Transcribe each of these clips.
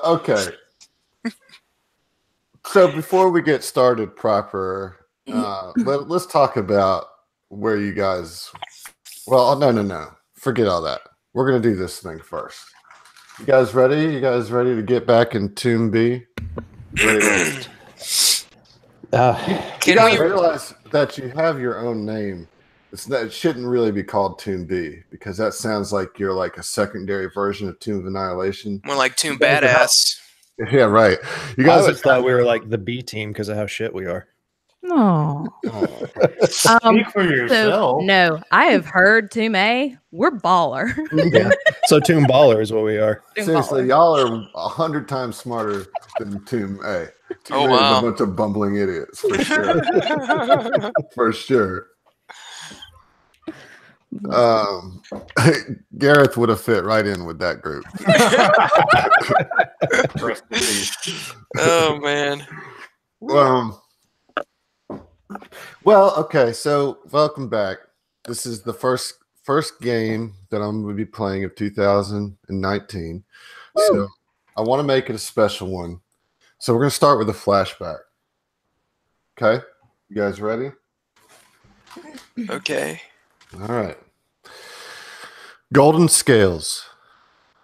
Okay. So before we get started proper, let's talk about where you guys. Well, no. Forget all that. We're gonna do this thing first. You guys ready? You guys ready to get back in Tomb B? Ready to... you guys realize that you have your own name. It shouldn't really be called Tomb B because that sounds like you're like a secondary version of Tomb of Annihilation. More like Tomb Badass. Yeah, right. You I guys always thought we were like the B team because of how shit we are. No. Speak for yourself. So, no, I have heard Tomb A. We're baller. Yeah. So Tomb Baller is what we are. Seriously, y'all are 100 times smarter than Tomb A. Tomb A is a bunch of bumbling idiots, for sure. For sure. Gareth would have fit right in with that group. Oh man. Well, okay, so welcome back. This is the first game that I'm going to be playing of 2019. Woo! So I want to make it a special one. So we're going to start with a flashback. Okay? You guys ready? Okay. All right. Golden scales.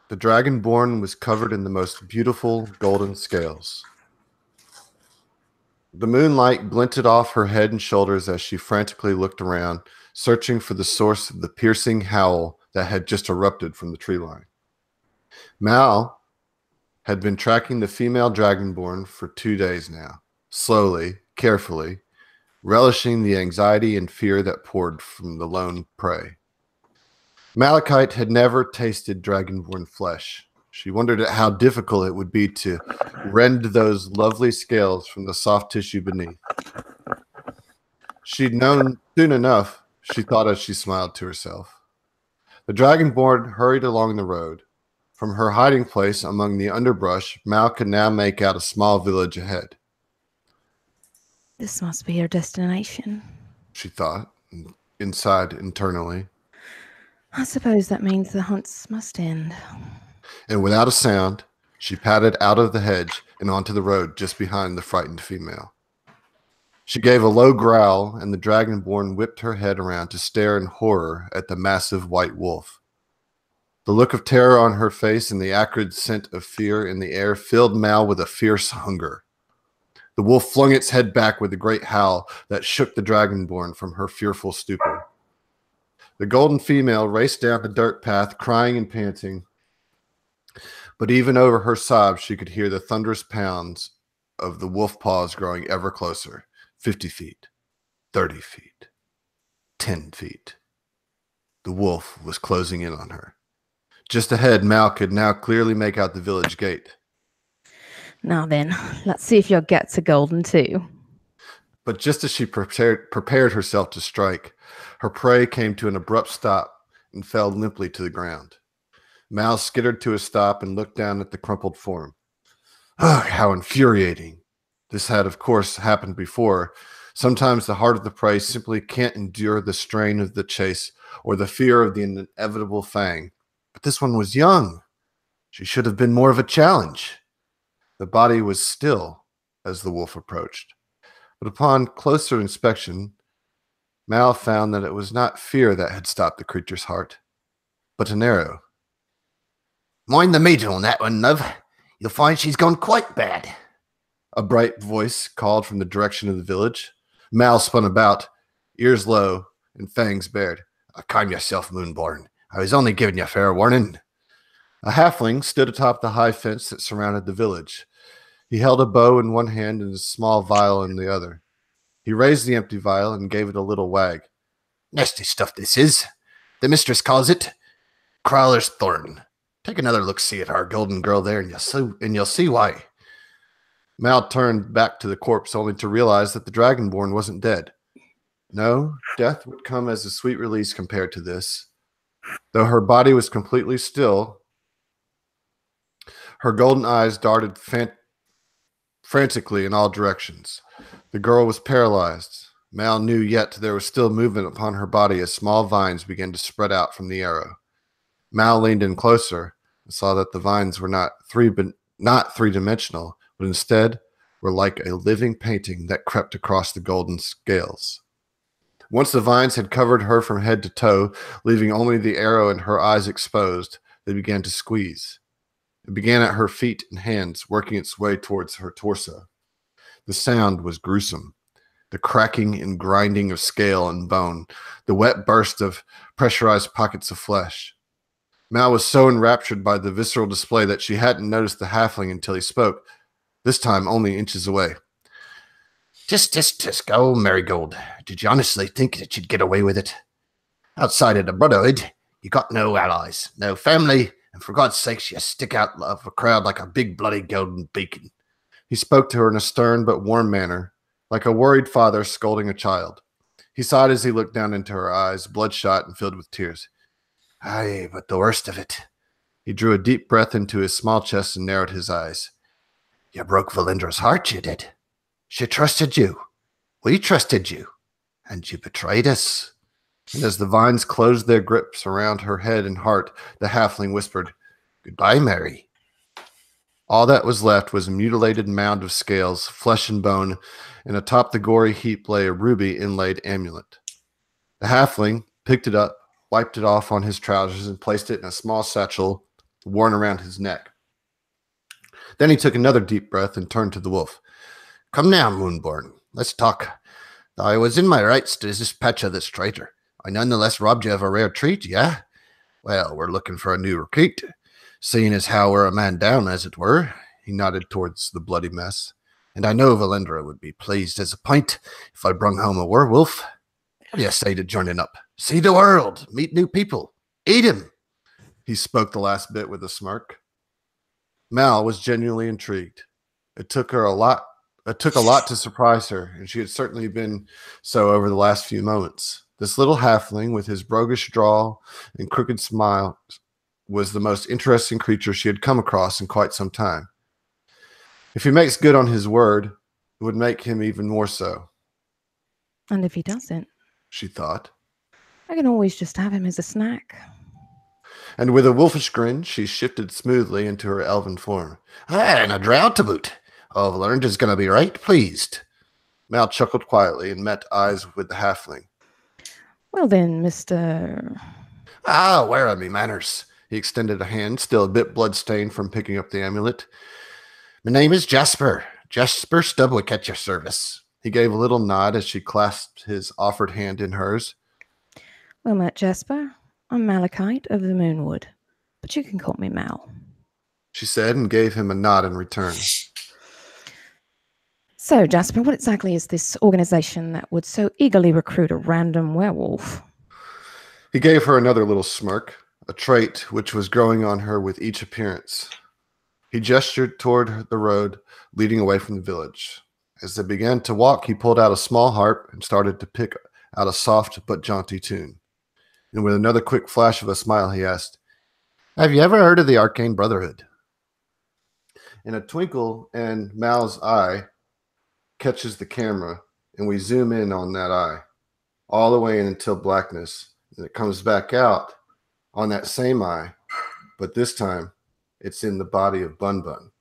The Dragonborn was covered in the most beautiful golden scales. The moonlight glinted off her head and shoulders as she frantically looked around, searching for the source of the piercing howl that had just erupted from the tree line. Mal had been tracking the female Dragonborn for 2 days now, slowly, carefully, relishing the anxiety and fear that poured from the lone prey. Malachite had never tasted Dragonborn flesh. She wondered at how difficult it would be to rend those lovely scales from the soft tissue beneath. She'd known soon enough, she thought as she smiled to herself. The Dragonborn hurried along the road. From her hiding place among the underbrush, Mal could now make out a small village ahead. This must be your destination, she thought, inside internally. I suppose that means the hunts must end. And without a sound, she padded out of the hedge and onto the road just behind the frightened female. She gave a low growl, and the Dragonborn whipped her head around to stare in horror at the massive white wolf. The look of terror on her face and the acrid scent of fear in the air filled Mal with a fierce hunger. The wolf flung its head back with a great howl that shook the Dragonborn from her fearful stupor. The golden female raced down the dirt path, crying and panting. But even over her sobs, she could hear the thunderous pounds of the wolf paws growing ever closer. 50 feet, 30 feet, 10 feet. The wolf was closing in on her. Just ahead, Mal could now clearly make out the village gate. Now then, let's see if your guts are golden too. But just as she prepared herself to strike, her prey came to an abrupt stop and fell limply to the ground. Mal skittered to a stop and looked down at the crumpled form. Ugh, how infuriating. This had, of course, happened before. Sometimes the heart of the prey simply can't endure the strain of the chase or the fear of the inevitable fang. But this one was young. She should have been more of a challenge. The body was still as the wolf approached. But upon closer inspection, Mal found that it was not fear that had stopped the creature's heart, but an arrow. Mind the meter on that one, love. You'll find she's gone quite bad. A bright voice called from the direction of the village. Mal spun about, ears low and fangs bared. Calm yourself, Moonborn. I was only giving you fair warning. A halfling stood atop the high fence that surrounded the village. He held a bow in one hand and a small vial in the other. He raised the empty vial and gave it a little wag. Nasty stuff this is. The mistress calls it Crawler's Thorn. Take another look-see at our golden girl there, and you'll see why. Mal turned back to the corpse only to realize that the Dragonborn wasn't dead. No, death would come as a sweet release compared to this. Though her body was completely still, her golden eyes darted frantically in all directions. The girl was paralyzed. Mal knew yet there was still movement upon her body as small vines began to spread out from the arrow. Mal leaned in closer, and saw that the vines were not three-dimensional, but instead were like a living painting that crept across the golden scales. Once the vines had covered her from head to toe, leaving only the arrow and her eyes exposed, they began to squeeze. It began at her feet and hands, working its way towards her torso. The sound was gruesome. The cracking and grinding of scale and bone, the wet burst of pressurized pockets of flesh. Mal was so enraptured by the visceral display that she hadn't noticed the halfling until he spoke, this time only inches away. Tisk, go, Marigold. Did you honestly think that you'd get away with it? Outside of the Brotherhood, you got no allies, no family, and for God's sakes, you stick out of a crowd like a big bloody golden beacon. He spoke to her in a stern but warm manner, like a worried father scolding a child. He sighed as he looked down into her eyes, bloodshot and filled with tears. Aye, but the worst of it. He drew a deep breath into his small chest and narrowed his eyes. You broke Valindra's heart, you did. She trusted you. We trusted you. And you betrayed us. And as the vines closed their grips around her head and heart, the halfling whispered, Goodbye, Mary. All that was left was a mutilated mound of scales, flesh and bone, and atop the gory heap lay a ruby inlaid amulet. The halfling picked it up, wiped it off on his trousers, and placed it in a small satchel worn around his neck. Then he took another deep breath and turned to the wolf. Come now, Moonborn. Let's talk. I was in my rights to dispatch of this traitor. I nonetheless robbed you of a rare treat, yeah? Well, we're looking for a new recruit. Seeing as how we're a man down, as it were. He nodded towards the bloody mess. And I know Valindra would be pleased as a pint if I brung home a werewolf. What do you say to joining up? See the world, meet new people, eat him. He spoke the last bit with a smirk. Mal was genuinely intrigued. It took a lot to surprise her, and she had certainly been so over the last few moments. This little halfling, with his roguish drawl and crooked smile, was the most interesting creature she had come across in quite some time. If he makes good on his word, it would make him even more so. And if he doesn't, she thought, I can always just have him as a snack. And with a wolfish grin, she shifted smoothly into her elven form. And a drow to boot. Valindra's going to be right pleased. Mal chuckled quietly and met eyes with the halfling. Well then, Mr. Where are me manners? He extended a hand, still a bit blood-stained from picking up the amulet. My name is Jasper. Jasper Stubwick at your service. He gave a little nod as she clasped his offered hand in hers. Well met, Jasper. I'm Malachite of the Moonwood, but you can call me Mal, she said, and gave him a nod in return. So, Jasper, what exactly is this organization that would so eagerly recruit a random werewolf? He gave her another little smirk, a trait which was growing on her with each appearance. He gestured toward the road leading away from the village. As they began to walk, he pulled out a small harp and started to pick out a soft but jaunty tune. And with another quick flash of a smile, he asked, Have you ever heard of the Arcane Brotherhood? In a twinkle, and Mal's eye catches the camera, and we zoom in on that eye, all the way in until blackness. And it comes back out on that same eye, but this time it's in the body of Bun Bun.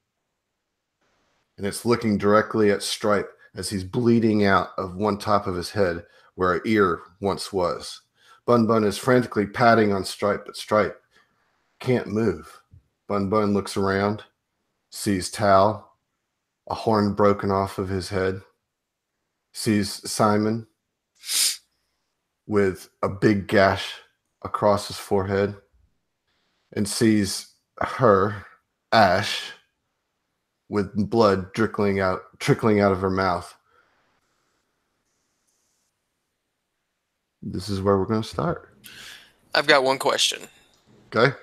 And it's looking directly at Stripe as he's bleeding out of one top of his head where an ear once was. Bun Bun is frantically patting on Stripe, but Stripe can't move. Bun Bun looks around, sees Tal, a horn broken off of his head, sees Simon with a big gash across his forehead, and sees her, Ash, with blood trickling out of her mouth. This is where we're going to start. I've got one question. Okay.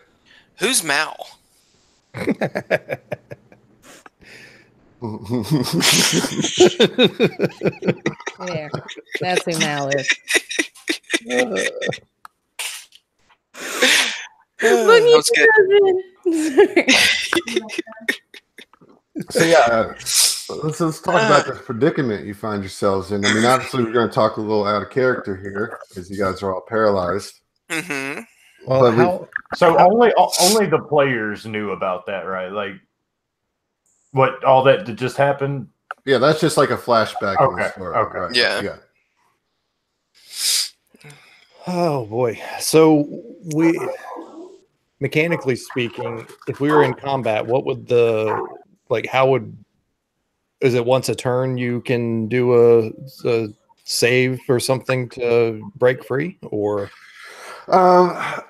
Who's Mal? There. That's who Mal is. That's good. So yeah, let's talk about this predicament you find yourselves in. I mean, obviously we're going to talk a little out of character here because you guys are all paralyzed. Mm-hmm. Well, But how? So only the players knew about that, right? Like what all that just happened. Yeah, that's just like a flashback in the Okay, story. okay. Right. Yeah. Oh boy. So we, mechanically speaking, if we were in combat, what would how would, is it once a turn you can do a save or something to break free, or?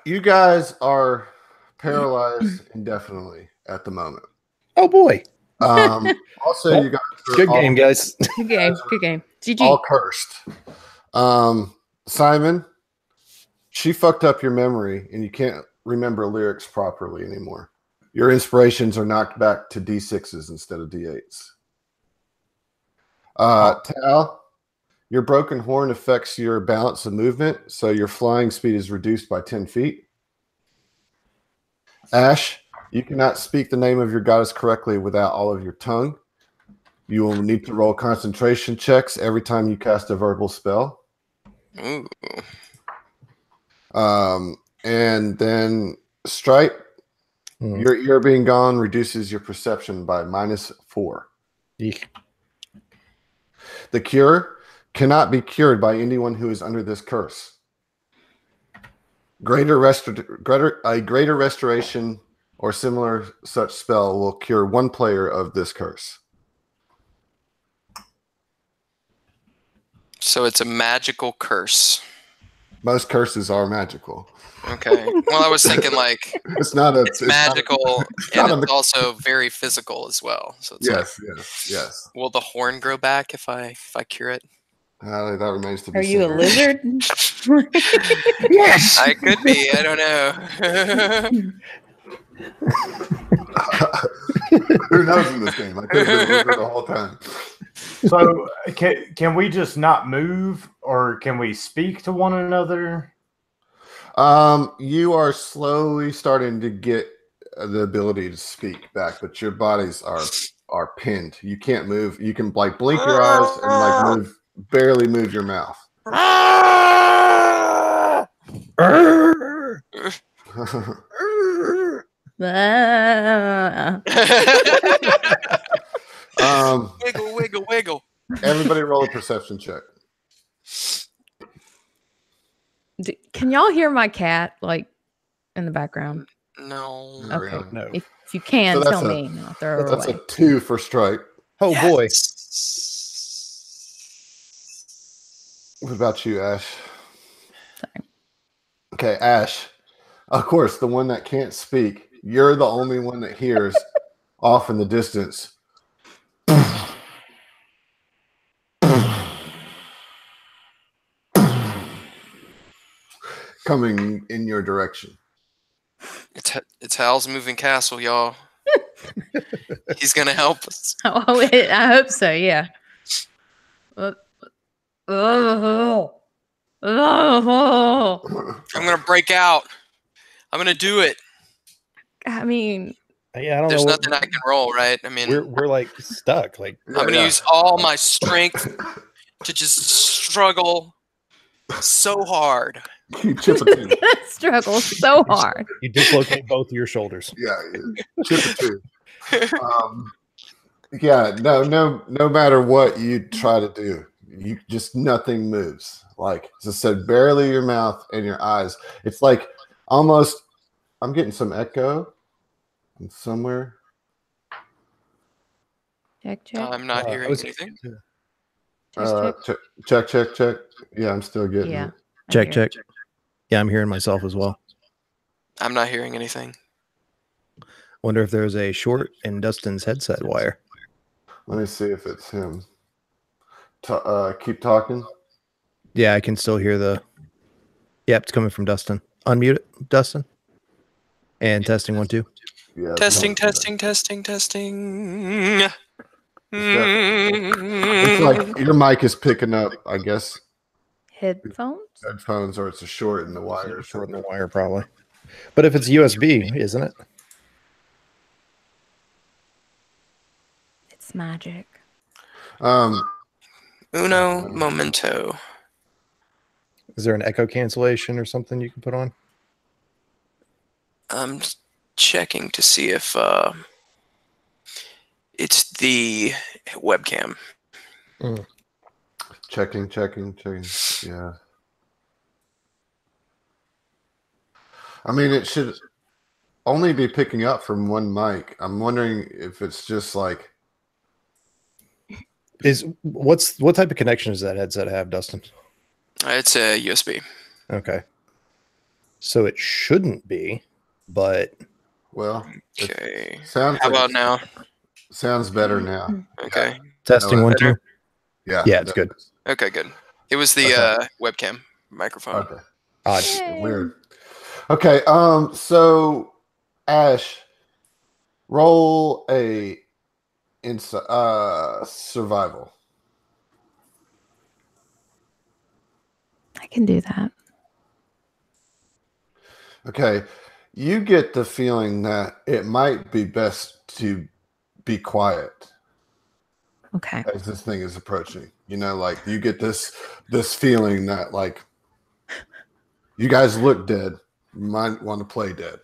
You guys are paralyzed indefinitely at the moment. Oh boy. Also, Well, you guys are good game, guys. Good game. Good game. all GG. cursed. Simon, she fucked up your memory, and you can't remember lyrics properly anymore. Your inspirations are knocked back to D6s instead of D8s. Tal, your broken horn affects your balance and movement, so your flying speed is reduced by 10 feet. Ash, you cannot speak the name of your goddess correctly without all of your tongue. You will need to roll concentration checks every time you cast a verbal spell. Ooh. And then Stripe, your ear being gone reduces your perception by -4. Eek. The cure cannot be cured by anyone who is under this curse. A greater restoration or similar such spell will cure one player of this curse. So it's a magical curse. Most curses are magical. Okay. Well, I was thinking like It's not a. it's magical not and a- it's also very physical as well. So it's like, yes. will the horn grow back if I cure it? That remains to be Are seen. you a lizard? Yes. I could be. I don't know. Who knows in this game? I could have been a lizard the whole time. So can we just not move, or can we speak to one another? You are slowly starting to get the ability to speak back, but your bodies are pinned. You can't move. You can like blink your eyes and barely move your mouth. Wiggle, wiggle, wiggle. Everybody roll a perception check. Can y'all hear my cat like in the background? No. Okay. No. If you can, So that's tell a- me and I'll throw her That's away. a 2 for Stripe. Oh boy. What about you, Ash? Sorry. Okay, Ash. Of course, the one that can't speak. You're the only one that hears off in the distance. Coming in your direction. It's Hal's moving castle, y'all. He's gonna help us. Oh, I hope so. Yeah. Oh. I'm gonna break out. I'm gonna do it. I mean, Yeah, I don't There's know. nothing I can roll, right? I mean, We're like stuck. Like I'm gonna use all my strength to just struggle so hard. You chip a 2. struggle so hard. you dislocate both of your shoulders. Yeah, chip a 2. Yeah, no matter what you try to do, you just nothing moves. Like as I said, barely your mouth and your eyes. It's like almost. I'm getting some echo from somewhere. Check, check. I'm not I hearing was- anything. Check. Yeah, I'm still getting Yeah. it. I Check, hear it. check. Yeah, I'm hearing myself as well. I'm not hearing anything. Wonder if there's a short in Dustin's headset wire. Let me see if it's him. Keep talking. Yeah, I can still hear the. Yep, it's coming from Dustin. Unmute it, Dustin. And testing 1 2. Yeah. Testing. It's like your mic is picking up, I guess, Headphones? headphones, or it's a short in the wire. Short in the wire, probably. But if it's USB, isn't it? It's magic. Uno momento. Is there an echo cancellation or something you can put on? I'm checking to see if it's the webcam. Checking. Yeah. I mean, it should only be picking up from one mic. I'm wondering if it's just like. What type of connection does that headset have, Dustin? It's a USB. Okay. So it shouldn't be, but Well, Okay. sounds How like about now? Sounds better now. Okay. testing No, 1, 2. Yeah. Yeah, it's good. Okay, good. It was the webcam microphone. Okay. Odd. Weird. Okay. So Ash, roll a survival. I can do that. Okay. You get the feeling that it might be best to be quiet Okay. as this thing is approaching. You know, like you get this feeling that like you guys look dead. You might want to play dead.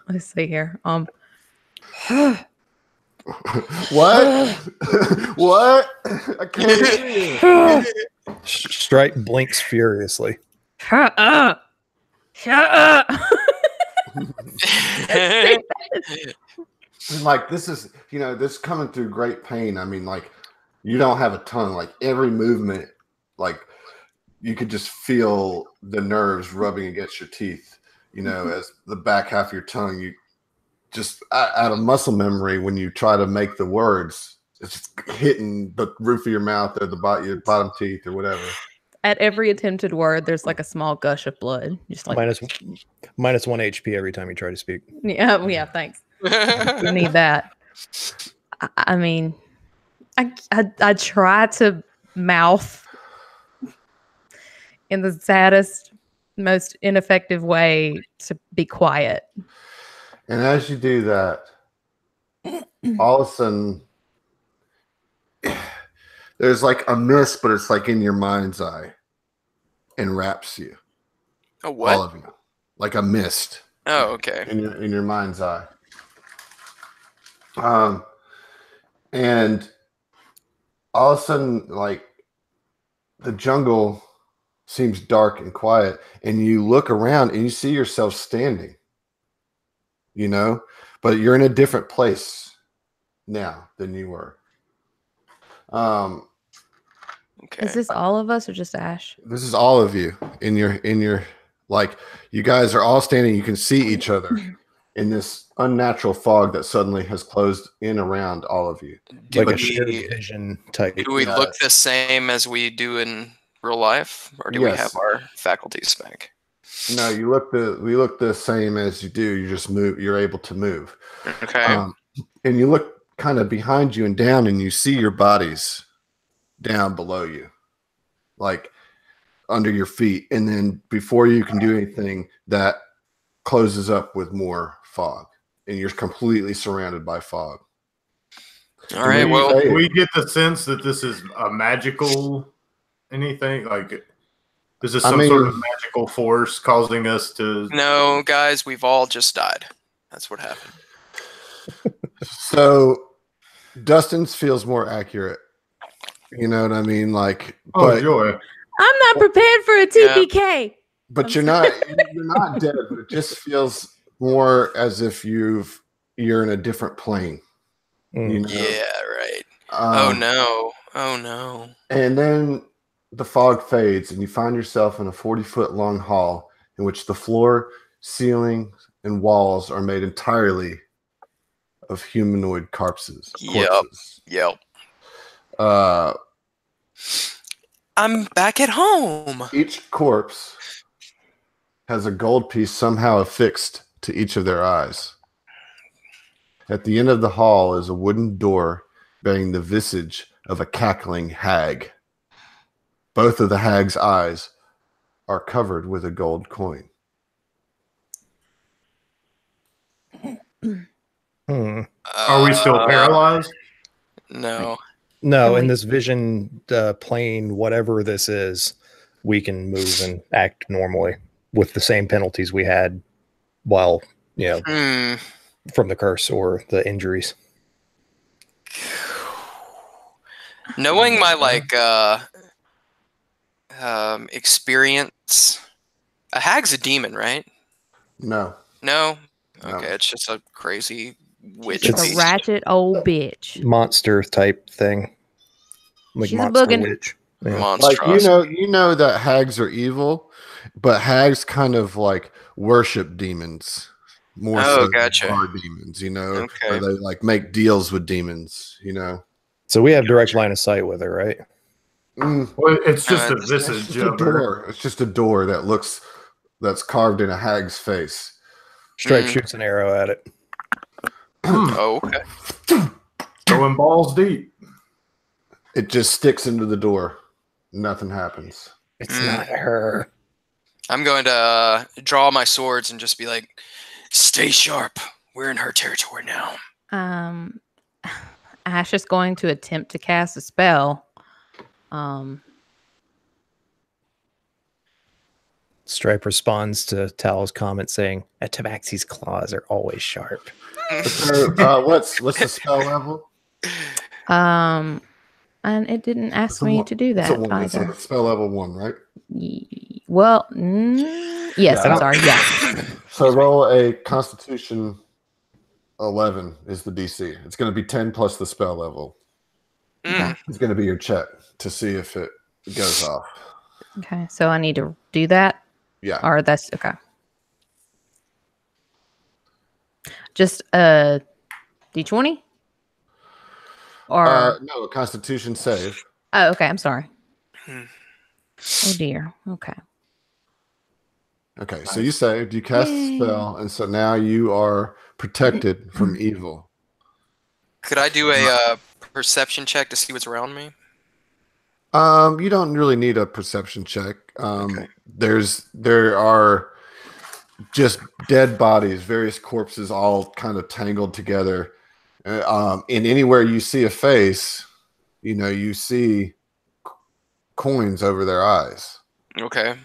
Let's see here. What? What? I can't hear you. Strike blinks furiously. Shut up. Shut up. And like this is, this coming through great pain. I mean, like you don't have a tongue. Like every movement, like you could just feel the nerves rubbing against your teeth. As the back half of your tongue, you just out of muscle memory when you try to make the words, it's just hitting the roof of your mouth or your bottom teeth or whatever. At every attempted word, there's like a small gush of blood. Just like minus 1 HP every time you try to speak. yeah. Thanks. You need that. I mean, I try to mouth in the saddest, most ineffective way to be quiet. And as you do that, all of a sudden, there's like a mist, but it's like in your mind's eye, and wraps you. A what? All of you, like a mist. Oh, okay. In your mind's eye. And all of a sudden, like the jungle seems dark and quiet, and you look around and you see yourself standing. But you're in a different place now than you were. Okay. Is this all of us or just Ash? This is all of you in your like you guys are all standing. You can see each other in this unnatural fog that suddenly has closed in around all of you. Like a shared vision type. Do we look the same as we do in real life, or do we have our faculties back? No, we look the same as you do. You just move. You're able to move. Okay. And you look kind of behind you and down, and you see your bodies down below you, like under your feet. And then before you can do anything, that closes up with more fog, and you're completely surrounded by fog. All right. Well, we get the sense that this is a magical anything like. This is some sort of magical force causing us to. No, guys, we've all just died. That's what happened. So, Dustin's feels more accurate. You know what I mean? Like, joy! I'm not prepared for a TPK. But you're not dead. But it just feels more as if you're in a different plane. Yeah, right. Oh no! And then the fog fades, and you find yourself in a 40-foot long hall in which the floor, ceiling, and walls are made entirely of humanoid corpses. Yep. I'm back at home. Each corpse has a gold piece somehow affixed to each of their eyes. At the end of the hall is a wooden door bearing the visage of a cackling hag. Both of the hag's eyes are covered with a gold coin. Are we still paralyzed? No. No, in this vision plane, whatever this is, we can move and act normally with the same penalties we had while Hmm. from the curse or the injuries. Knowing my experience, a hag's a demon, right? No. No. No. Okay, it's just a crazy witch. She's a beast. ratchet old bitch. Monster type thing. Like She's a monster boogin'. witch. Yeah. Like Monstrous. you know that hags are evil, but hags kind of like worship demons more Oh, so gotcha. than are demons, or Okay. they like make deals with demons, So we have direct line of sight with her, right? Well, it's just a It's It's visage just a of her. door. It's just a door that's carved in a hag's face. Stripe Mm. shoots an arrow at it. Oh, okay. Going balls deep. It just sticks into the door. Nothing happens. It's not her. I'm going to draw my swords and just be like, "Stay sharp. We're in her territory now." Ash is going to attempt to cast a spell. Stripe responds to Tal's comment saying, "A tabaxi's claws are always sharp." So, what's the spell level? And it didn't ask It's a me one- to do It's a that one. It's either. a spell level 1, right? Well, yes, Yeah. I'm sorry. Yeah. So roll a Constitution 11 is the DC. It's going to be 10 plus the spell level. Mm. It's going to be your check to see if it goes off. Okay, so I need to do that, Yeah. or that's okay. Just a D20, or No, a Constitution save. oh, okay. I'm sorry. Hmm. Oh dear. Okay. Okay, so you saved, you cast a Yay. spell, and so now you are protected from evil. Could I do a perception check to see what's around me? You don't really need a perception check. Okay. There are just dead bodies, various corpses, all kind of tangled together. And anywhere you see a face, you see coins over their eyes. Okay.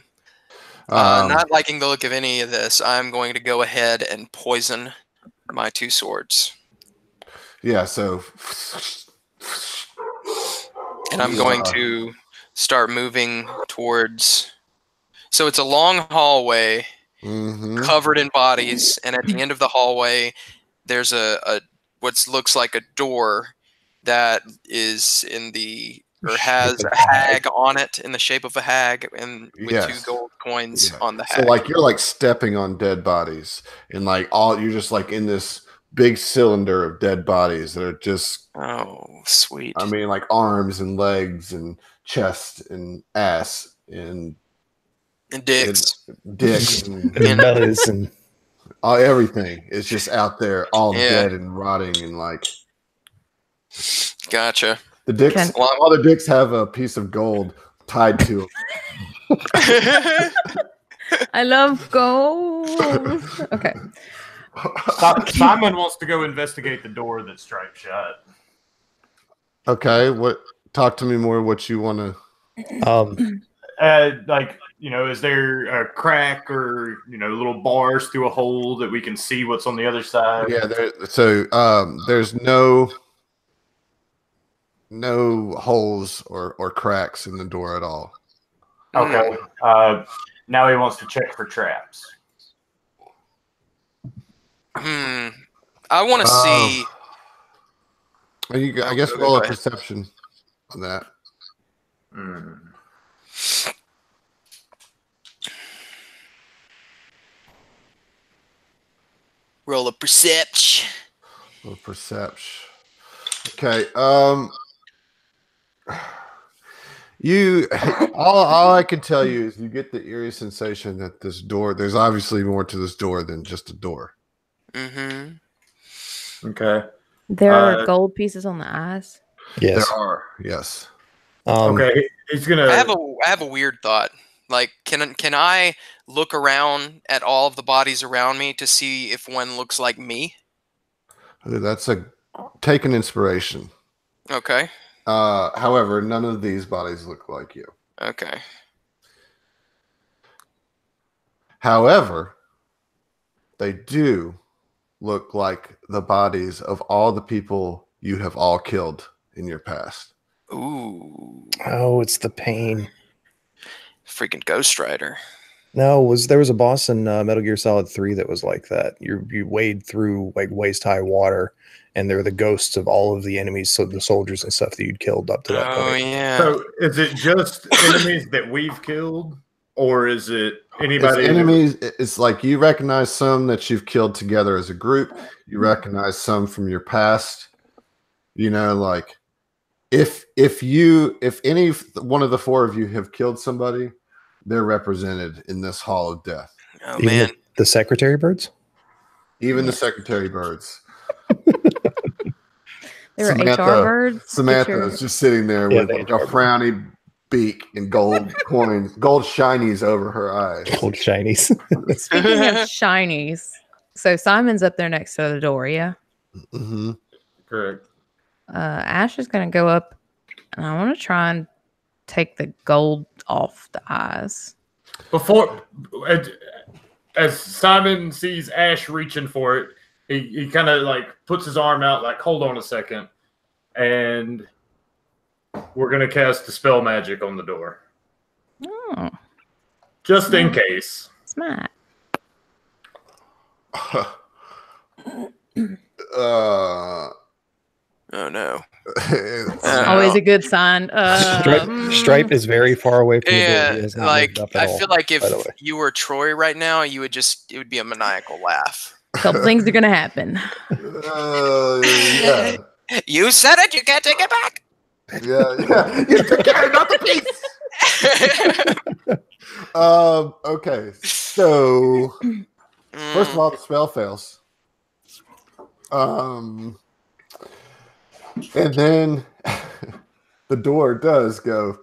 Um, Not liking the look of any of this, I'm going to go ahead and poison my 2 swords. Yeah, so And I'm going to start moving towards. So it's a long hallway covered in bodies, and at the end of the hallway, there's a what looks like a door that is has a hag on it in the shape of a hag, and with Yes. 2 gold coins Yeah. on the hag. So like you're like stepping on dead bodies, and like you're just like in this big cylinder of dead bodies that are just, Oh, sweet. I mean, like arms and legs and chest and ass and dicks. dicks and Bellies and everything is just out there, all Yeah. dead and rotting, and like Gotcha. the dicks. All the dicks have a piece of gold tied to them. I love gold. Okay. Simon wants to go investigate the door that's striped shut. Okay, talk to me more what you want to. Is there a crack or little bars through a hole that we can see what's on the other side? Yeah, there's no holes or cracks in the door at all. Okay. Now he wants to check for traps. I want to see. I guess roll a perception on that. Roll a perception. Okay. You all I can tell you is you get the eerie sensation that this door, there's obviously more to this door than just a door. Okay. There are gold pieces on the eyes. yes. There are, yes. Okay. He's gonna. I have a weird thought. Like, can I look around at all of the bodies around me to see if one looks like me? That's take an inspiration. Okay. However, none of these bodies look like you. Okay. However, they do look like the bodies of all the people you have all killed in your past. Ooh. Oh, it's the pain. Freaking Ghost Rider. No, there was a boss in Metal Gear Solid 3 that was like that. You wade through like waist high water, and they're the ghosts of all of the enemies, so the soldiers and stuff that you'd killed up to that Oh point. yeah. So is it just enemies that we've killed, or is it anybody? It's enemies. It's like you recognize some that you've killed together as a group. You recognize some from your past. You know, like if any one of the four of you have killed somebody, they're represented in this Hall of Death. Oh Even man. the secretary birds? Even the secretary birds. There were HR birds. Samantha is just sitting there with like a frowny beak and gold coins, gold shinies over her eyes. Gold shinies. Speaking of shinies, so Simon's up there next to the door, yeah? Mm-hmm. Correct. Ash is going to go up, and I want to try and take the gold off the eyes. Before, as Simon sees Ash reaching for it, he kind of like puts his arm out, like, hold on a second, and we're gonna cast dispel magic on the door, Oh, just in case. smart. Oh no. Always a good sign. Stripe is very far away from the door. Yeah, He has not like moved up at I all, feel like if by the way. you were Troy right now, you would it would be a maniacal laugh. A couple things are going to happen. Yeah. You said it, you can't take it back. Yeah. You took care, not the piece. Okay. So first of all, the spell fails. And then the door does go.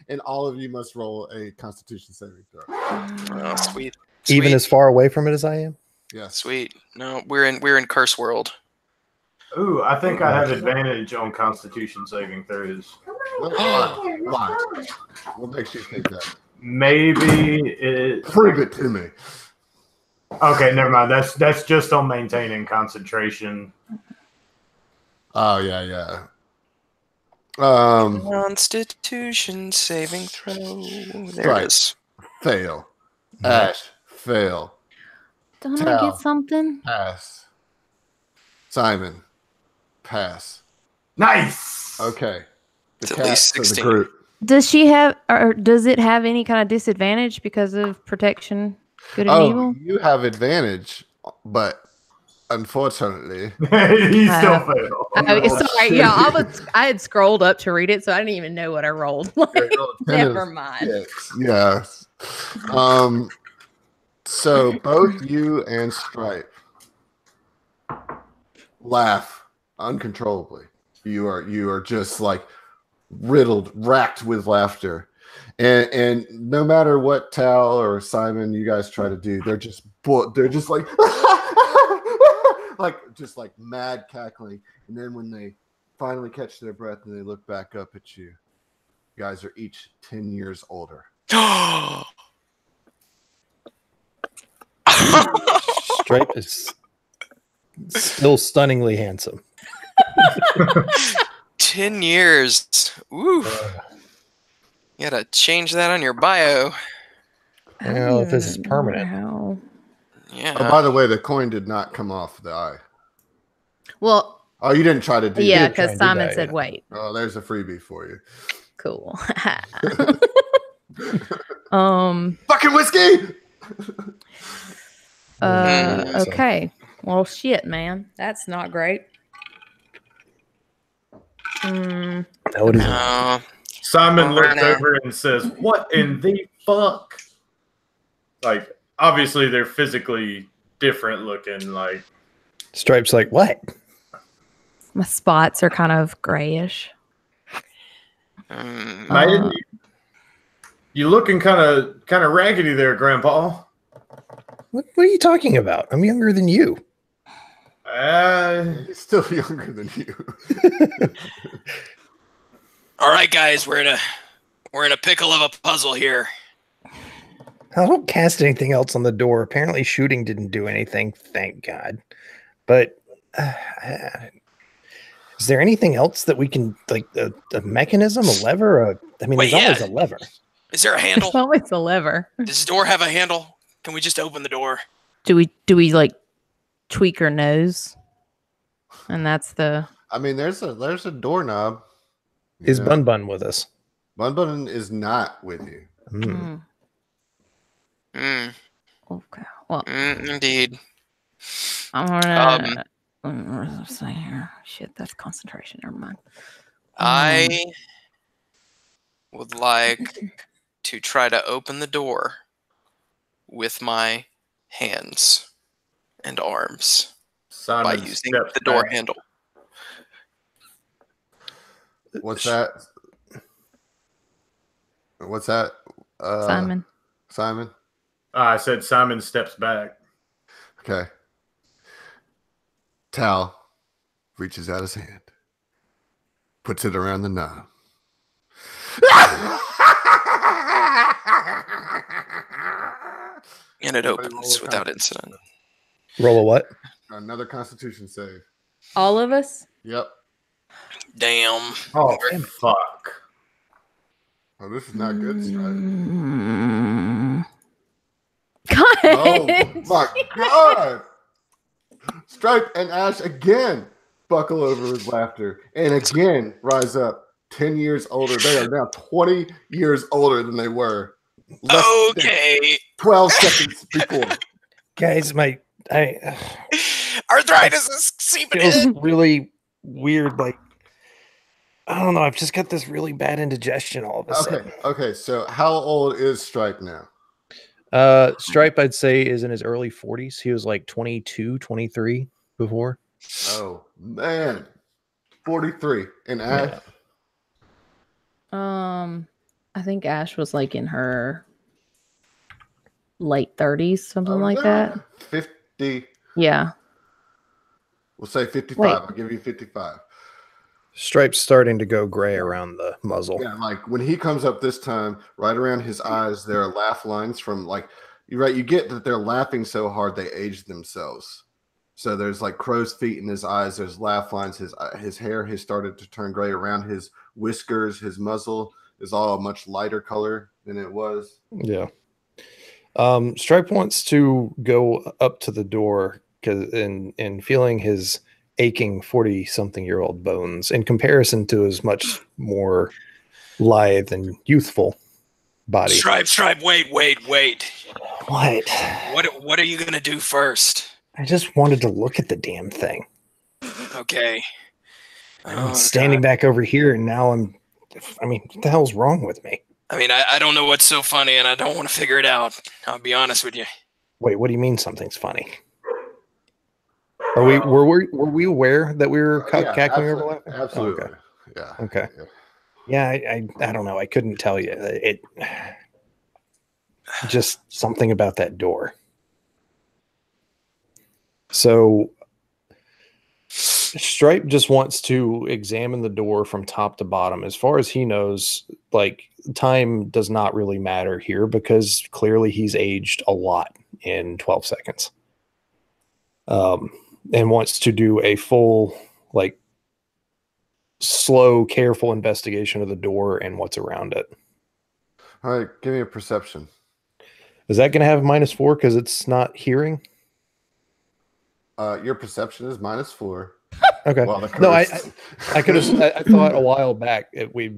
And all of you must roll a Constitution saving throw. Oh, sweet. Even as far away from it as I am? Yes. Sweet. No, we're in curse world. Ooh, I think I have advantage on Constitution saving throws. Why? What makes you think that? Maybe it. Prove it to me. Okay, never mind. That's just on maintaining concentration. Oh yeah. Constitution saving throw. There Right. it is. Fail. Ash, fail. Don't I Tal. get something? Pass. Simon, pass. Nice. Okay. It's at least cats of 16. the group. Does she have, or does it have any kind of disadvantage because of protection, good and evil? You have advantage, but unfortunately, He still failed. Sorry, yeah, I had scrolled up to read it, so I didn't even know what I rolled. Never mind. Yeah. So both you and Stripe laugh uncontrollably. You are just like racked with laughter, and no matter what Tal or Simon you guys try to do, they're just like just like mad cackling. And then when they finally catch their breath and they look back up at you, you guys are each 10 years older. Stripe is still stunningly handsome. 10 years. Ooh. You gotta change that on your bio. I don't know if this is permanent. How? Yeah. Oh, by the way, the coin did not come off the eye. Well, Oh, you didn't try to do yeah, that. because Simon said wait. Oh, there's a freebie for you. Cool. Fucking whiskey. Okay. Well, shit, man. That's not great. No, it isn't. No. Simon looks over and says, "What in the fuck?" Like, obviously, they're physically different looking. Like, Stripe's like, what? My spots are kind of grayish. man, you looking kind of raggedy there, Grandpa. What are you talking about? I'm younger than you. He's still younger than you. All right, guys, we're We're in a pickle of a puzzle here. I don't cast anything else on the door. Apparently, shooting didn't do anything. Thank God. But is there anything else that we can, like a mechanism, a lever? There's always a lever. Is there a handle? There's always a lever. Does this door have a handle? Can we just open the door? Do we like tweak her nose? And that's the. I mean, there's a doorknob. Is Bun Bun with us? Bun Bun is not with you. Okay. Well, indeed. I'm gonna. Let's see here. Shit, that's concentration. Never mind. I would like to try to open the door with my hands and arms by using the door handle. What's that? What's that? Simon. Simon? I said Simon steps back. Okay. Tal reaches out his hand, puts it around the knob. And it opens without incident. Roll a what? Another Constitution save. All of us? Yep. Damn. Oh, fuck. Oh, this is not good, Stripe. God. Oh, my God. Stripe and Ash again buckle over with laughter and again rise up 10 years older. They are now 20 years older than they were. Okay. 12 seconds before. Guys, arthritis is seeping feels in. really weird. Like, I don't know. I've just got this really bad indigestion all of a sudden. Okay. So how old is Stripe now? Stripe, I'd say, is in his early 40s. He was like 22, 23 before. Oh, man. 43. And Ash? Yeah. I think Ash was like in her late 30s, something like that. 50. Yeah. We'll say 55. Wait. I'll give you 55. Stripe's starting to go gray around the muzzle. Yeah, like when he comes up this time, right around his eyes, there are laugh lines from like, you're right, you get that they're laughing so hard they aged themselves. So there's like crow's feet in his eyes, there's laugh lines, his hair has started to turn gray around his whiskers, his muzzle is all a much lighter color than it was. Yeah. Stripe wants to go up to the door and feeling his aching 40-something-year-old bones in comparison to his much more lithe and youthful body. Stripe, wait. What? What are you gonna do first? I just wanted to look at the damn thing. Okay. I'm standing back over here, and now what the hell's wrong with me? I mean, I don't know what's so funny, and I don't want to figure it out. I'll be honest with you. Wait, what do you mean something's funny? Were we aware that we were cackling over laughing? Absolutely. Oh, okay. Yeah. Okay. Yeah, I don't know. I couldn't tell you. It just something about that door. So Stripe just wants to examine the door from top to bottom. As far as he knows, like, time does not really matter here because clearly he's aged a lot in 12 seconds. And wants to do a full, like, slow, careful investigation of the door and what's around it. All right, give me a perception. Is that going to have -4 because it's not hearing? Your perception is -4. Okay. No, I could have. I thought a while back it was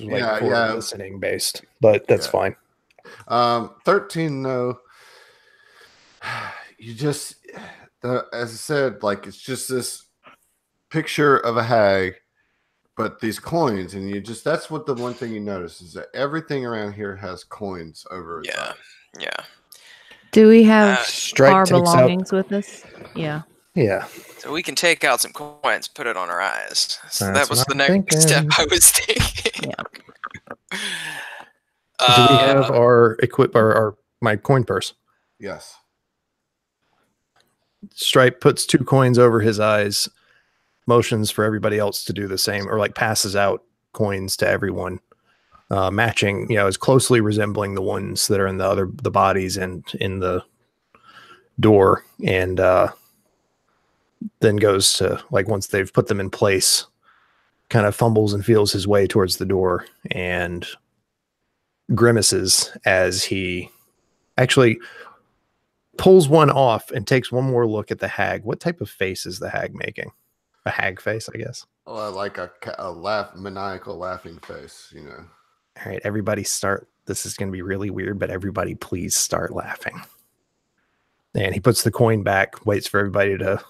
like listening based, but that's fine. 13 though. You just, as I said, like it's just this picture of a hag, but these coins, and that's what the one thing you notice is that everything around here has coins over it. Yeah. Do we have Stripe our takes out- belongings with us? Yeah. Yeah. So we can take out some coins, put it on our eyes. So That's that was what the I'm next thinking. step I was thinking. Yeah. Do we have our my coin purse? Yes. Stripe puts 2 coins over his eyes, motions for everybody else to do the same, or like passes out coins to everyone. matching, as closely resembling the ones that are in the bodies and in the door, and then goes to, like, once they've put them in place, kind of fumbles and feels his way towards the door and grimaces as he actually pulls one off and takes one more look at the hag. What type of face is the hag making? A hag face, I guess. Like a maniacal laughing face, All right, everybody start. This is going to be really weird, but everybody please start laughing. And he puts the coin back, waits for everybody to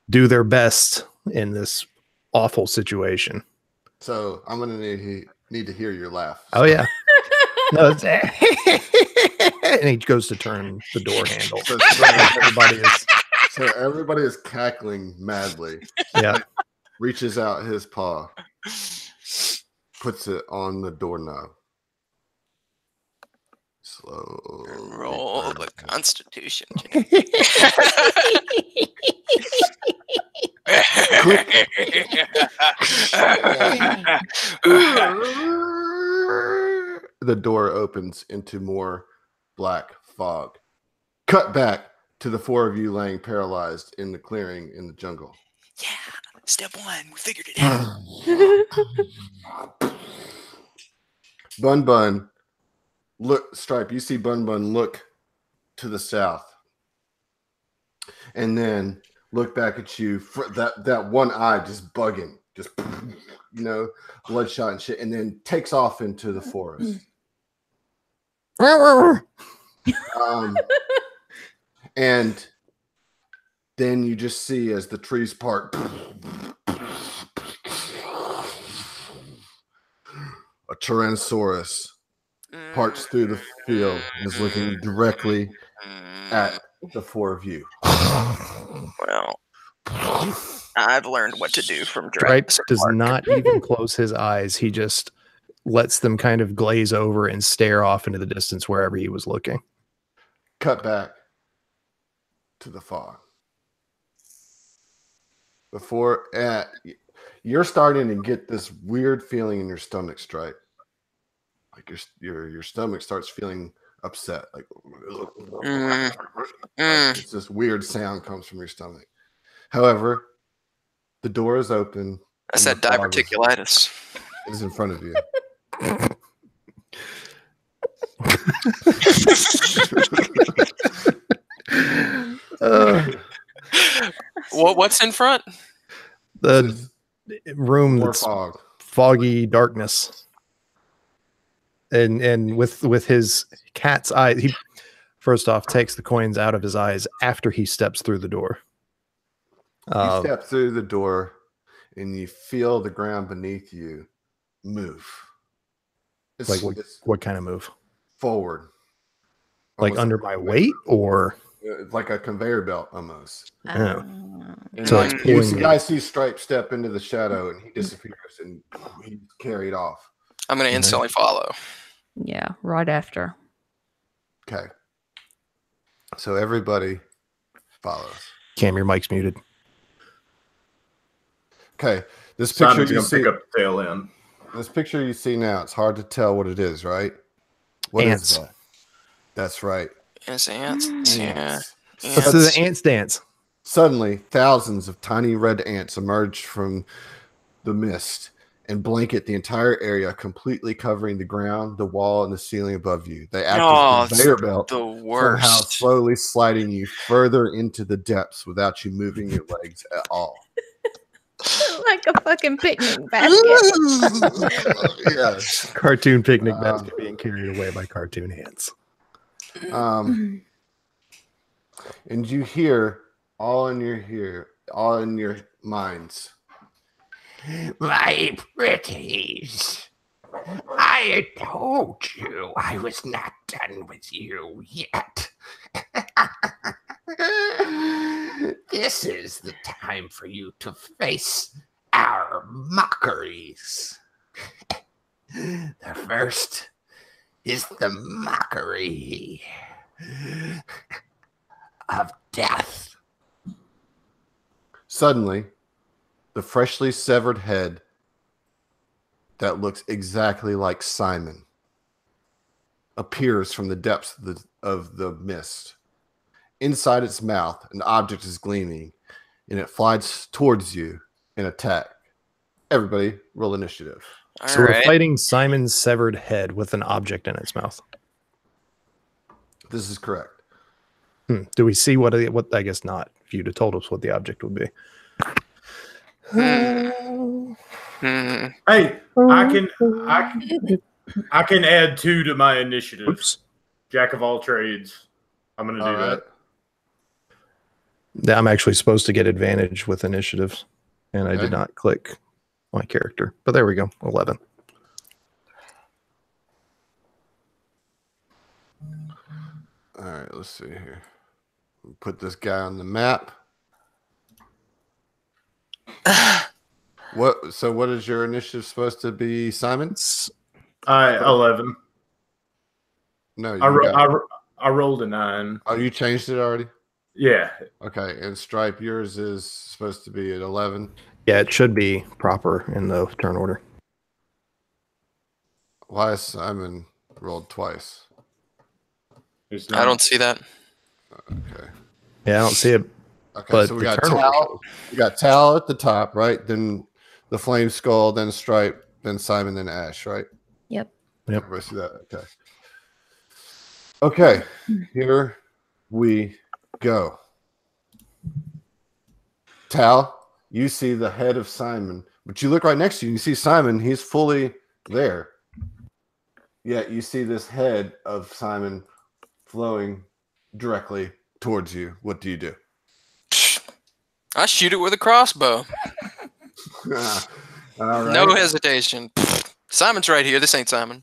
do their best in this awful situation. So I'm going to need to hear your laugh. Oh, yeah. No, it's and he goes to turn the door handle. So everybody is cackling madly. Yeah. Reaches out his paw, puts it on the doorknob. Slowly. Roll the Constitution. The door opens into more black fog. Cut back to the four of you laying paralyzed in the clearing in the jungle. Yeah, step one, we figured it out. Bun, look, Stripe, you see Bun look to the south. And then look back at you, for that one eye just bugging, just, bloodshot and shit, and then takes off into the forest. And then you just see as the trees part, a Tyrannosaurus parts through the field and is looking directly at the four of you. Well, I've learned what to do from Stripe Jurassic does Park. not even close his eyes. He just lets them kind of glaze over and stare off into the distance wherever he was looking. Cut back to the fog. Before you're starting to get this weird feeling in your stomach, Stripe. Like your stomach starts feeling upset. Like it's this weird sound comes from your stomach. However, the door is open. I said diverticulitis. Is in front of you. What's in front? The room More that's fog. foggy darkness. And with his cat's eye, he first off takes the coins out of his eyes after he steps through the door. You step through the door and you feel the ground beneath you move. It's like what kind of move? Forward. Like Almost under my weight, or it's like a conveyor belt almost. Oh. And So like, it's pulling you me. guys see Stripe step into the shadow and he disappears and he's carried off. I'm going to instantly follow. Yeah, right after. Okay. So everybody follows. Cam, your mic's muted. Okay. This picture Simon's you gonna see. pick up the tail end. This picture you see now, it's hard to tell what it is, right? What is Ants. that? That's right. Yes, ants. Yeah. Ants. Let's do the ants dance. Suddenly, thousands of tiny red ants emerge from the mist and blanket the entire area, completely covering the ground, the wall, and the ceiling above you. They act as a conveyor belt, The somehow worst. slowly sliding you further into the depths without you moving your legs at all. Like a fucking picnic basket. Yes. Cartoon picnic basket being carried away by cartoon ants. And you hear all in your minds. My pretties, I told you I was not done with you yet. This is the time for you to face our mockeries. The first is the mockery of death. Suddenly, the freshly severed head that looks exactly like Simon appears from the depths of the mist. Inside its mouth, an object is gleaming, and it flies towards you in attack. Everybody, roll initiative. So we're fighting Simon's severed head with an object in its mouth. This is correct. Do we see what? I guess not. If you'd have told us what the object would be. Hey, I can add 2 to my initiative. Oops. Jack of all trades. I'm going to do that. I'm actually supposed to get advantage with initiatives, and I did not click my character. But there we go. 11. All right, let's see here. Put this guy on the map. So what is your initiative supposed to be, Simon? 11. No, I rolled a 9. Oh, you changed it already? Yeah. Okay, and Stripe, yours is supposed to be at 11. Yeah, it should be proper in the turn order. Why is Simon rolled twice? I don't see that. Okay. Yeah, I don't see it. Okay, but so we got Tal. We got Tal at the top, right? Then the Flame Skull, then Stripe, then Simon, then Ash, right? Yep. Everybody see that? Okay. Okay, here we go. Tal, you see the head of Simon, but you look right next to you. You see Simon. He's fully there. Yet you see this head of Simon flowing directly towards you. What do you do? I shoot it with a crossbow. All right. No hesitation. Simon's right here. This ain't Simon.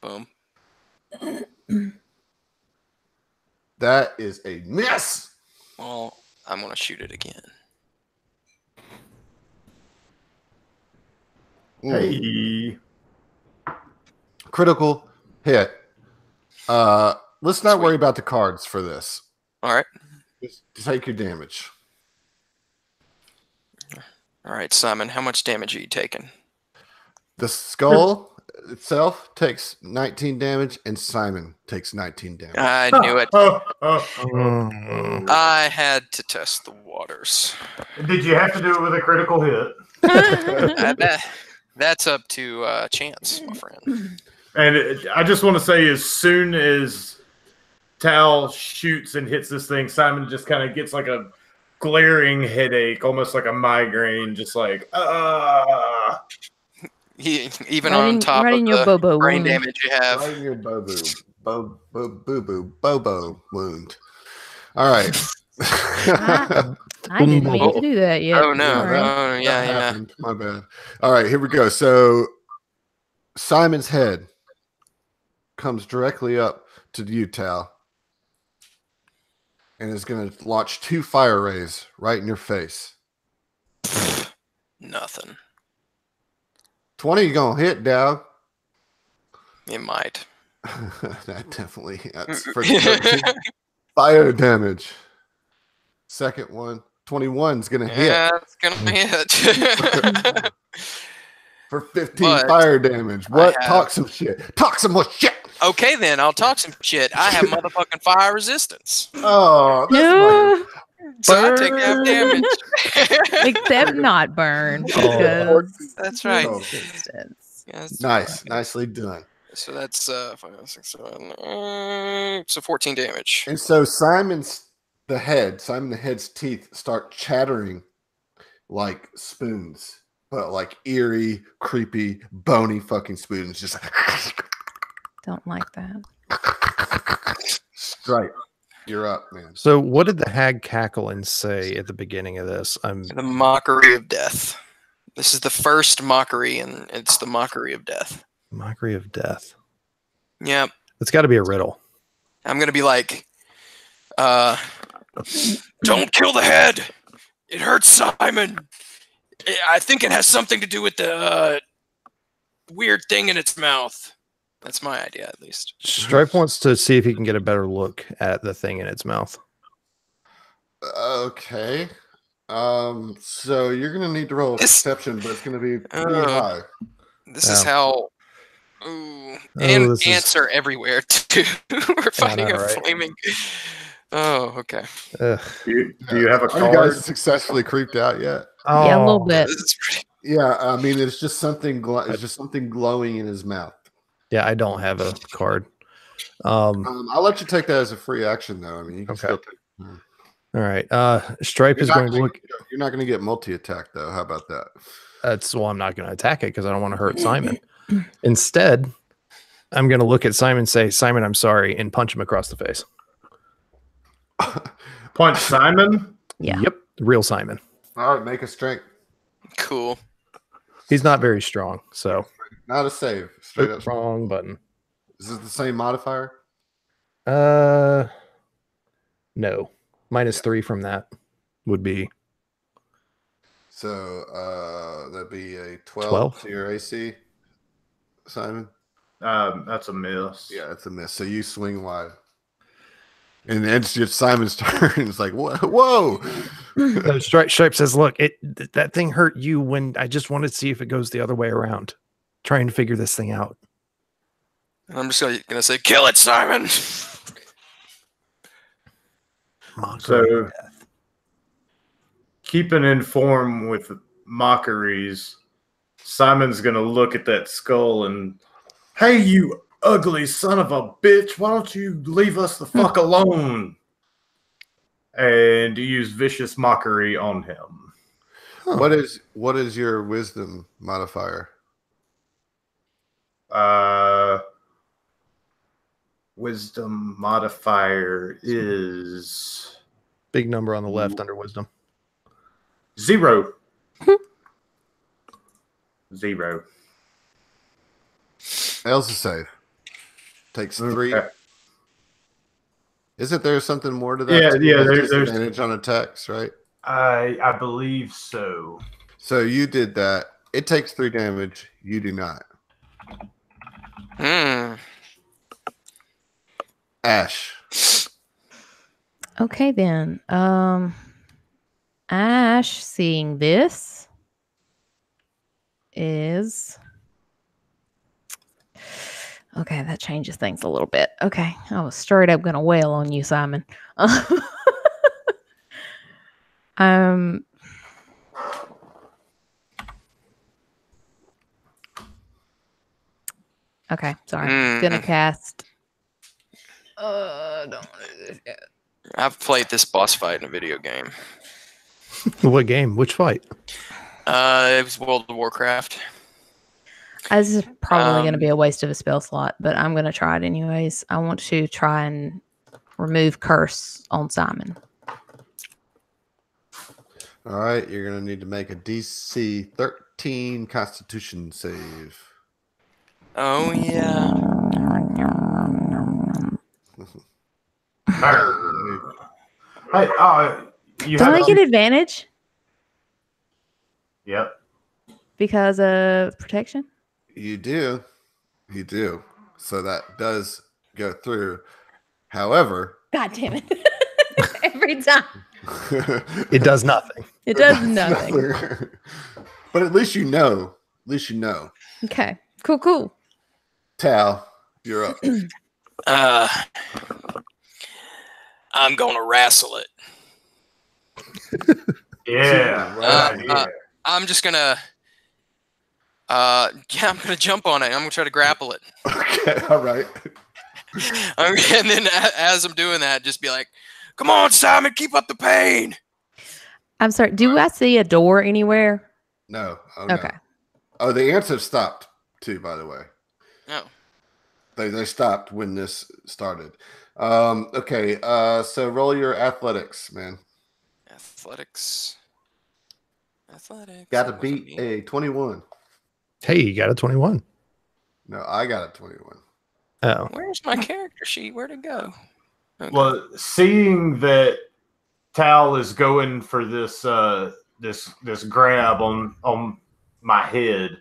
Boom. That is a miss. Well, I'm going to shoot it again. Hey. Critical hit. Let's not worry about the cards for this. All right. Just take your damage. All right, Simon, how much damage are you taking? The skull itself takes 19 damage, and Simon takes 19 damage. I knew it. I had to test the waters. Did you have to do it with a critical hit? That's up to chance, my friend. And I just want to say, as soon as Tal shoots and hits this thing, Simon just kind of gets like a glaring headache, almost like a migraine, just like, Even on top of the brain damage you have. Right in your bobo wound. All right. I didn't mean to do that yet. Oh, no. Right. Yeah. Happened. My bad. All right, here we go. So Simon's head comes directly up to you, Tal, and is going to launch 2 fire rays right in your face. Nothing. 20 you going to hit, dog. It might. That's for 13 fire damage. Second one, 21 is going to hit. Yeah, it's going to hit. For 15 fire damage. What? Talk some shit. Talk some more shit. Okay, then. I'll talk some shit. I have motherfucking fire resistance. Oh, No. So I take half damage. Except not burn. That's right. Oh, Yes, nice. Nicely done. So that's 5, 6, 7, so 14 damage. And so Simon the Head's teeth start chattering like spoons, but like eerie, creepy, bony fucking spoons. Just Don't like that. Stripe, you're up, man. So what did the hag cackle and say at the beginning of this? The mockery of death. This is the first mockery, and it's the mockery of death. Mockery of death. Yep. It's got to be a riddle. I'm going to be like, don't kill the head. It hurts Simon. I think it has something to do with the weird thing in its mouth. That's my idea, at least. Stripe wants to see if he can get a better look at the thing in its mouth. Okay. So you're gonna need to roll a perception, but it's gonna be pretty high. This is how. Ooh, Oh, and ants are everywhere too. We're fighting a right? flaming. Oh, okay. Ugh. Do you have a Are you guys card? successfully creeped out yet? Yeah, a little Oh, bit. This is pretty. Yeah, I mean, it's just something. It's just something glowing in his mouth. yeah, I don't have a card. All I'll let you take that as a free action, though. I mean, you can Okay. still take. right. Stripe You're is not going to gonna- look. You're not going to get multi-attack, though. How about that? I'm not going to attack it because I don't want to hurt Simon. Instead, I'm going to look at Simon, say, "Simon, I'm sorry," and punch him across the face. Punch Simon? Yeah. Yep, real Simon. All right, make a strength. Cool. He's not very strong, so Not a save. Straight up. wrong button. Is this the same modifier? No. -3 from that would be So that'd be a 12, 12? to your AC, Simon. That's a miss. Yeah, it's a miss. So you swing wide. And it's just Simon's turn. It's like, whoa. Stripe says, "Look, that thing hurt you when I just wanted to see if it goes the other way around, trying to figure this thing out." I'm just gonna say, kill it, Simon. So, keeping informed with mockeries, Simon's gonna look at that skull and, hey, you ugly son of a bitch, why don't you leave us the fuck alone? And use vicious mockery on him. What is your wisdom modifier? Wisdom modifier is Big number on the left under wisdom. 0. 0. Fails a save. Takes 3. Okay. Isn't there something more to that? Yeah, too? yeah, Like there's disadvantage on attacks, right? I believe so. So you did that. It takes 3 damage. You do not. Ash. Okay then. Ash seeing this is okay, that changes things a little bit. Okay. I was straight up gonna wail on you, Simon. Okay, sorry. Gonna cast don't do this yet. I've played this boss fight in a video game. What game? Which fight? It was World of Warcraft. This is probably going to be a waste of a spell slot, but I'm going to try it anyways. I want to try and remove curse on Simon. All right, you're going to need to make a DC 13 Constitution save. Oh, yeah. Hey, you Don't I have get advantage Yep. because of protection? You do. You do. So that does go through. However, God damn it. Every time. It does nothing. It does nothing. But at least you know. At least you know. Okay. Cool. Tal, you're up. I'm gonna wrestle it. Yeah. I'm just gonna I'm gonna jump on it. I'm gonna try to grapple it. Okay, all right. And then as I'm doing that, just be like, come on, Simon, keep up the pain. I'm sorry. Do I see a door anywhere? No. Oh, Okay. No. Oh, the ants have stopped too, by the way. No. They stopped when this started. Okay, so roll your athletics, man. Athletics. Got to beat a 21. Hey, you got a 21. No, I got a 21. Oh. Where's my character sheet? Where'd it go? Okay. Well, seeing that Tal is going for this this grab on my head,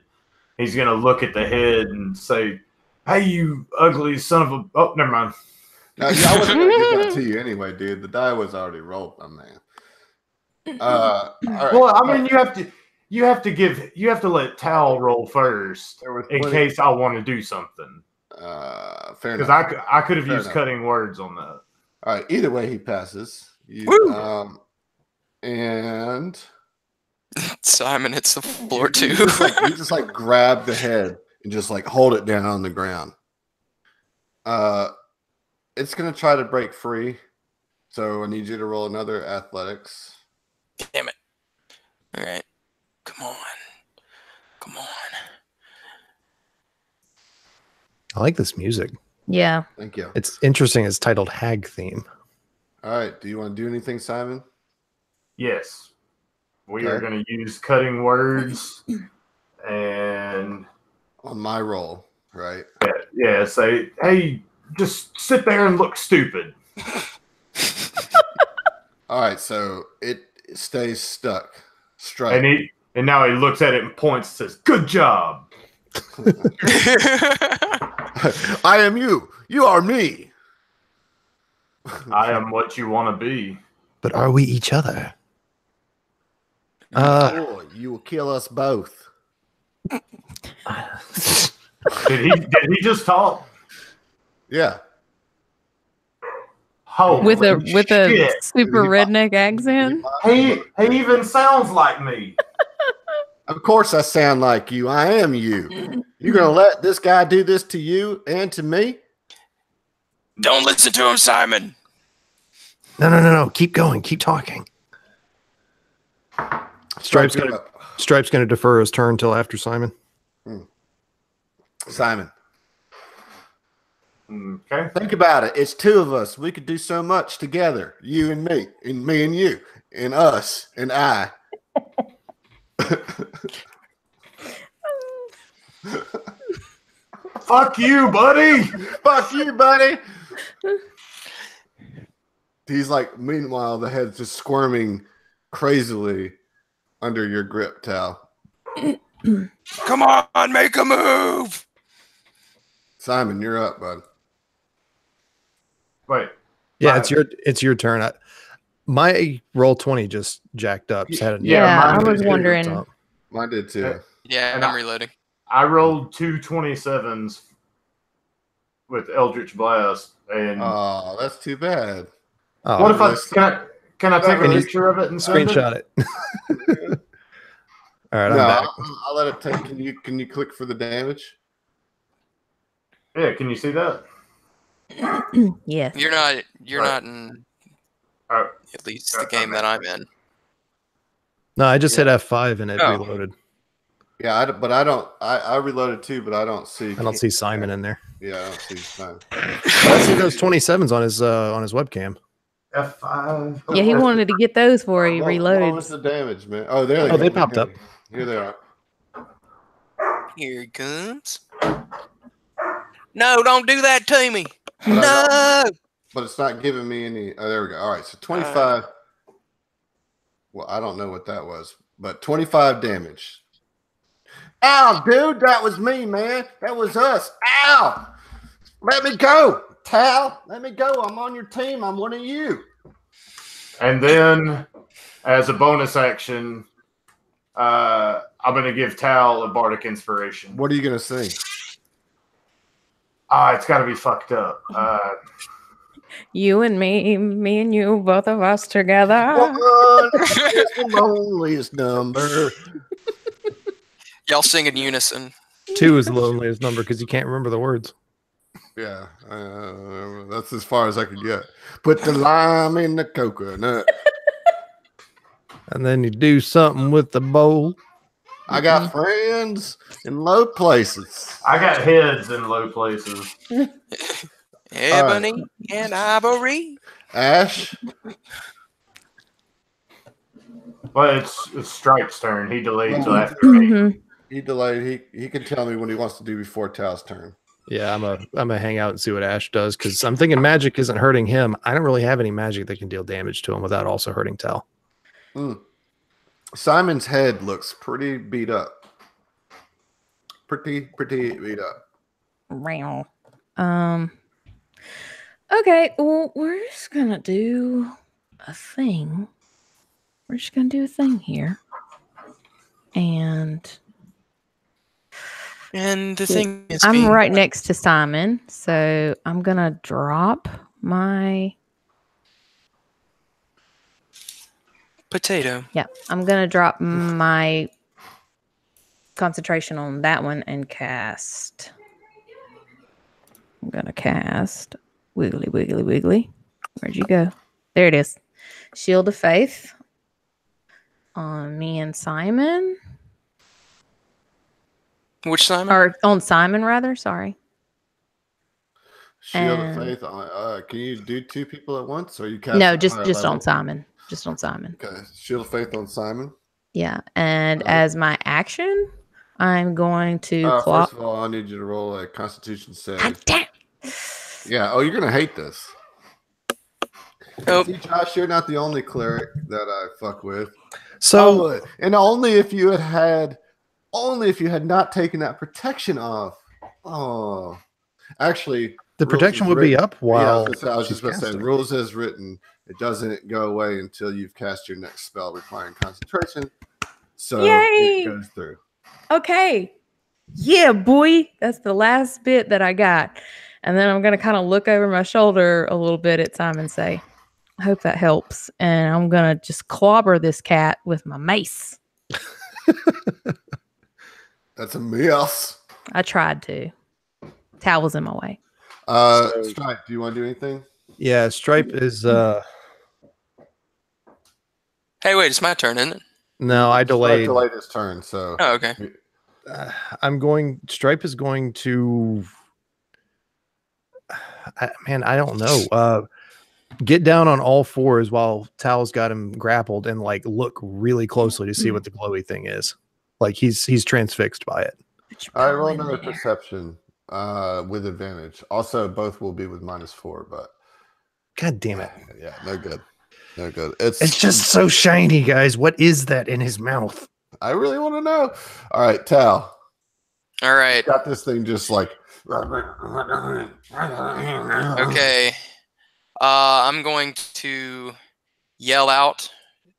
he's gonna look at the head and say, "Hey, you ugly son of a..." Oh, never mind. No, I wasn't going to give that to you anyway, dude. The die was already rolled, my man. All right. Well, I mean, you have to let Tal roll first There was in plenty- case I want to do something. Fair Because enough. I could have Fair used enough. cutting words on that. All right. Either way, he passes. Woo! And Simon hits the floor too. you just like grab the head and just like hold it down on the ground. It's gonna try to break free. So I need you to roll another athletics. Damn it. All right. Come on. Come on. I like this music. Yeah. Thank you. It's interesting. It's titled Hag Theme. All right. Do you want to do anything, Simon? Yes. We Okay. are going to use cutting words and On my roll, right? say, hey, just sit there and look stupid. All right. So it stays stuck. Strike. And now he looks at it and points and says, good job. I am you. You are me. I am what you want to be. But are we each other? Boy, you will kill us both. Did he just talk? Yeah. Holy With a shit. super redneck accent. He even sounds like me. Of course I sound like you. I am you. You're going to let this guy do this to you and to me? Don't listen to him, Simon. No. Keep going. Keep talking. Stripe's Strike, gonna you're up. defer his turn till after Simon. Simon, Okay. think about it. It's two of us. We could do so much together. You and me and you, and us, and I. Fuck you, buddy. Fuck you, buddy. He's like, meanwhile, the head's just squirming crazily under your grip, Tal. Come on, make a move. Simon, you're up, bud. Wait. Yeah, it's your turn. My roll 20 just jacked up. So Yeah, I mine was did. wondering. Mine did too. Yeah, And I'm reloading. I rolled 2 27s with Eldritch Blast. And Oh, that's too bad. Oh, what if really? can I take a Can you picture of it and send it? screenshot it? All right, I'm No, back. I'll let it take. Can you click for the damage? Yeah, can you see that? Yes. You're Right. not in All right. at least the game that I'm in. No, I just hit F5 and it Oh. reloaded. Yeah, but I don't. I reloaded too, but I don't see. I don't see Simon in there. Yeah, I don't see Simon. I see those 27s on his webcam. F5. Yeah, he wanted to get those before he What reloaded. was the damage, man? Oh, there they Oh, go. they popped up. Here they are. Here he comes. No, don't do that to me. But I No. But it's not giving me any. Oh, there we go. All right, so 25. Well, I don't know what that was, but 25 damage. Ow, dude, that was me, man. That was us. Ow! Let me go, Tal. Let me go. I'm on your team. I'm one of you. And then, as a bonus action, I'm going to give Tal a bardic inspiration. What are you gonna sing? It's got to be fucked up. You and me and you, both of us together. One is the loneliest number. Y'all sing in unison. 2 is the loneliest number because you can't remember the words. Yeah, that's as far as I could get. Put the lime in the coconut. And then you do something with the bowl. I got friends in low places. I got heads in low places. Ebony and ivory. Ash, But it's Stripe's turn. He delayed until after me. Mhm. he delayed. He can tell me what he wants to do before Tal's turn. Yeah, I'm gonna hang out and see what Ash does because I'm thinking magic isn't hurting him. I don't really have any magic that can deal damage to him without also hurting Tal. Simon's head looks pretty beat up. Pretty beat up. Meow. Okay, well, we're just gonna do a thing we're just gonna do a thing here. And the thing is, I'm right next to Simon, so I'm gonna drop my potato. Yeah, I'm gonna drop my concentration on that one and cast. I'm gonna cast Wiggly Wiggly Wiggly. Where'd you go? There it is. Shield of Faith on me and Simon. Which Simon? Or on Simon, rather. Sorry. Shield And- of Faith. Can you do 2 people at once, or you cast? No, just on Simon. Just on Simon. Okay, Shield of Faith on Simon. Yeah, and as my action, I'm going to First of all, I need you to roll a Constitution save. God damn. Yeah. Oh, you're gonna hate this. Nope. See, Josh, you're not the only cleric that I fuck with. So, and only if you had not taken that protection off. Oh, actually, the protection would be up while I was just she's about to say, casting. rules as written, it doesn't go away until you've cast your next spell requiring concentration. So Yay! it goes through. Okay. Yeah, boy. That's the last bit that I got. And then I'm going to kind of look over my shoulder a little bit at Simon and say, I hope that helps. And I'm going to just clobber this cat with my mace. That's a mess. I tried to. Towel was in my way. Stripe, do you want to do anything? Yeah, Stripe is Hey, wait, it's my turn, isn't it? no, I Stripe delayed. delayed his turn, so Oh, okay. Stripe is going to I don't know. Get down on all fours while Tal's got him grappled and like look really closely to see what the glowy thing is. Like he's transfixed by it. all right, roll another perception with advantage. Also, both will be with -4, but God damn it. yeah, no good. It's just so shiny, guys. What is that in his mouth? I really want to know. All right, Tal. All right. Got this thing just like. Okay. I'm going to yell out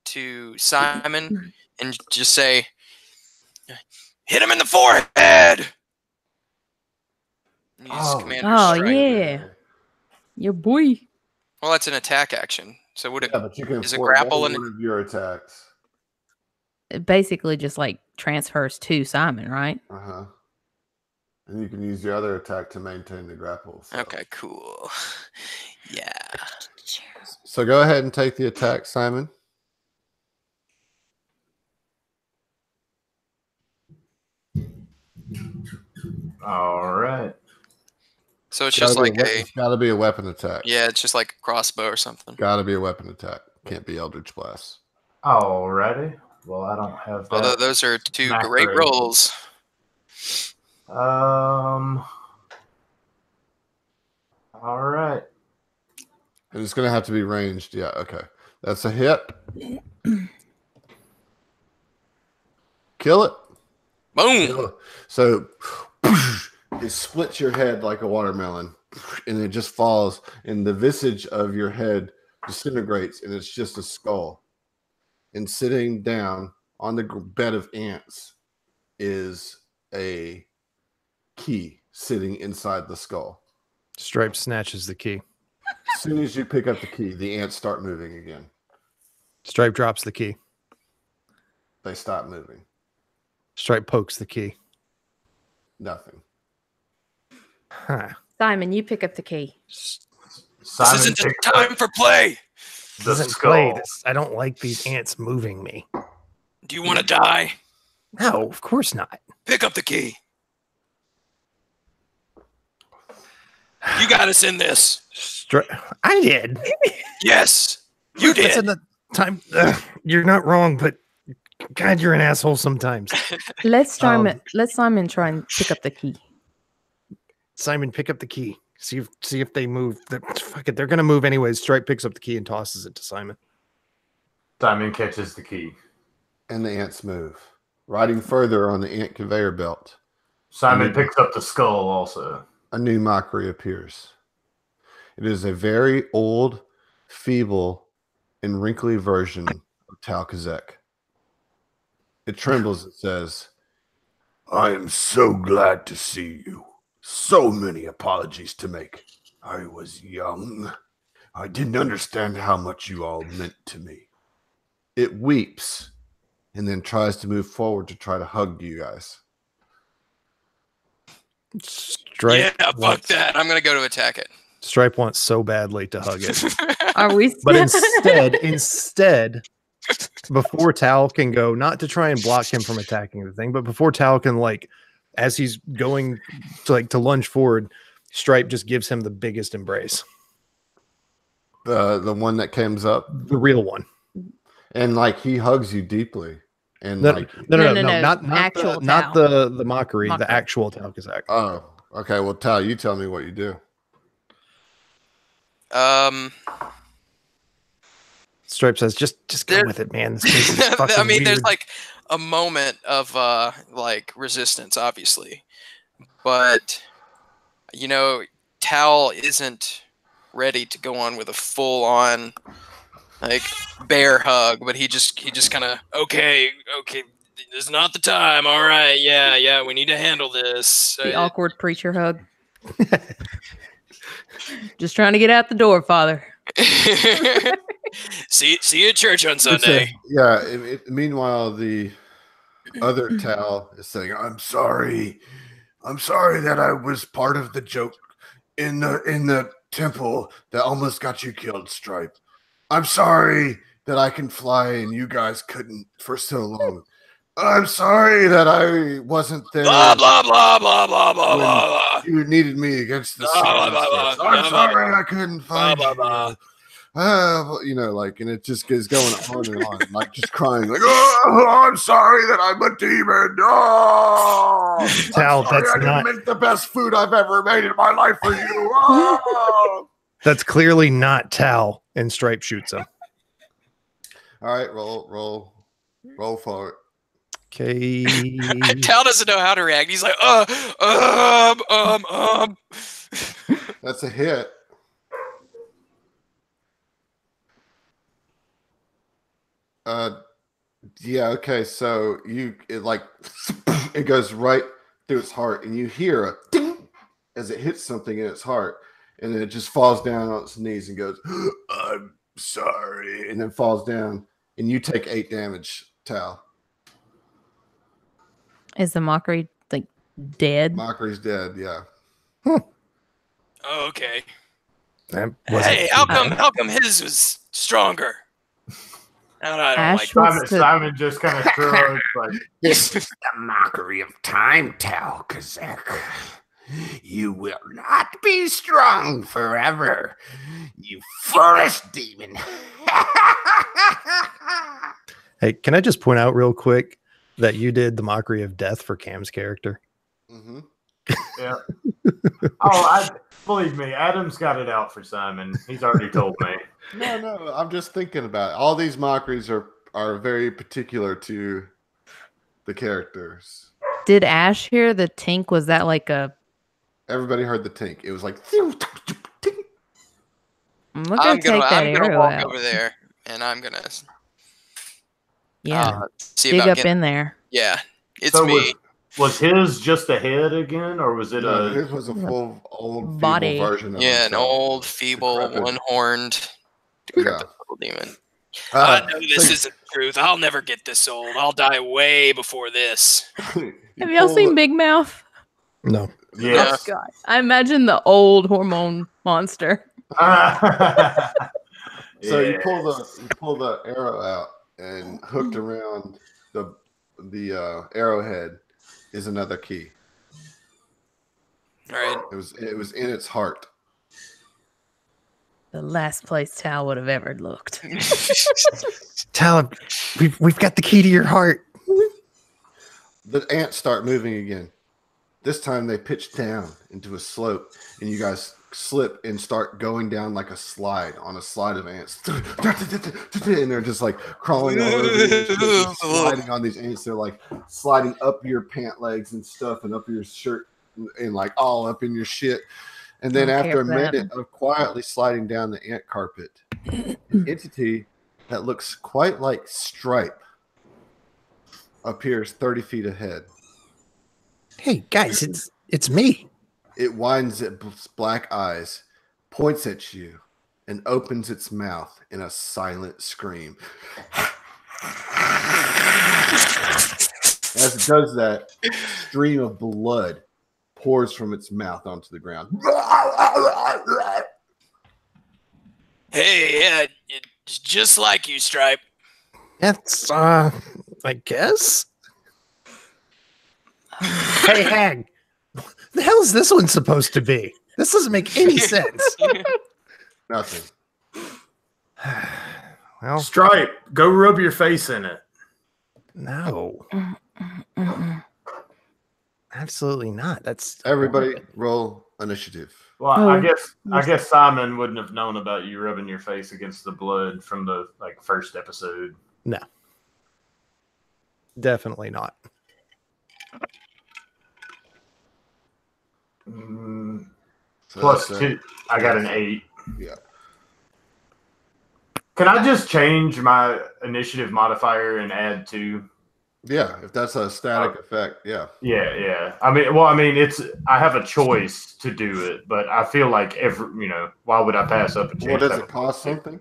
to Simon and just say, "Hit him in the forehead!" Use Commander's Strike. yeah. Your boy. Well, that's an attack action. So would it? Yeah, but you can Is it forego grapple one and- of your attacks. It basically just like transfers to Simon, right? Uh-huh. And you can use your other attack to maintain the grapple. So. Okay, cool. Yeah. So go ahead and take the attack, Simon. All right. So it's just like it's got to be a weapon attack. yeah, it's just like a crossbow or something. Got to be a weapon attack. Can't be Eldritch Blast. Alrighty. Well, I don't have that. Although those are two Not great great. rolls. All right. And it's going to have to be ranged. Yeah, okay. That's a hit. Kill it. Boom. Kill it. So it splits your head like a watermelon, and it just falls, and the visage of your head disintegrates, and it's just a skull. And sitting down on the bed of ants is a key sitting inside the skull. Stripe snatches the key. As soon as you pick up the key, the ants start moving again. Stripe drops the key. They stop moving. Stripe pokes the key. Nothing. Huh. Simon, you pick up the key. This Simon isn't the picks up time for play. the Doesn't skull. play this. I don't like these ants moving me. Do you want to die? No, of course not. Pick up the key. You got us in this. I did. Yes, you That's in did. the time. You're not wrong, but God, you're an asshole sometimes. Let Simon try and pick up the key. Simon, pick up the key. See if they move. Fuck it, they're gonna move anyways. Stripe picks up the key and tosses it to Simon. Simon catches the key. And the ants move. Riding further on the ant conveyor belt, Simon picks up the skull also. a new mockery appears. It is a very old, feeble, and wrinkly version of Tal Kazek. It trembles. It says, I am so glad to see you. So many apologies to make. I was young. I didn't understand how much you all meant to me. it weeps and then tries to move forward to try to hug you guys. Stripe Yeah, fuck wants, that. I'm gonna go to attack it. Stripe wants so badly to hug it. Are we? But instead, before Tal can go, not to try and block him from attacking the thing, but before Tal can, like, as he's going to lunge forward, Stripe just gives him the biggest embrace. The one that comes up, The real one. and like he hugs you deeply, and No, like, no, No, not actual the, not Tal. the mockery, Mockery. the actual Tal Kazak. oh, okay. Well, Tal, you tell me what you do. Stripe says, just go There- with it, man. This place is fucking I mean, there's weird. like a moment of like resistance, obviously, but you know, Tal isn't ready to go on with a full-on like bear hug, but he just kind of okay, this is not the time. All right, yeah, we need to handle this. The awkward preacher hug. Just trying to get out the door, Father. see you at church on Sunday. Yeah. Meanwhile, the other Tal is saying, I'm sorry. I'm sorry that I was part of the joke in the temple that almost got you killed, Stripe. I'm sorry that I can fly and you guys couldn't for so long. I'm sorry that I wasn't there. Blah blah blah blah blah blah when blah. you needed me against the Blah, blah, blah, I'm blah, sorry I couldn't find blah, blah. you. you know, like, and it just is going on and on, like just crying, like, Oh, I'm sorry that I'm a demon. Oh, Tal, I'm sorry that's I didn't not- make the best food I've ever made in my life for you. Oh. That's clearly not Tal, and Stripe shoots him. all right, roll for it. Okay. Tal doesn't know how to react. He's like, That's a hit. Yeah, okay, so it goes right through its heart, and you hear a ding as it hits something in its heart, and then it just falls down on its knees and goes, I'm sorry, and then falls down, and you take 8 damage, Tal. Is the mockery like dead? Mockery's dead, yeah. okay. That wasn't Hey, too how bad. come his was stronger? I don't Ash like wants to. Simon just kind of shrugs, like, This is the mockery of time, Tal Kazak. You will not be strong forever, you foolish demon. Hey, can I just point out real quick that you did the mockery of death for Cam's character? Mm-hmm. yeah. Oh, believe me, Adam's got it out for Simon. He's already told me. No, I'm just thinking about it. All these mockeries are very particular to the characters. Did Ash hear the tink? Was that like a? Everybody heard the tink. It was like, We're gonna take that I'm gonna arrow walk out. over there and I'm gonna Yeah, see dig about up getting. in there. Yeah, it's So me. Was his just a head again, or was it no, a? his was a full old Body. feeble version of Yeah, an himself. old, feeble, Decrepit. one-horned, decrepit little demon. Uh, I know this isn't the truth. I'll never get this old. I'll die way before this. you Have y'all pull seen the- Big Mouth? No. Yeah. Oh God, I imagine the old hormone monster. So you pull the arrow out, and hooked around the arrowhead is another key. All right. It was in its heart. The last place Tal would have ever looked. Tal, we've got the key to your heart. The ants start moving again. This time they pitch down into a slope, and you guys slip and start going down like a slide on a slide of ants. And they're just like crawling all over you, sliding on these ants. They're like sliding up your pant legs and stuff, and up your shirt, and like all up in your shit. And then Don't care after a for that. minute of quietly sliding down the ant carpet, an entity that looks quite like Stripe appears 30 feet ahead. Hey guys, it's me. It winds its black eyes, points at you, and opens its mouth in a silent scream. As it does that, a stream of blood pours from its mouth onto the ground. Hey, yeah, it's just like you, Stripe. That's I guess. Hey Hag, the hell is this one supposed to be? This doesn't make any sense. Nothing. Well, Stripe, go rub your face in it. no. Absolutely not. That's Everybody roll initiative. Well, Oh, I guess Simon wouldn't have known about you rubbing your face against the blood from the first episode. no. Definitely not. So Plus that's, 2. I got an 8. Yeah. Can I just change my initiative modifier and add 2? Yeah, if that's a static effect, yeah. Yeah. I mean, it's. I have a choice to do it, but I feel like why would I pass up a chance? Well, does it cost something?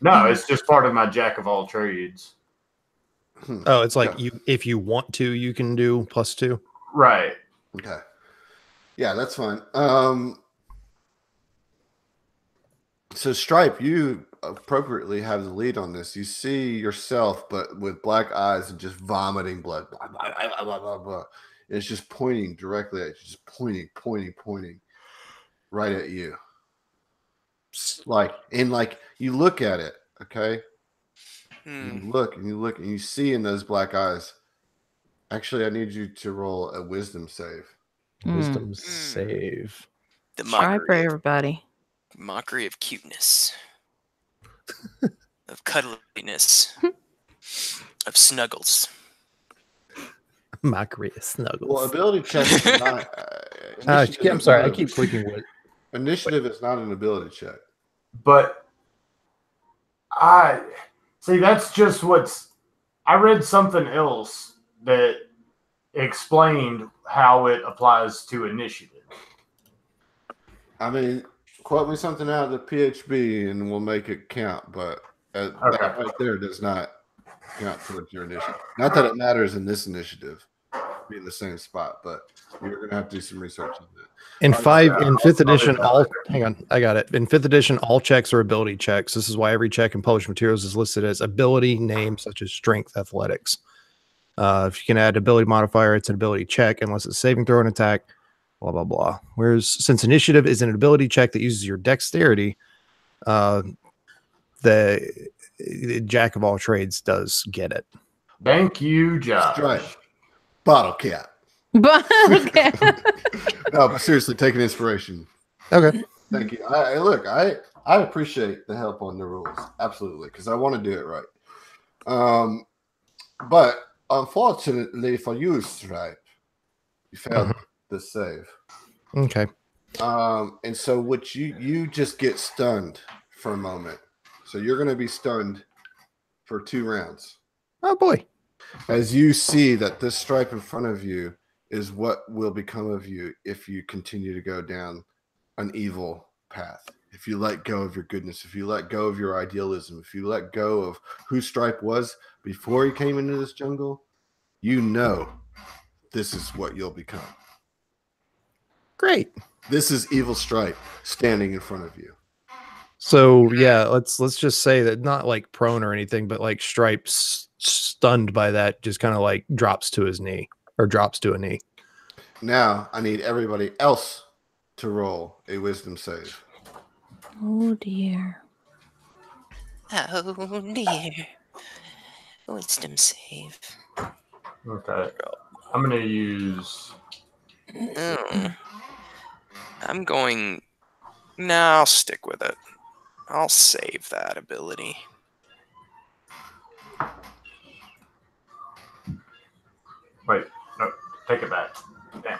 No, it's just part of my jack of all trades. Oh, it's like if you want to, you can do +2. Right. Okay. Yeah, that's fine. So Stripe, you appropriately have the lead on this. You see yourself, but with black eyes and just vomiting blood. Blah, blah, blah, blah, blah, blah. And it's just pointing directly at you, just pointing right at you. You look at it, okay? You look and you see in those black eyes. Actually, I need you to roll a wisdom save. Wisdom save. The Try for everybody. mockery of cuteness, of cuddliness, of snuggles. Mockery of snuggles. Well, ability check is not. I'm sorry, I keep clicking with. Initiative is not an ability check. But I see that's just I read something else that explained how it applies to initiative. I mean, quote me something out of the PHB and we'll make it count, but that right there does not count towards your initiative. Not that it matters in this initiative, be in the same spot, but you're going to have to do some research on that. In 5th edition, hang on, I got it. In 5th edition, all checks are ability checks. This is why every check in published materials is listed as ability names such as strength, athletics. If you can add ability modifier, it's an ability check unless it's saving throw and attack, blah, blah, blah. Whereas since initiative is an ability check that uses your dexterity, the jack of all trades does get it. Thank you, Josh. Right. Bottle cap. But okay. No, but seriously, take an inspiration. Okay. Thank you. I appreciate the help on the rules. Absolutely. Because I want to do it right. But unfortunately for you, Stripe, you failed the save. Okay. And so what you just get stunned for a moment. So you're going to be stunned for 2 rounds. Oh boy. As you see that this stripe in front of you is what will become of you if you continue to go down an evil path. If you let go of your goodness, if you let go of your idealism, if you let go of who Stripe was before he came into this jungle, you know this is what you'll become. Great. This is evil Stripe standing in front of you. So yeah, let's just say that not like prone or anything, but like Stripe's stunned by that, just kind of like drops to his knee or drops to a knee. Now I need everybody else to roll a wisdom save. Oh dear. Oh dear. Wisdom save. Okay. I'm going to use... I'll stick with it. I'll save that ability. Wait, no, take it back. Damn.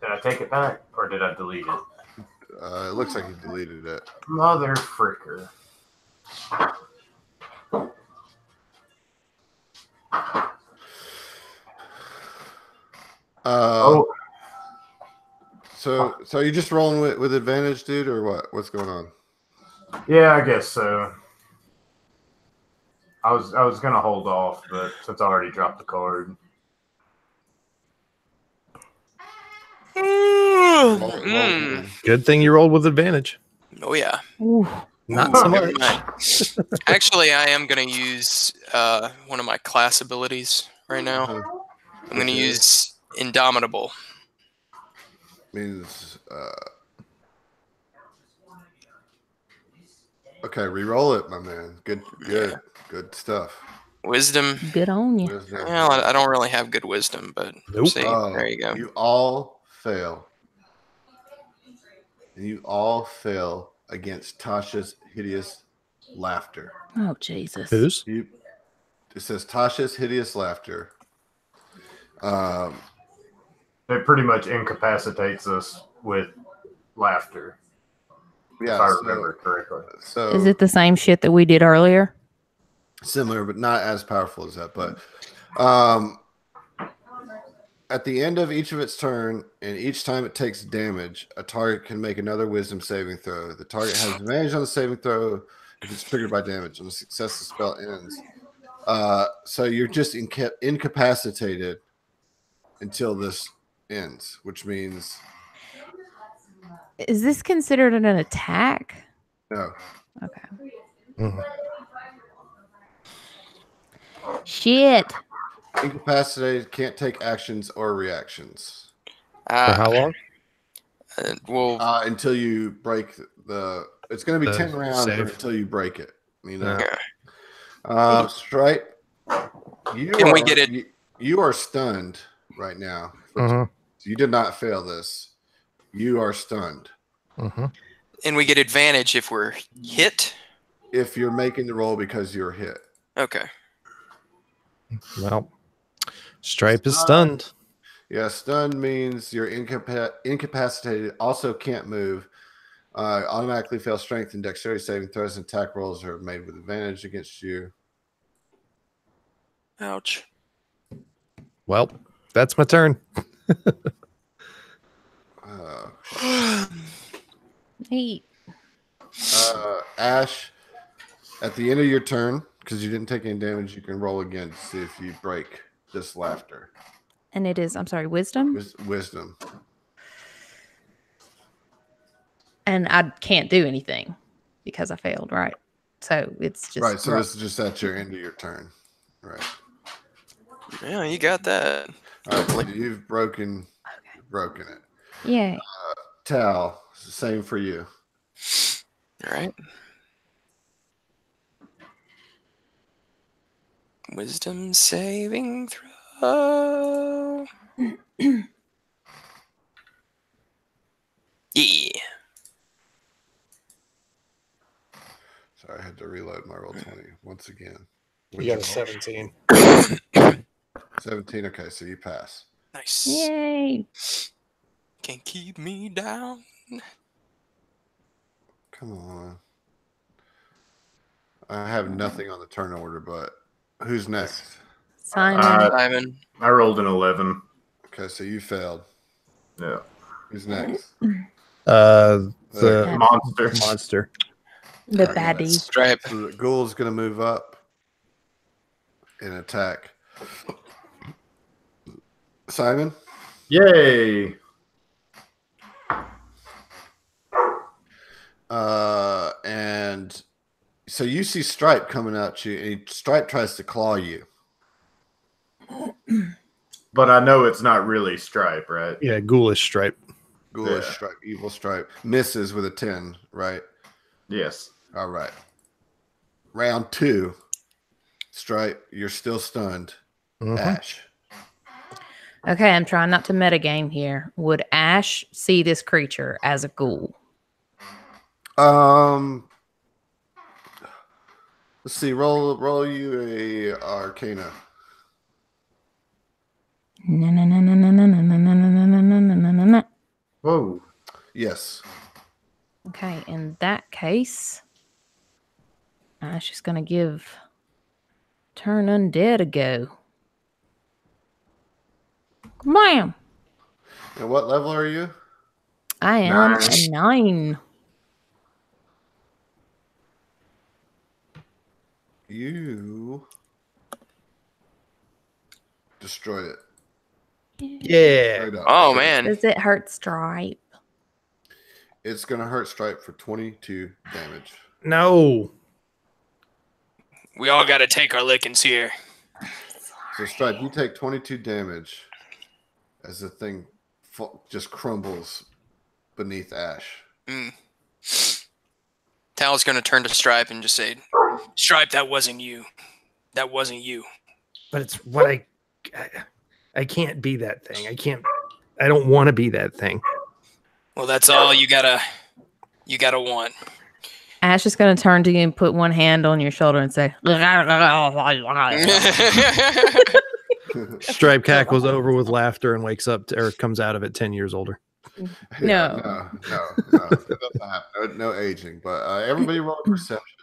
Did I take it back, or did I delete it? It looks like you deleted it. Mother fricker. So are you just rolling with advantage, dude, or what? What's going on? Yeah, I guess so. I was gonna hold off, but since I already dropped the card. Good thing you rolled with advantage. Oh yeah. Ooh. Not so Never much. mind. Actually, I am going to use one of my class abilities right now. I'm going to use Indomitable. Means okay, re-roll it, my man. Good stuff. Wisdom. Good on you. Wisdom. Well, I don't really have good wisdom, but Nope. see, there you go. You all fail. And you all fail against Tasha's hideous laughter. Oh, Jesus. Whose? It says Tasha's hideous laughter. It pretty much incapacitates us with laughter. Yeah, if I remember correctly. So Is it the same shit that we did earlier? similar, but not as powerful as that. But at the end of each of its turn, and each time it takes damage, a target can make another wisdom saving throw. The target has advantage on the saving throw if it's triggered by damage. On the success, the spell ends. So you're just incapacitated until this ends, which means Is this considered an attack? no. Okay. Mhm. Shit. Incapacitated, can't take actions or reactions. For how long? Well, Until you break the. It's going to be The 10 rounds save. until you break it. You know. Yeah. Stripe. Can we get it? You are stunned right now. Mhm. You did not fail this. You are stunned. Mhm. And we get advantage if we're hit. If you're making the roll because you're hit. Okay. Well, Stripe is stunned. Yeah, stunned means you're incapacitated, also can't move. Automatically fail strength and dexterity saving throws, and attack rolls are made with advantage against you. Ouch. Well, that's my turn. Neat. Ash, at the end of your turn, because you didn't take any damage, you can roll again to see if you break this laughter. And it is, I'm sorry, wisdom? Wisdom. And I can't do anything because I failed, right? So it's just. Right, so this is just at your end of your turn. Right. Yeah, you got that. All right, so you've broken it. Yeah. Tal, same for you. All right. Wisdom saving throw. Yeah. Sorry, I had to reload my roll 20 once again. You got a 17. 17. Okay, so you pass. Nice. Yay. Can't keep me down. Come on. I have nothing on the turn order, but who's next? Simon. Simon. I rolled an 11. Okay, so you failed. Yeah. Who's next? The Monster. The baddie. Stripe. So the ghoul's going to move up and attack. Simon? Yay. And so you see Stripe coming at you, and Stripe tries to claw you. But I know it's not really Stripe, right? Yeah, ghoulish Stripe. Ghoulish Stripe, evil Stripe. Misses with a 10, right? Yes. All right. Round 2. Stripe, you're still stunned. Mhm. Ash. Okay, I'm trying not to metagame here. Would Ash see this creature as a ghoul? Let's see. Roll you a Arcana. No. Whoa. Yes. Okay, in that case, Ash is going to give Turn Undead a go. Bam! And what level are you? I am a 9. You destroy it. Yeah. Straight up. Oh man. Does it hurt Stripe? It's gonna hurt Stripe for 22 damage. No. We all gotta take our lickings here. So Stripe, you take 22 damage as the thing just crumbles beneath Ash. Tal's gonna turn to Stripe and just say, "Stripe, that wasn't you. That wasn't you." But it's what I can't be that thing. I don't want to be that thing. Well, that's all you gotta want. Ash is going to turn to you and put one hand on your shoulder and say, Stripe cackles over with laughter and wakes up or comes out of it 10 years older. No. That doesn't happen. No aging. But everybody roll a perception.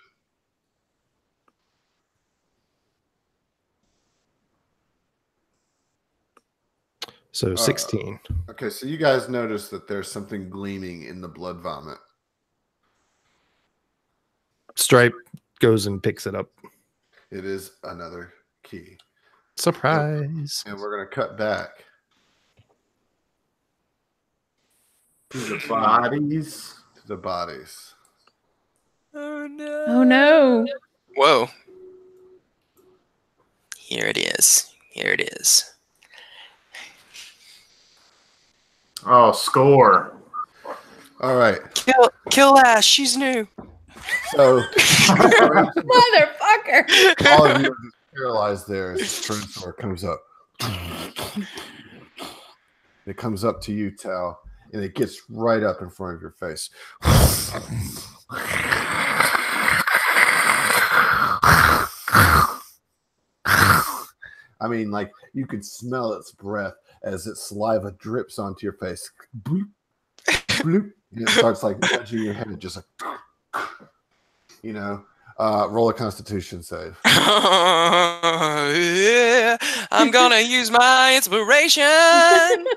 So 16. Okay, so you guys notice that there's something gleaming in the blood vomit. Stripe goes and picks it up. It is another key. Surprise. And we're going to cut back. To the bodies. To the bodies. Oh no. Oh no. Whoa. Here it is. Here it is. Oh, score. All right. Kill Ash. She's new. So Motherfucker. all of you are just paralyzed there as the Tyrannosaur comes up. It comes up to you, Tal, and it gets right up in front of your face. I mean, like, you could smell its breath as its saliva drips onto your face. Bloop, bloop, and it starts like nudging your head, just like, you know. Roll a Constitution save. Yeah, I'm gonna use my inspiration.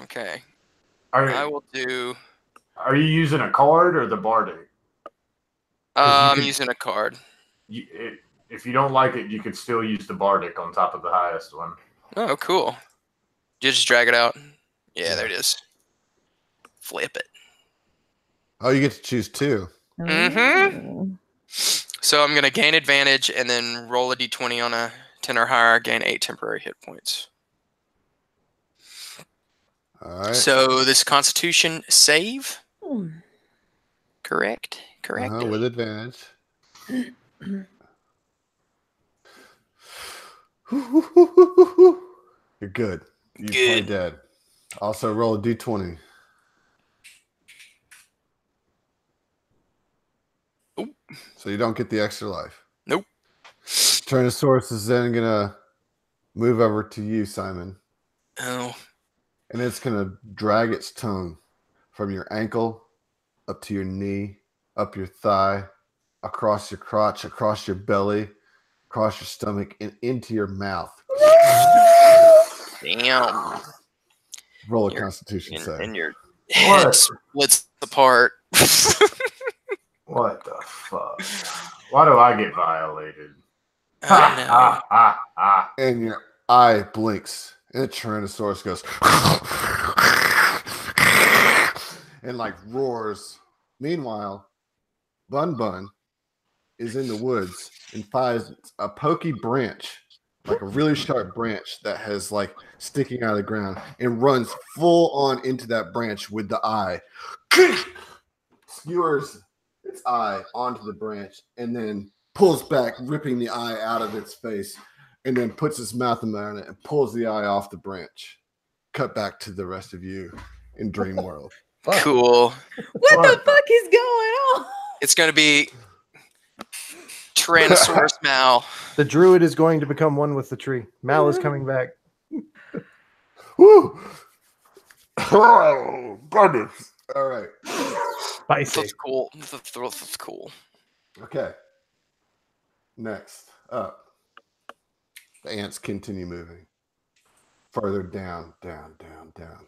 Okay. I will do. Are you using a card or the bardic? I'm using a card. If you don't like it, you could still use the bardic on top of the highest one. Oh, cool. You just drag it out. Yeah, there it is. Flip it. Oh, you get to choose 2. Mm-hmm. So I'm gonna gain advantage and then roll a d20 on a 10 or higher, gain 8 temporary hit points. All right. So this Constitution save. Correct. With advantage. You're good. You play dead. Also roll a d20. Oop. So you don't get the extra life. Nope. Tyrannosaurus is then gonna move over to you, Simon. Oh. And it's gonna drag its tongue from your ankle up to your knee, up your thigh, across your crotch, across your belly, across your stomach, and into your mouth. Damn. Roll a Constitution save. And your head splits apart. What the fuck? Why do I get violated? And your eye blinks, and the Tyrannosaurus goes and like roars. Meanwhile, Bun is in the woods and finds a pokey branch, like a really sharp branch that has like sticking out of the ground, and runs full on into that branch with the eye. Skewers its eye onto the branch and then pulls back, ripping the eye out of its face, and then puts its mouth around it and pulls the eye off the branch. Cut back to the rest of you in Dream World. Cool. What the fuck is going on? It's going to be Tyrannosaurus Mal. The druid is going to become one with the tree. Mal is coming back. Woo! Oh, goodness. All right. Spicy. That's cool. That's cool. Okay. Next up, the ants continue moving. further down, down, down, down.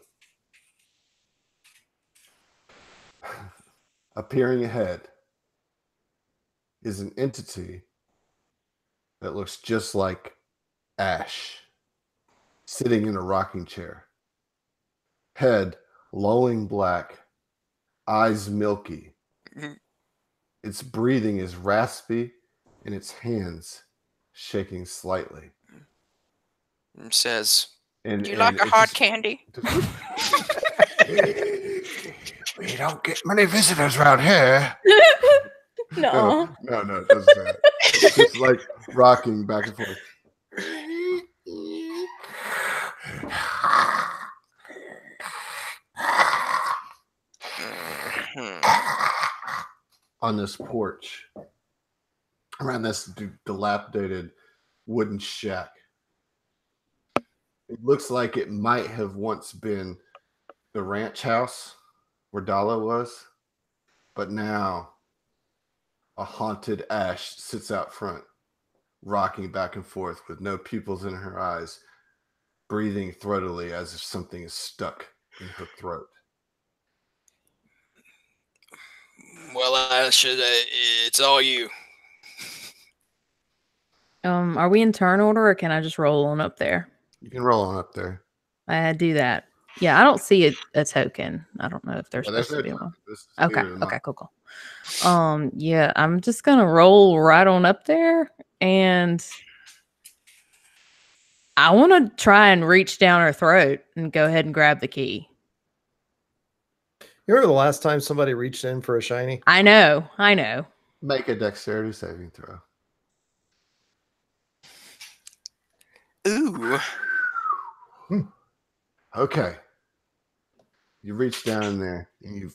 Appearing ahead is an entity that looks just like Ash, sitting in a rocking chair. Head lolling black, eyes milky. Its breathing is raspy, and its hands shaking slightly. It says, And, "Do you like a hard candy?" We don't get many visitors around here. No. No, it doesn't say that. It's just like rocking back and forth. On this porch, around this dilapidated wooden shack. It looks like it might have once been the ranch house where Dala was, but now a haunted Ash sits out front, rocking back and forth with no pupils in her eyes, breathing throatily as if something is stuck in her throat. Well, Ash, it's all you. Are we in turn order, or can I just roll on up there? You can roll on up there. I do that. Yeah, I don't see a token. I don't know if there's Well, supposed to be no one. This is Okay. theater of the Okay. Cool. Yeah, I'm just gonna roll right on up there, and I want to try and reach down her throat and go ahead and grab the key. You remember the last time somebody reached in for a shiny? I know. Make a dexterity saving throw. Ooh. Okay. You reach down there and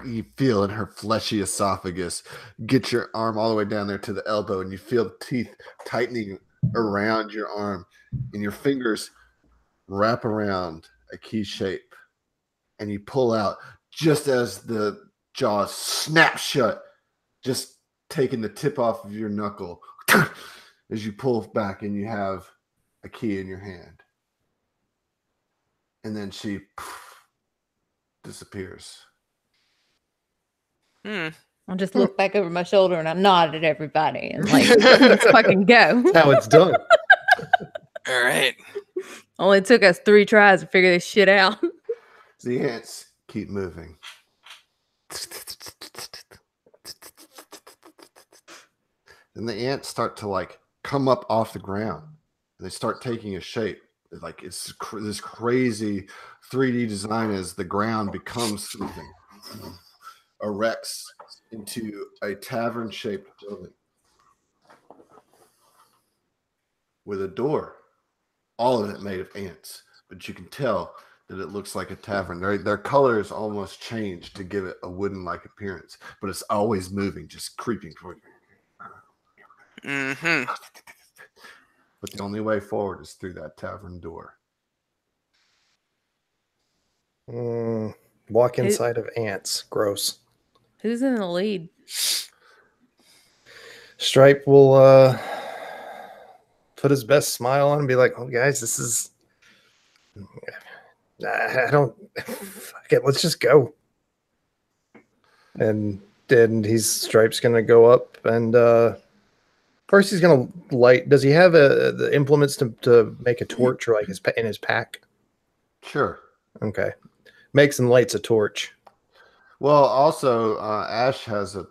you feel in her fleshy esophagus. Get your arm all the way down there to the elbow, and you feel the teeth tightening around your arm, and your fingers wrap around a key shape, and you pull out just as the jaws snap shut, just taking the tip off of your knuckle as you pull back, and you have a key in your hand. And then she disappears. I'll just look back over my shoulder and I nod at everybody and like, let's fucking go. That's how it's done. All right. Only took us 3 tries to figure this shit out. The ants keep moving. Then the ants start to like come up off the ground. And they start taking a shape. Like it's this crazy 3D design as the ground becomes something. Erects into a tavern-shaped building with a door. All of it made of ants, but you can tell that it looks like a tavern. Their colors almost change to give it a wooden-like appearance, but it's always moving, just creeping toward you. Mm-hmm. But the only way forward is through that tavern door. Walk inside of ants. Gross. Who's in the lead? Stripe will put his best smile on and be like, "Oh, guys, this is. I don't. Fuck it, let's just go." And then Stripe's gonna go up and first he's gonna light. Does he have the implements to make a torch or like in his pack? Sure. Okay, makes and lights a torch. Well, also, Ash has a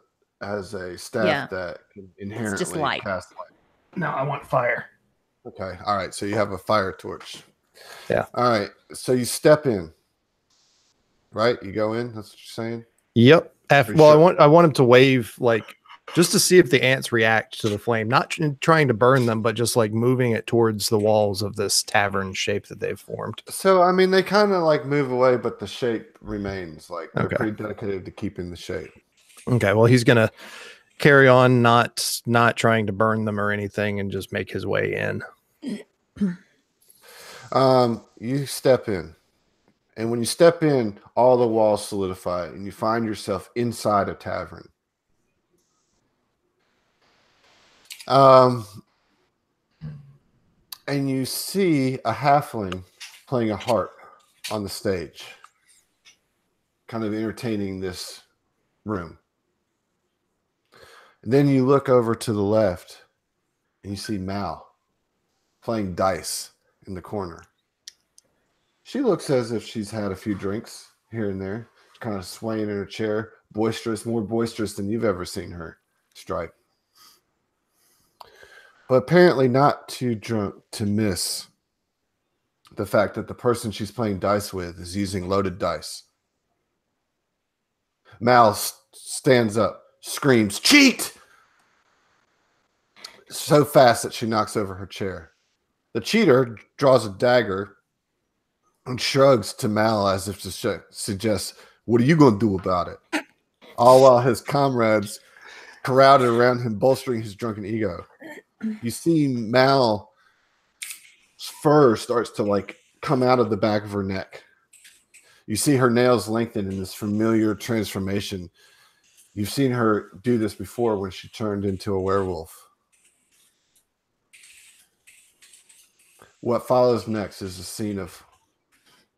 staff that can inherently just light. cast light. No, I want fire. Okay. All right. So you have a fire torch. Yeah. All right. So you step in. Right? You go in. That's what you're saying. Yep. Pretty Well, sure. I want him to wave like just to see if the ants react to the flame. Not trying to burn them, but just like moving it towards the walls of this tavern shape that they've formed. So I mean, they kind of like move away, but the shape remains. Like they're Okay. pretty dedicated to keeping the shape. Okay. Well, he's gonna carry on, not trying to burn them or anything, and just make his way in. You step in, and when you step in, all the walls solidify, and you find yourself inside a tavern. And you see a halfling playing a harp on the stage, kind of entertaining this room. And then you look over to the left and you see Mal playing dice in the corner. She looks as if she's had a few drinks here and there, kind of swaying in her chair, boisterous, more boisterous than you've ever seen her, Stripe. But apparently not too drunk to miss the fact that the person she's playing dice with is using loaded dice. Mal stands up, screams, "Cheat!" so fast that she knocks over her chair. The cheater draws a dagger and shrugs to Mal as if to suggest, "What are you going to do about it?" All while his comrades crowded around him, bolstering his drunken ego. You see Mal's fur starts to come out of the back of her neck. You see her nails lengthen in this familiar transformation. You've seen her do this before when she turned into a werewolf. What follows next is a scene of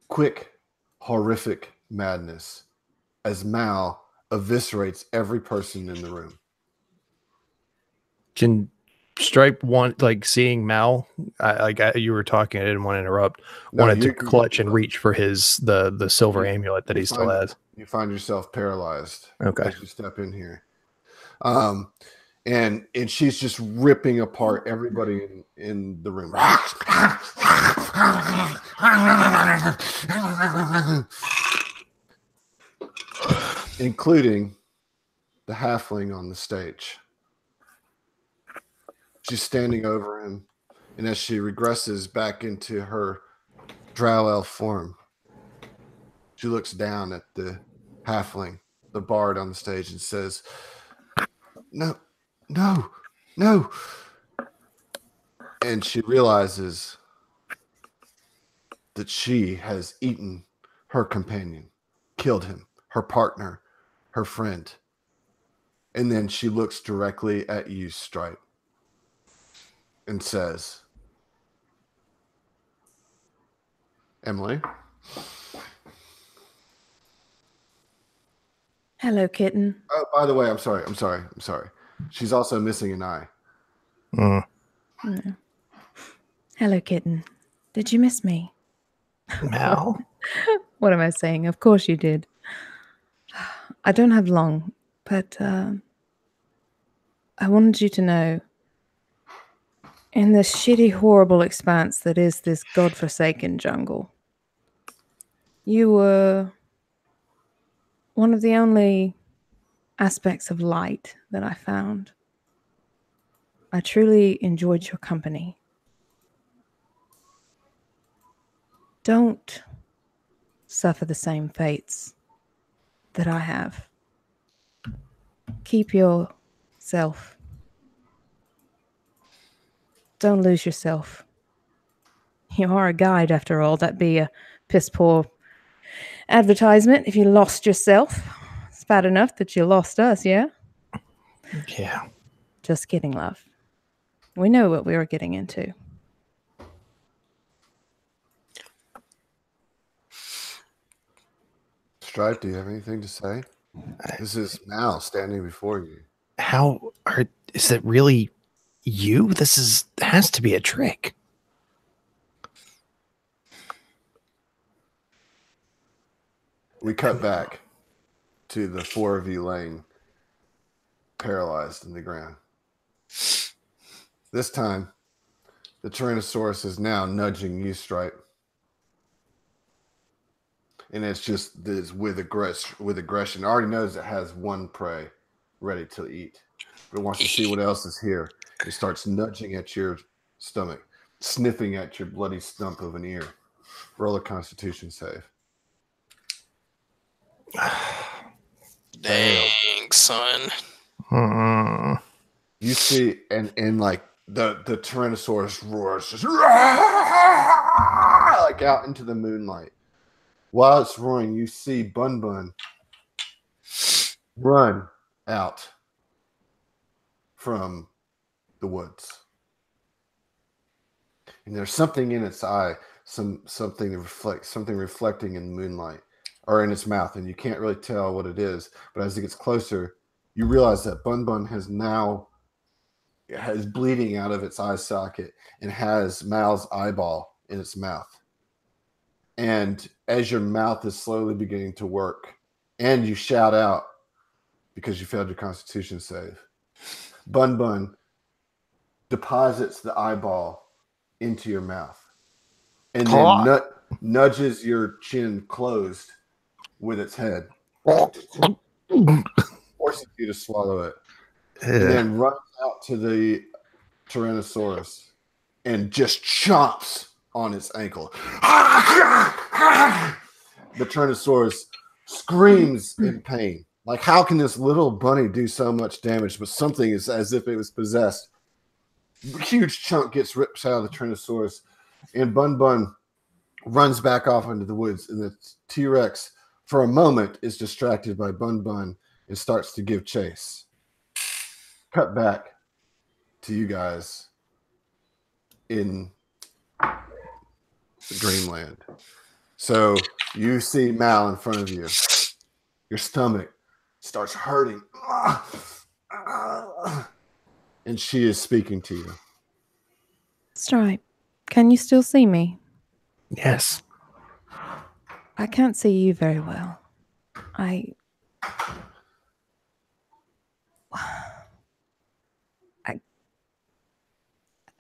quick, horrific madness as Mal eviscerates every person in the room. Can Stripe want seeing Mal? You were talking, I didn't want to interrupt. Wanted to clutch and reach for the silver amulet that he still has. You find yourself paralyzed as you step in here. And she's just ripping apart everybody in the room. Including the halfling on the stage. She's standing over him, and as she regresses back into her drow elf form, she looks down at the halfling, the bard on the stage, and says, "No, no, no." And she realizes that she has eaten her companion, killed him, her partner, her friend. And then she looks directly at you, Stripe, and says, "Emily." Hello, kitten. Oh, by the way, I'm sorry. She's also missing an eye. No. Hello, kitten. Did you miss me? Mal? What am I saying? Of course you did. I don't have long, but I wanted you to know, in this shitty, horrible expanse that is this godforsaken jungle, you were one of the only aspects of light that I found. I truly enjoyed your company. Don't suffer the same fates that I have. Keep yourself. Don't lose yourself. You are a guide, after all. That'd be a piss poor advertisement if you lost yourself. It's bad enough that you lost us, yeah? Yeah. Just kidding, love. We know what we were getting into. Stripe, do you have anything to say? This is Mal standing before you. Is it really you? Has to be a trick. We cut back to the four of you laying paralyzed in the ground. This time, the Tyrannosaurus is now nudging you, Stripe. And it's just this with aggression. It already knows it has one prey ready to eat. But it wants to see what else is here. It starts nudging at your stomach, sniffing at your bloody stump of an ear. Roll a Constitution save. Dang, son. You see, and the Tyrannosaurus roars just out into the moonlight. While it's roaring, you see Bun Bun run out from the woods. and there's something in its eye, something reflecting in moonlight, or in its mouth, and you can't really tell what it is. But as it gets closer, you realize that Bun Bun has bleeding out of its eye socket and has Mal's eyeball in its mouth. And as your mouth is slowly beginning to work, and you shout out because you failed your Constitution save, Bun Bun deposits the eyeball into your mouth and then nudges your chin closed with its head, forcing you to swallow it. And then runs out to the Tyrannosaurus and just chomps on its ankle. The Tyrannosaurus screams in pain. Like, how can this little bunny do so much damage? But something is as if it was possessed. A huge chunk gets ripped out of the Tyrannosaurus, and Bun Bun runs back off into the woods. And the T-Rex, for a moment, is distracted by Bun Bun and starts to give chase. Cut back to you guys in Dreamland. So you see Mal in front of you. Your stomach starts hurting. And she is speaking to you. Stripe, can you still see me? Yes. I can't see you very well. I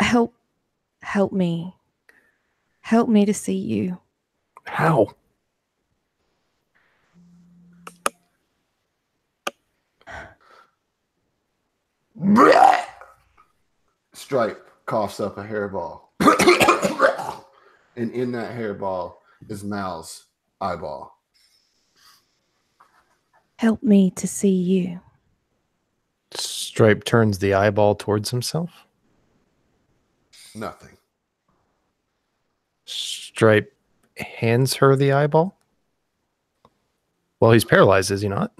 help me. Help me to see you. How? Stripe coughs up a hairball. And in that hairball is Mal's eyeball. Help me to see you. Stripe turns the eyeball towards himself. Nothing. Stripe hands her the eyeball. Well, he's paralyzed, is he not?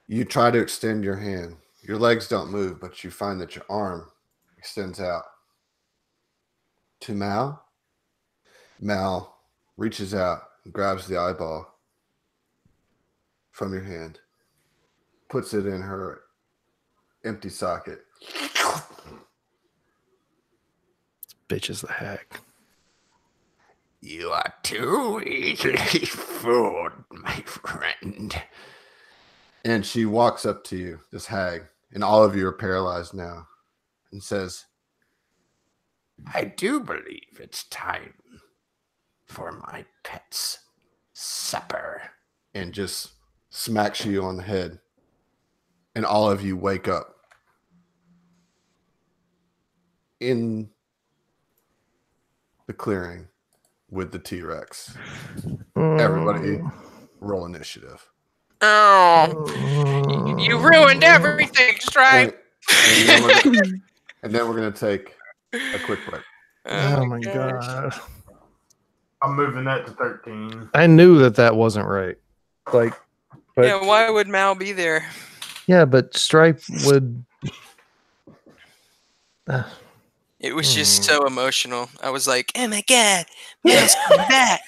You try to extend your hand. Your legs don't move, but you find that your arm extends out to Mal. Mal reaches out and grabs the eyeball from your hand, puts it in her empty socket. Bitch is the hag. You are too easily fooled, my friend. And she walks up to you, this hag, and all of you are paralyzed now, and says, I do believe it's time for my pet's supper. And just smacks you on the head. And all of you wake up in the clearing with the T-Rex. Everybody roll initiative. Oh, you ruined everything, Stripe. And then we're going to take a quick break. Oh my god. I'm moving that to 13. I knew that wasn't right. Like, but Yeah, why would Mal be there? yeah, but Stripe would. It was just so emotional. I was like, oh my god, Mal's coming back.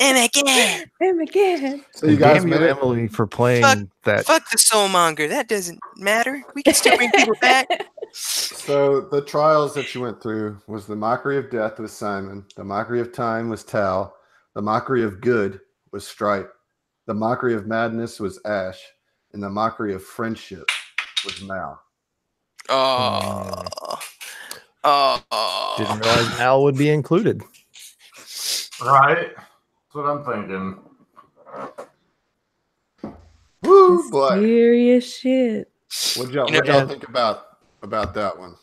Oh my god. Oh my god. So you guys damn you, made it? Emily, for playing that. Fuck the soulmonger. That doesn't matter. We can still bring people back. So the trials that you went through was the mockery of death was Simon, the mockery of time was Tal, the mockery of good was Stripe, the mockery of madness was Ash, and the mockery of friendship was Mal. Oh. Didn't realize Al would be included. Right? That's what I'm thinking. Woo, boy. Serious shit. What'd y'all think about that one?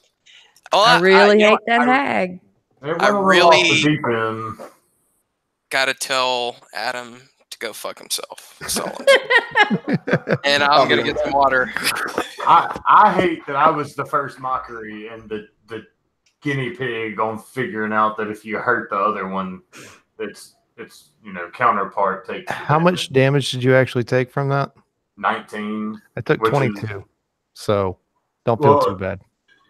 Oh, I really hate that hag. I really- off the deep end. Gotta tell Adam to go fuck himself. So, and I'm gonna get some water. I hate that I was the first mockery and the guinea pig on figuring out that if you hurt the other one, its counterpart takes. How much damage did you actually take from that? 19. I took Which 22. So don't feel too bad.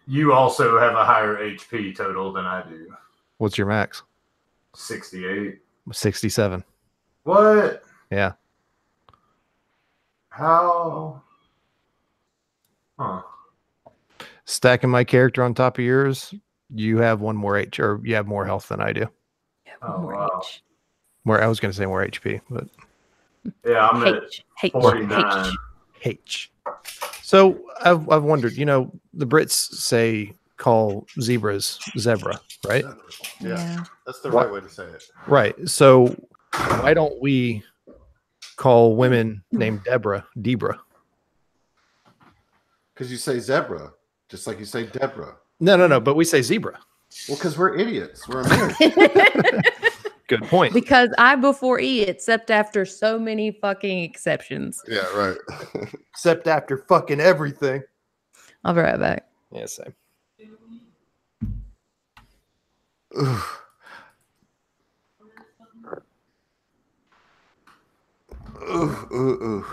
You also have a higher HP total than I do. What's your max? 68. 67. What? Yeah. How? Huh. Stacking my character on top of yours, you have one more H, or you have more health than I do. Oh, More wow. H. More, I was going to say more HP, but Yeah, I'm at H. 49. H. So I've wondered, the Brits say call zebras zebra, right? Yeah. That's the right way to say it. Right. So why don't we call women named Debra? Because you say zebra, just like you say Deborah. No, but we say zebra. Well, because we're idiots. We're American. Good point. Because I before E, except after so many fucking exceptions. Yeah, right. Except after fucking everything. I'll be right back. Yeah, same. Ooh.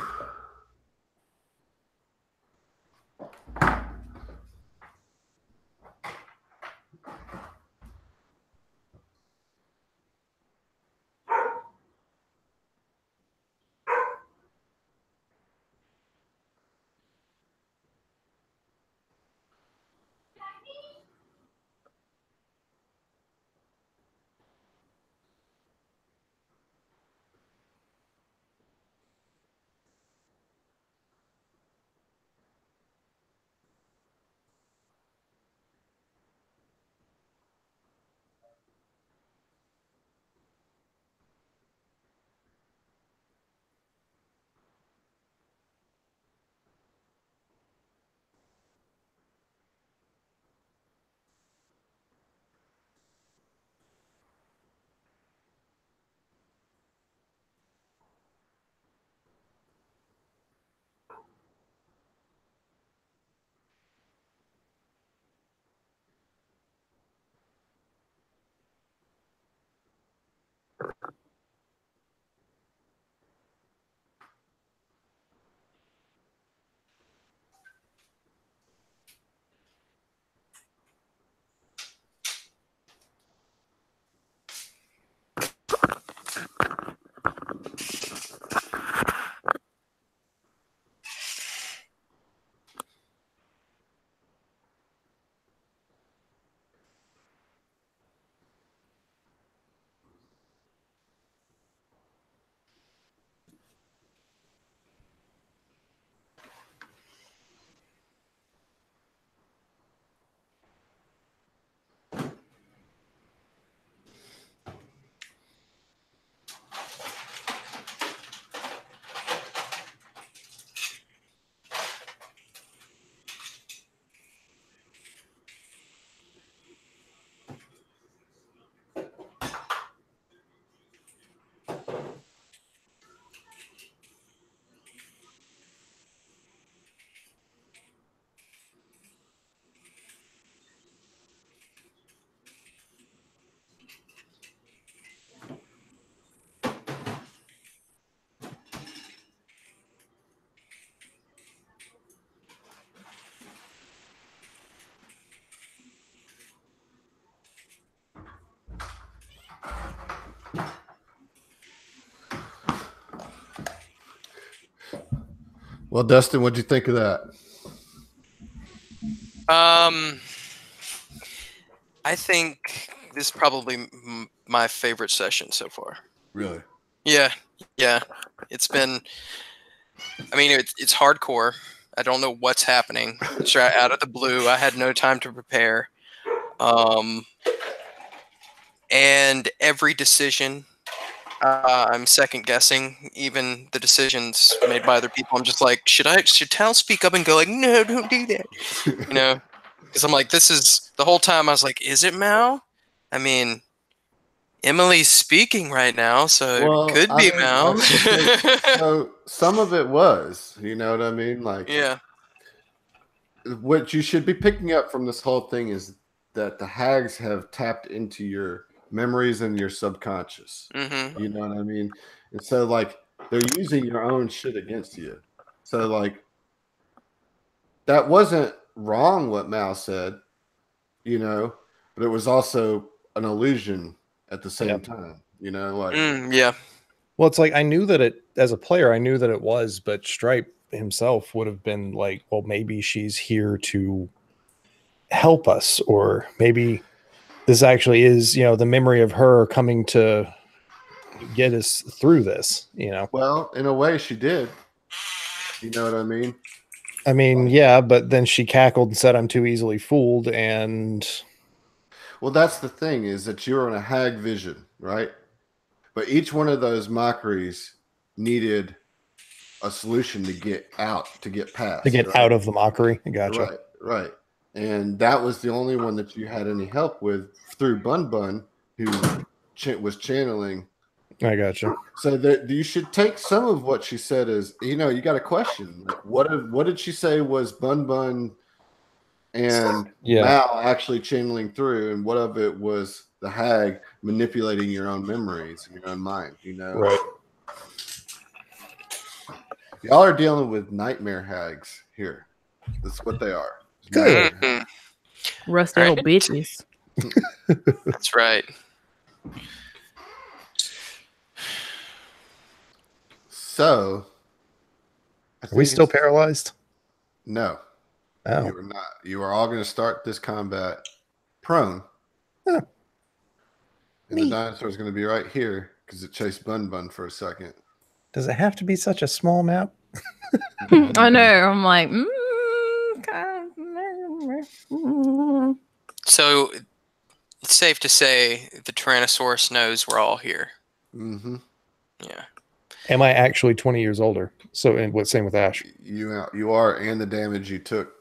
Well, Dustin, what'd you think of that? I think this is probably my favorite session so far. Really? Yeah. It's been. I mean, it's hardcore. I don't know what's happening. It's right out of the blue. I had no time to prepare. And every decision, I'm second guessing. Even the decisions made by other people, I'm just like, should Tal speak up and go like, no, don't do that, Because I'm like, this is the whole time. I was like, is it Mal? I mean, Emily's speaking right now, so it could be Mal. So some of it was, you know what I mean? Like, Yeah. What you should be picking up from this whole thing is that the hags have tapped into your memories and your subconscious. Mm-hmm. You know what I mean? And so, like, they're using your own shit against you. So, like, that wasn't wrong what Mal said, you know, but it was also an illusion at the same time, you know, like Yeah. Well, it's like I knew that it as a player, I knew that it was, but Stripe himself would have been like, well, maybe she's here to help us, or maybe this actually is, you know, the memory of her coming to get us through this, you know. Well, in a way she did. You know what I mean? I mean, yeah, but then she cackled and said I'm too easily fooled, and Well, that's the thing, is that you were in a hag vision, right? But each one of those mockeries needed a solution to get out, to get past. to get right? out of the mockery. Gotcha. Right, right. And that was the only one that you had any help with through Bun Bun, who was channeling. I gotcha. So that you should take some of what she said as, you know, you got a question. Like, what did she say was Bun Bun and Mal actually channeling through, and what of it was the hag manipulating your own memories and your own mind, you know? Right. Y'all are dealing with nightmare hags here. That's what they are. Good. Rusty old bitches. That's right. So, Are we still paralyzed? No. Oh. You are not. You are all going to start this combat prone. Huh. And the dinosaur is going to be right here because it chased Bun Bun for a second. Does it have to be such a small map? I know. I'm like, So it's safe to say the Tyrannosaurus knows we're all here. Mm-hmm. Yeah. Am I actually 20 years older? So, and what's same with Ash? You are, and the damage you took,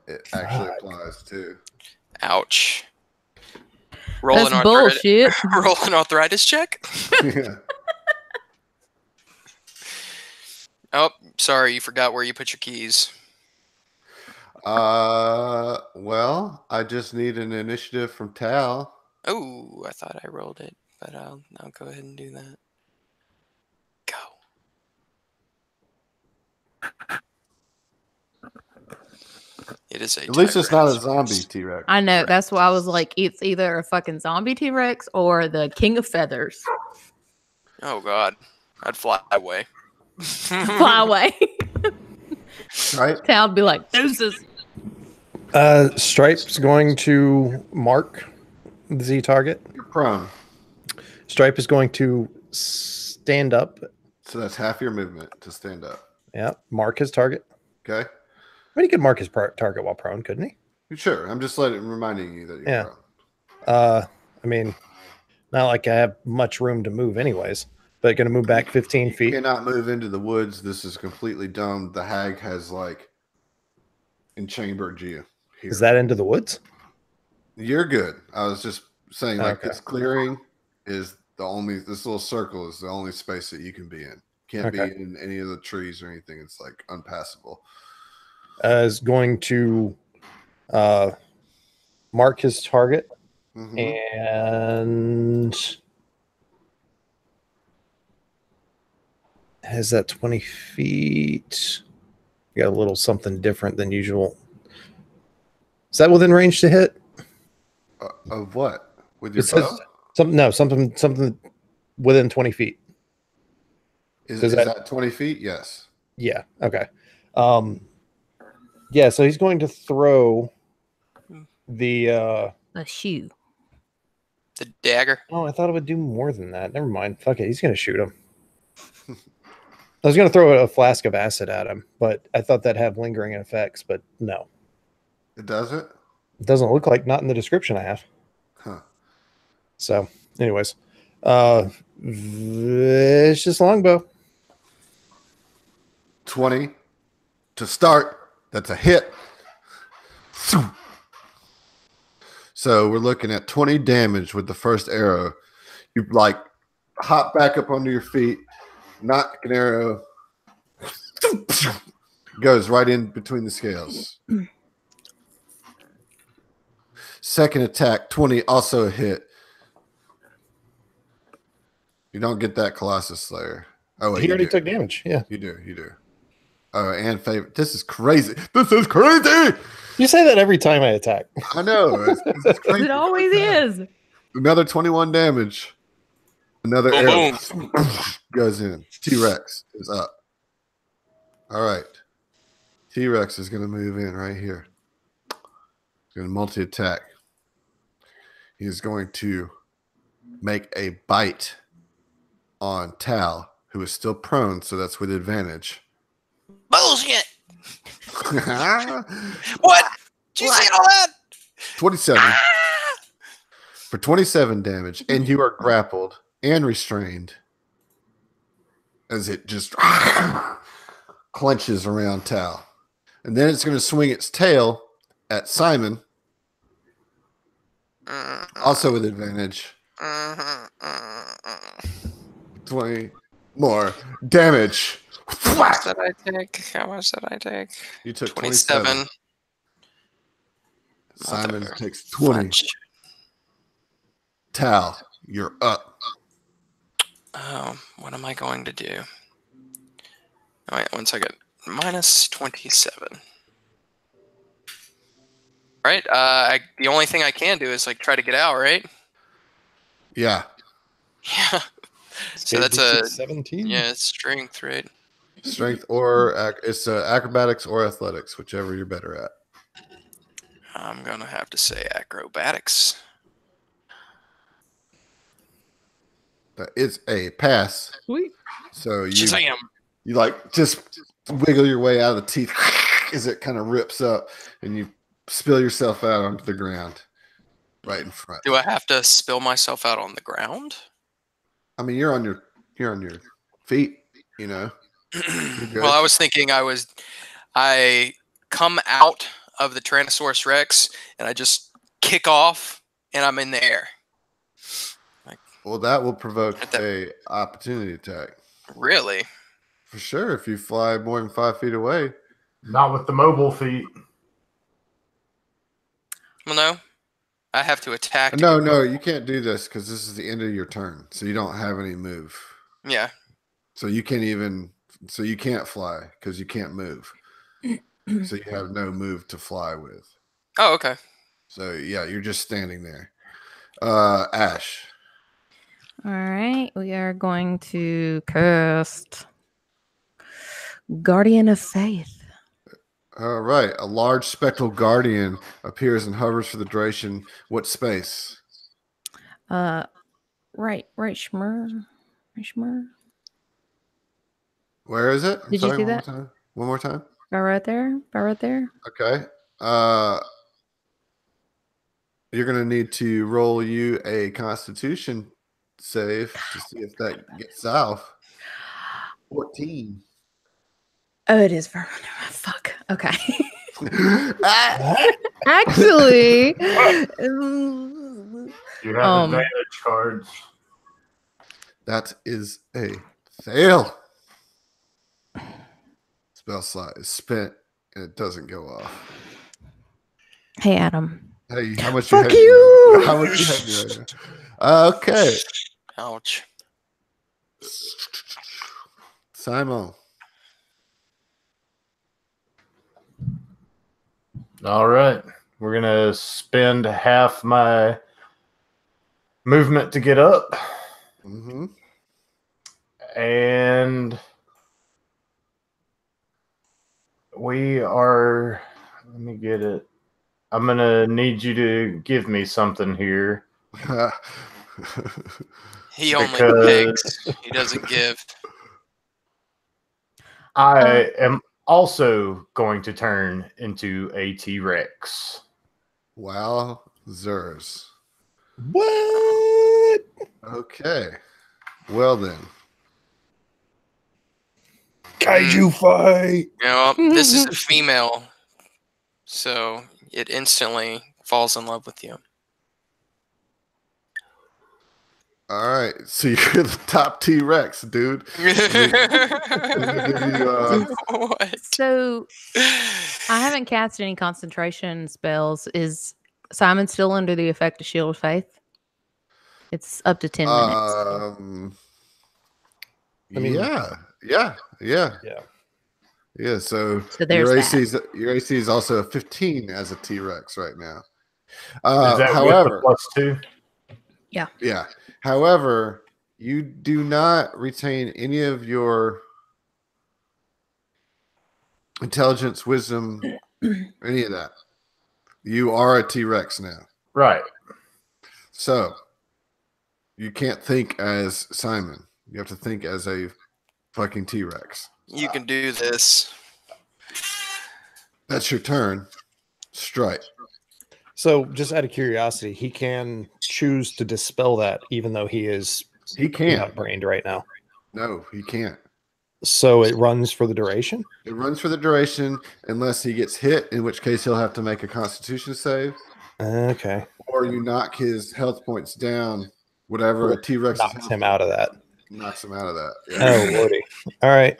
it actually applies too. Ouch. that's bullshit. Roll an arthritis check. Yeah. Oh, sorry, you forgot where you put your keys. Well, I just need an initiative from Tal. Oh, I thought I rolled it, but I'll go ahead and do that. Go. It is a. At least it's not a zombie T-Rex. I know. That's why I was like, it's either a fucking zombie T-Rex or the King of Feathers. Oh God, I'd fly away. Fly away. Right? Tal would be like, deuces. Stripe's going to mark the Z target. You're prone. Stripe is going to stand up. So that's half your movement to stand up. Yeah, mark his target. Okay. But he could mark his target while prone, couldn't he? Sure. I'm just reminding you that you're prone. I mean, not like I have much room to move anyways, but going to move back 15 feet. You cannot move into the woods. This is completely domed. The hag has enchambered you here. Is that into the woods? You're good. I was just saying, Okay. this clearing is this little circle is the only space that you can be in. Can't be in any of the trees or anything. It's unpassable. Is going to mark his target and has that 20 feet. You got a little something different than usual. Is that within range to hit? Of what? With your bow? Something within 20 feet. Is that 20 feet? Yes. Yeah. Okay. Yeah, so he's going to throw the A shoe. The dagger. Oh, I thought it would do more than that. Never mind. Fuck it. He's going to shoot him. I was going to throw a flask of acid at him, but I thought that'd have lingering effects, but no. It doesn't? It doesn't look like, not in the description I have. Huh. So, anyways. Vicious longbow. 20 to start. That's a hit. So we're looking at 20 damage with the first arrow. You hop back up onto your feet, knock an arrow, goes right in between the scales. Second attack, 20, also a hit. You don't get that Colossus Slayer. Oh, wait, He already took damage. Yeah. You do. Oh, and favorite. This is crazy. You say that every time I attack. I know. It's crazy. It always is. Another 21 damage. Another Boom, arrow goes in. T-Rex is up. All right. T-Rex is going to move in right here. He's going to multi-attack. He's going to make a bite on Tal, who is still prone, so that's with advantage. Bullshit. What? Did you see all that? 27. For 27 damage, and you are grappled and restrained as it just clenches around Tal. And then it's going to swing its tail at Simon, also with advantage. 20 more damage. How much did I take? How much did I take? You took 27. 27. Simon takes 20. Fudge. Tal, you're up. Oh, what am I going to do? All right, one second. Minus 27. Right. The only thing I can do is like try to get out, right? Yeah. Yeah. So that's a 17. yeah, it's strength, right? Strength or it's acrobatics or athletics, whichever you're better at. I'm gonna have to say acrobatics. That is a pass. Sweet. So Shazam! you like just wiggle your way out of the teeth as it kind of rips up, and you spill yourself out onto the ground right in front. Do I have to spill myself out on the ground? I mean, you're on your feet, you know. Well, I was thinking I come out of the Tyrannosaurus Rex and I just kick off and I'm in the air. Well, that will provoke a opportunity attack. Really? For sure, if you fly more than 5 feet away. Not with the mobile feet. Well, no. I have to attack. No, you can't do this because this is the end of your turn, so you don't have any move. Yeah. So you can't fly because you can't move. So you have no move to fly with. Oh, okay. So yeah, you're just standing there. Ash. All right, we are going to cast Guardian of Faith. All right, a large spectral guardian appears and hovers for the duration. What space? Right, Shmur. Where is it? Did you see that? One more time. Right there. Okay. You're gonna need to roll you a Constitution save to see if that gets off. 14. Oh, it is for fuck. Okay. Actually, You have advantage cards. That is a fail. Spell slot is spent and it doesn't go off. hey, Adam. Hey, how much Fuck you? you! How much you have me right now? Okay. Ouch. Simon. All right. We're going to spend half my movement to get up. Mm-hmm. And we are, let me get it. I'm going to need you to give me something here. He only takes. He doesn't give. I am also going to turn into a T-Rex. Wow, Zers. What? Okay. Well then. Kaiju fight. You know, this is a female, so it instantly falls in love with you. All right. So you're the top T-Rex, dude. What? So I haven't cast any concentration spells. Is Simon still under the effect of Shield of Faith? It's up to 10 minutes. I mean- Yeah. Yeah. Yeah, so there's your AC is also a 15 as a T-Rex right now. Is that However, with the +2? Yeah. However, you do not retain any of your intelligence, wisdom, any of that. You are a T-Rex now. Right. So you can't think as Simon. You have to think as a fucking T-Rex. You can do this. That's your turn. Strike. So, just out of curiosity, he can choose to dispel that, even though he is He can't. peanut-brained right now. No, he can't. So it runs for the duration? It runs for the duration unless he gets hit, in which case he'll have to make a Constitution save. Okay. Or you knock his health points down, whatever a T-Rex knocks him out of that. Knocks him out of that. Yeah. Oh, lordy. All right.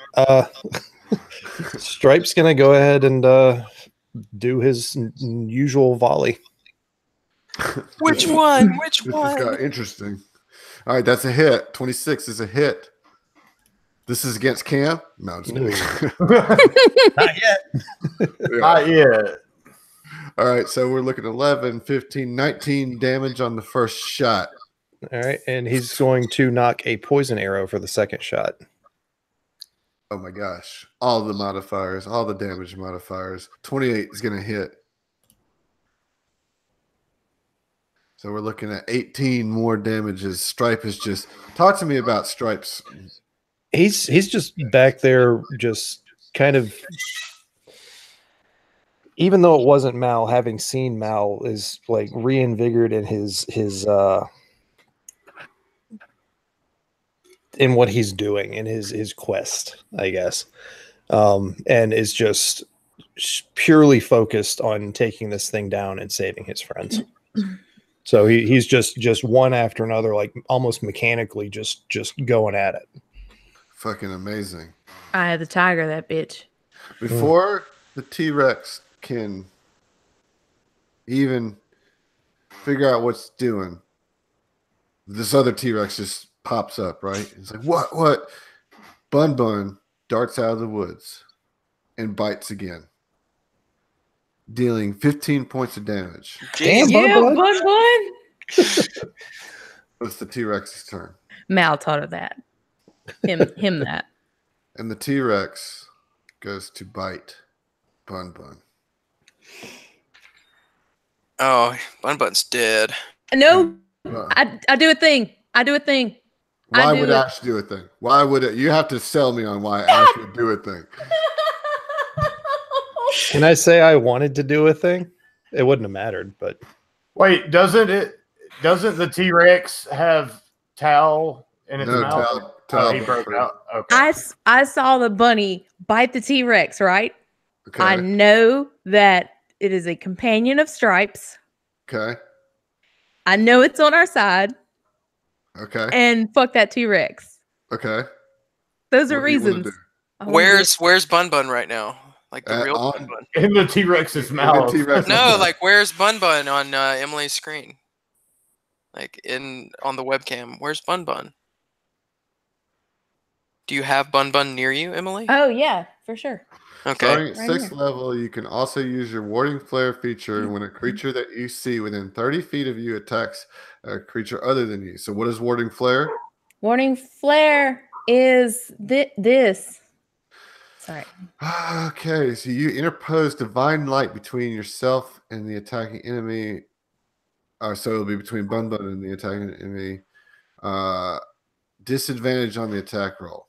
Stripe's going to go ahead and do his usual volley. Which one? Which This one? just got interesting. All right, that's a hit. 26 is a hit. This is against Cam? No, just kidding. Not yet. Yeah. Not yet. All right, so we're looking at 11, 15, 19 damage on the first shot. All right, and he's going to knock a poison arrow for the second shot. Oh my gosh. All the modifiers, all the damage modifiers. 28 is going to hit. So we're looking at 18 more damages. Stripe is just... Talk to me about Stripe's... He's just back there, just kind of... Even though it wasn't Mal, having seen Mal is like reinvigorated in his in what he's doing in his quest, I guess, and is just purely focused on taking this thing down and saving his friends. So he's just one after another, like almost mechanically, just going at it. Fucking amazing. I had the tiger, that bitch. Before the T-Rex can even figure out what's doing, this other T-Rex just pops up, right? It's like, what? Bun Bun darts out of the woods and bites again, dealing 15 points of damage. Damn, Yeah, Bun Bun. Bun Bun. It's the T-Rex's turn. Mal taught her that. Him that. And the T-Rex goes to bite Bun Bun. Oh, Bun Bun's dead. No, Uh, I do a thing. I do a thing. Why I do would it. Ash do a thing? Why would it? You have to sell me on why Ash would do a thing. Can I say I wanted to do a thing? It wouldn't have mattered, but Wait, doesn't the T-Rex have towel in its No, mouth? Tal He broke out. Okay. I saw the bunny bite the T-Rex, right? Okay. I know that it is a companion of Stripes. Okay. I know it's on our side. Okay. And fuck that T-Rex. Okay. Those are What do you wanna reasons. do? I wanna Where's Bun Bun right now? Like the real on- Bun Bun. In the T-Rex's mouth. T-Rex. No, like where's Bun Bun on Emily's screen? Like on the webcam. Where's Bun Bun? Do you have Bun Bun near you, Emily? Oh yeah, for sure. Okay. Starting at Right 6th here. level, you can also use your warding flare feature when a creature that you see within 30 feet of you attacks a creature other than you. So what is warding flare? Warning flare is this. Sorry. Okay, so you interpose divine light between yourself and the attacking enemy. So it'll be between Bun Bun and the attacking enemy. Disadvantage on the attack roll.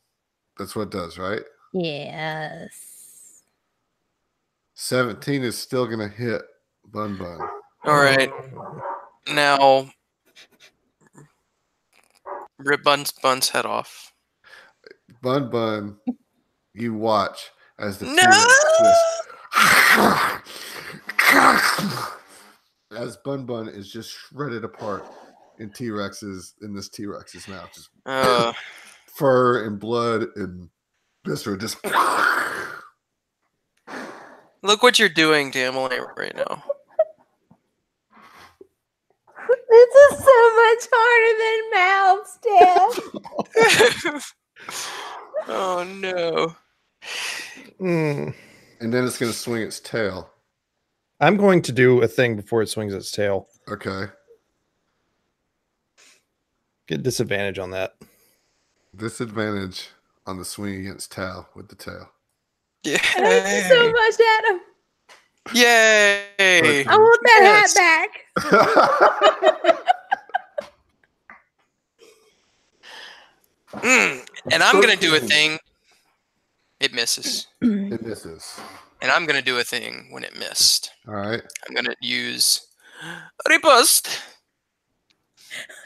That's what it does, right? Yes. 17 is still going to hit Bun Bun. All right. Now, rip Bun's head off. Bun Bun, you watch as the No! T-Rex as Bun Bun is just shredded apart in this T-Rex's mouth. Just fur and blood and viscera just Look what you're doing to Emily right now. This is so much harder than mouse death. Oh no. And then it's going to swing its tail. I'm going to do a thing before it swings its tail. Okay. Get disadvantage on that. Disadvantage on the swing against tail with the tail. Yeah. Thank you so much, Adam. Yay! I want that hat back. And I'm gonna do a thing. It misses. It misses. And I'm gonna do a thing when it missed. All right. I'm gonna use riposte.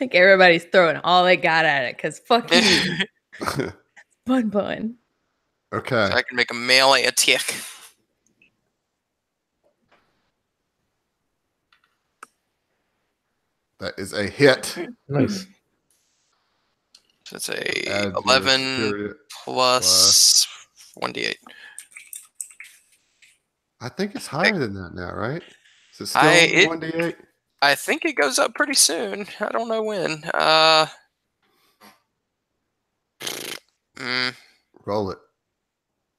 Like everybody's throwing all they got at it because fuck you. Bun. Okay. So I can make a melee attack. That is a hit. Nice. So it's a Add your 11 spirit plus 1d8. I think it's higher than that now, right? Is it still it- 1d8? I think it goes up pretty soon. I don't know when. Roll it.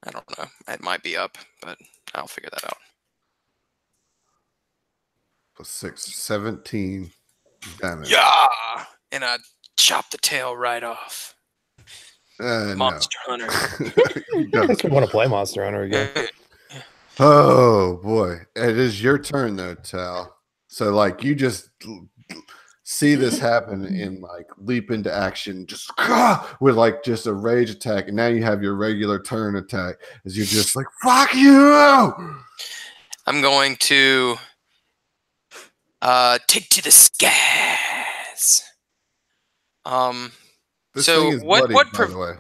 I don't know. It might be up, but I'll figure that out. Plus 6, 17 damage. Yeah! And I chop the tail right off. Monster Hunter. No. I guess we want to play Monster Hunter again. Oh boy, it is your turn though, Tal. So like you just see this happen and like leap into action, just with like just a rage attack, and now you have your regular turn attack as you're just like fuck you. I'm going to take to the skies. This So thing is what- bloody, what by the way.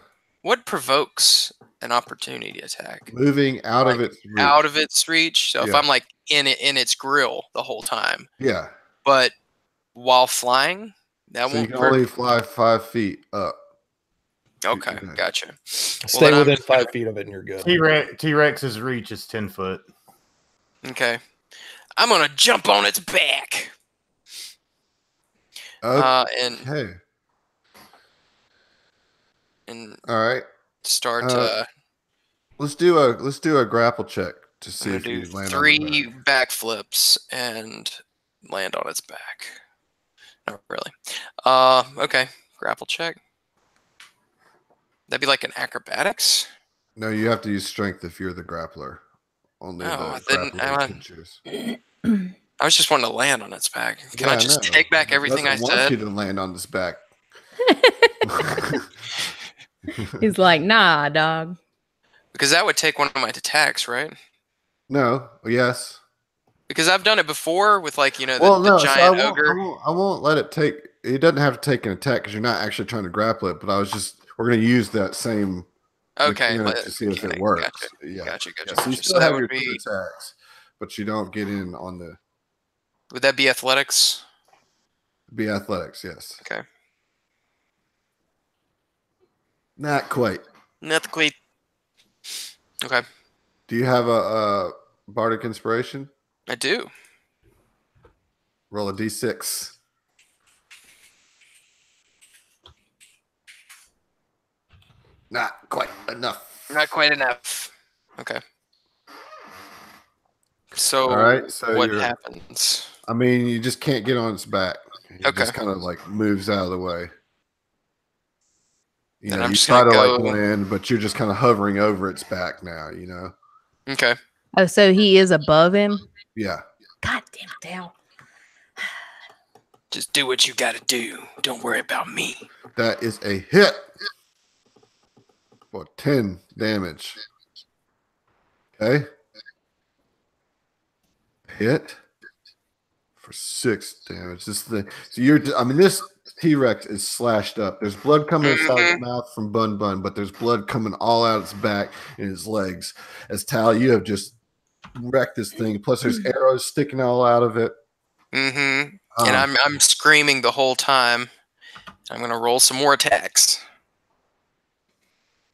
What provokes an opportunity attack? Moving out of Like, its reach. Out of its reach. So if Yeah. I'm like in its grill the whole time, Yeah. but while flying, that So you won't. can only fly 5 feet up. Okay, Okay. gotcha. Stay then I'm within just gonna- 5 feet of it and you're good. T-Rex's reach is 10 foot. Okay, I'm gonna jump on its back. And Okay. and All right. start. Let's do a grapple check to I'm see gonna if do you land on the 3 back. backflips and land on its back. Not really. Okay, grapple check. That'd be like an acrobatics. No, you have to use strength if you're the grappler. Only No, the then grappler can choose. I was just wanting to land on its back. Can Yeah, I just know. take back It everything I doesn't want said? you to land on this back. He's like, nah, dog. Because that would take one of my attacks, right? No. Yes. Because I've done it before with like, the Well, no. giant So I ogre. won't let it take. It doesn't have to take an attack because you're not actually trying to grapple it. But we're going to use that same Okay, mechanic to see if it works. Yeah. Gotcha. Yeah, so you So still that have would your be. 2 attacks, but you don't get in on the Would that be athletics? be athletics. Yes. Okay. Not quite. Not quite. Okay, Do you have a bardic inspiration? I do. Roll a d6. Not quite enough. Not quite enough. Okay. So, All right, so what you're- happens? I mean, you just can't get on its back. It Okay. just kind of like moves out of the way. Then I'm you just try to gonna like go- land, but you're just kind of hovering over its back now, you know? Okay. Oh, so he is above him? Yeah. God damn it, Dale. Just do what you gotta do. Don't worry about me. That is a hit for 10 damage. Okay. Hit for 6 damage. This thing. So this T-Rex is slashed up. There's blood coming inside its mouth from Bun, but there's blood coming all out its back and its legs. As Tal, you have just wrecked this thing. Plus, there's arrows sticking all out of it. Mm-hmm. And I'm screaming the whole time. I'm gonna roll some more attacks.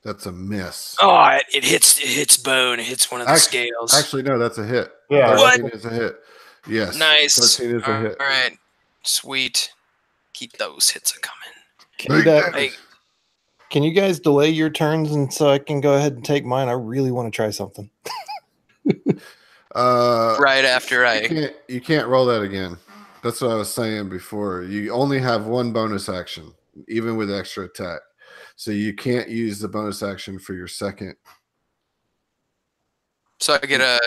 That's a miss. Oh, it hits bone. It hits one of the scales. Actually, no, that's a hit. Yeah. 13 is a hit. Yes. Nice. 13 is a hit. All right. Sweet. Keep those hits a coming. Can you, Hey, Can you guys delay your turns and so I can go ahead and take mine? I really want to try something. Right after you can't roll that again. That's what I was saying before. You only have one bonus action, even with extra attack. So you can't use the bonus action for your second. So I get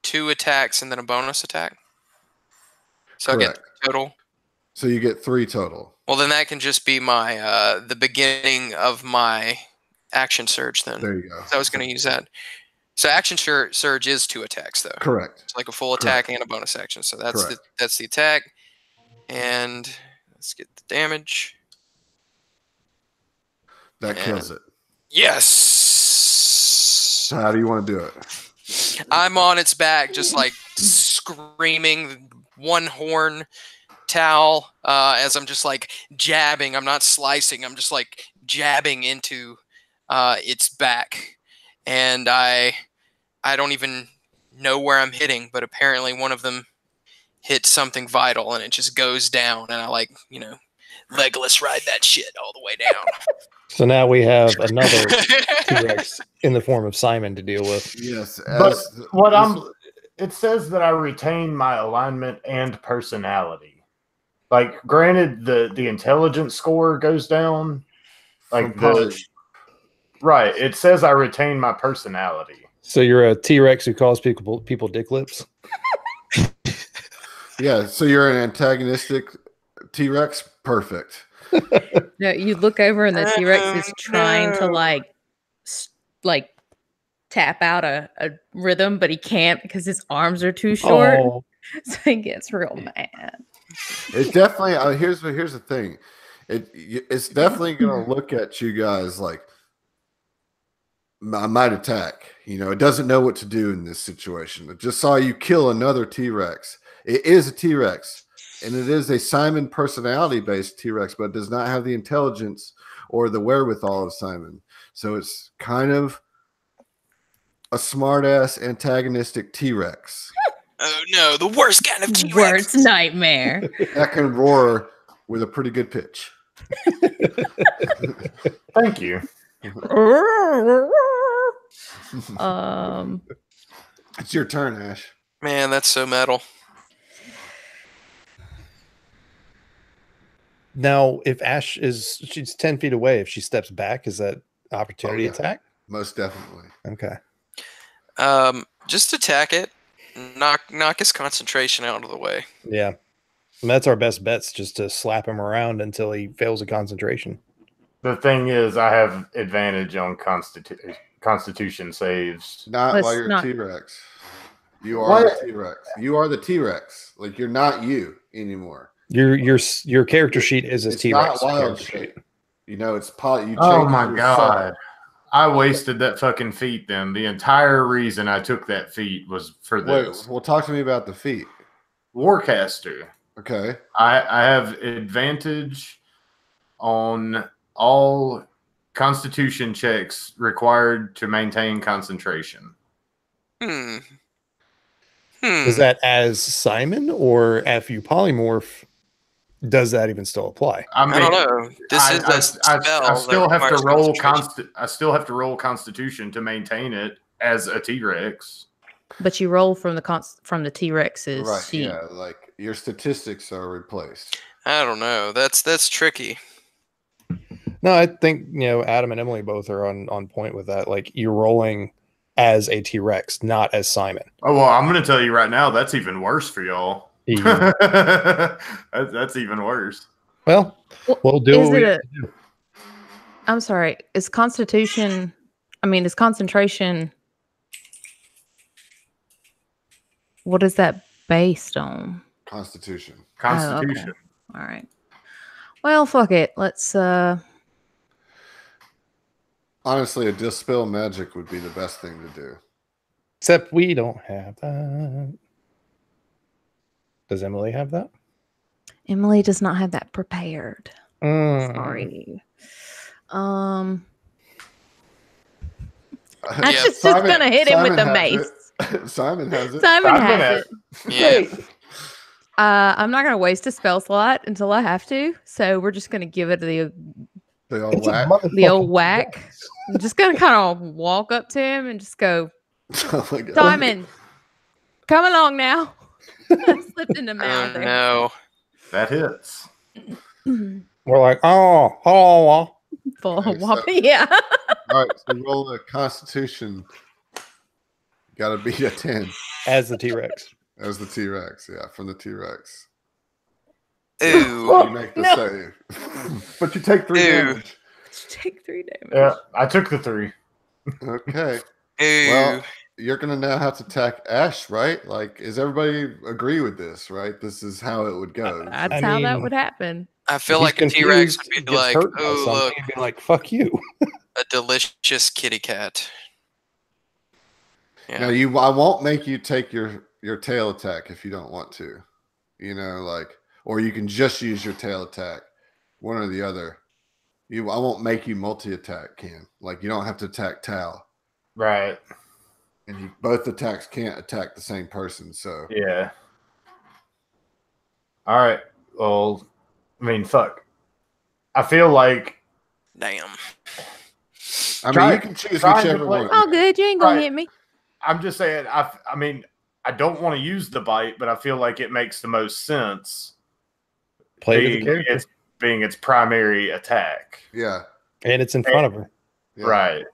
2 attacks and then a bonus attack. So Correct. I get total. So you get 3 total. Well, then that can just be my the beginning of my action surge. Then There you go. So I was going to use that. So action surge is 2 attacks though. Correct. It's like a full attack and a bonus action. So that's the attack. And let's get the damage. That kills it. Yes. So how do you want to do it? I'm on its back, just like screaming, one horn towel, as I'm just like jabbing. I'm not slicing. I'm just like jabbing into its back, and I don't even know where I'm hitting, but apparently one of them hit something vital, and it just goes down, and I Legolas ride that shit all the way down. So now we have another T-Rex in the form of Simon to deal with. Yes, it says that I retain my alignment and personality. Like, granted, the intelligence score goes down. Like right, it says I retain my personality. So you're a T-Rex who calls people dick lips. Yeah, so you're an antagonistic T-Rex. Perfect. No, you look over and the T-Rex is trying to like tap out a rhythm, but he can't because his arms are too short. Oh. So he gets real mad. It's definitely here's the thing. It's definitely gonna look at you guys like I might attack. It doesn't know what to do in this situation. It just saw you kill another T-Rex. It is a T-Rex. And it is a Simon personality-based T-Rex, but it does not have the intelligence or the wherewithal of Simon. So it's kind of a smart-ass antagonistic T-Rex. Oh no, the worst kind of T-Rex. Worst nightmare. That can roar with a pretty good pitch. Thank you. It's your turn, Ash. Man, that's so metal. Now, if Ash she's 10 feet away, if she steps back, is that opportunity attack? Most definitely. Okay. Just attack it. Knock his concentration out of the way. Yeah. And that's our best bets, just to slap him around until he fails a concentration. The thing is, I have advantage on Constitution saves. Not while you're a T-Rex. You are the T-Rex. You are the T-Rex. Like, you're not you anymore. Your character sheet is a T-Rex. Not wild shit. It's you. Oh my god! I wasted that fucking feat. Then the entire reason I took that feat was for this. Well, talk to me about the feat. Warcaster. Okay. I have advantage on all Constitution checks required to maintain concentration. Is that as Simon, or if you polymorph? Does that even still apply? I don't know. This is a spell. I still have to roll I still have to roll Constitution to maintain it as a T-Rex. But you roll from the T-Rex's sheet. Yeah, like your statistics are replaced. I don't know. That's tricky. No, I think Adam and Emily both are on point with that. Like, you're rolling as a T-Rex, not as Simon. Oh well, I'm going to tell you right now, that's even worse for y'all. That's even worse. Well, we'll do what we have to do. I'm sorry. Is concentration? What is that based on? Constitution. Oh, okay. All right. Well, fuck it. Let's. Honestly, a dispel magic would be the best thing to do. Except we don't have that. Does Emily have that? Emily does not have that prepared. Sorry. I'm just gonna hit him with the mace. Simon has it. Simon has it. Yeah. I'm not gonna waste a spell slot until I have to, so we're just gonna give it They all It's a whack. The old motherfucking whack. T-Rex. I'm just gonna kind of walk up to him and just go, Oh my God. Simon, come along now. I slipped into mouth Oh there. no. That hits. We're like, oh. Full Okay, whop- so- yeah. All right, so roll a Constitution. Got to beat a 10 As the T-Rex. as the T-Rex. Yeah, from the T-Rex. Ooh. You make the No. save, but you take 3 Ew. damage. Take 3 damage. Yeah, I took the 3. Okay. Ooh. Well, you're gonna now have to attack Ash, right? Like, is everybody agree with this? Right? This is how it would go. That's I how that mean, would happen. I feel If he's like a T-Rex confused, would be gets like, hurt by oh, something, look, he'd be like, fuck you. a delicious kitty cat. Yeah. Now I won't make you take your tail attack if you don't want to. You know, like, or you can just use your tail attack, one or the other. I won't make you multi-attack, Cam. Like, you don't have to attack Tal, Right. and both attacks can't attack the same person. So Yeah. All right. Well, I mean, fuck. I feel like Damn. I mean, Try- you can choose try to whichever play- one. Oh, good. You ain't gonna Right. hit me. I'm just saying. I mean, I don't want to use the bite, but I feel like it makes the most sense. Play to the character. Being its primary attack. Yeah. And it's in front of her. Yeah. Right.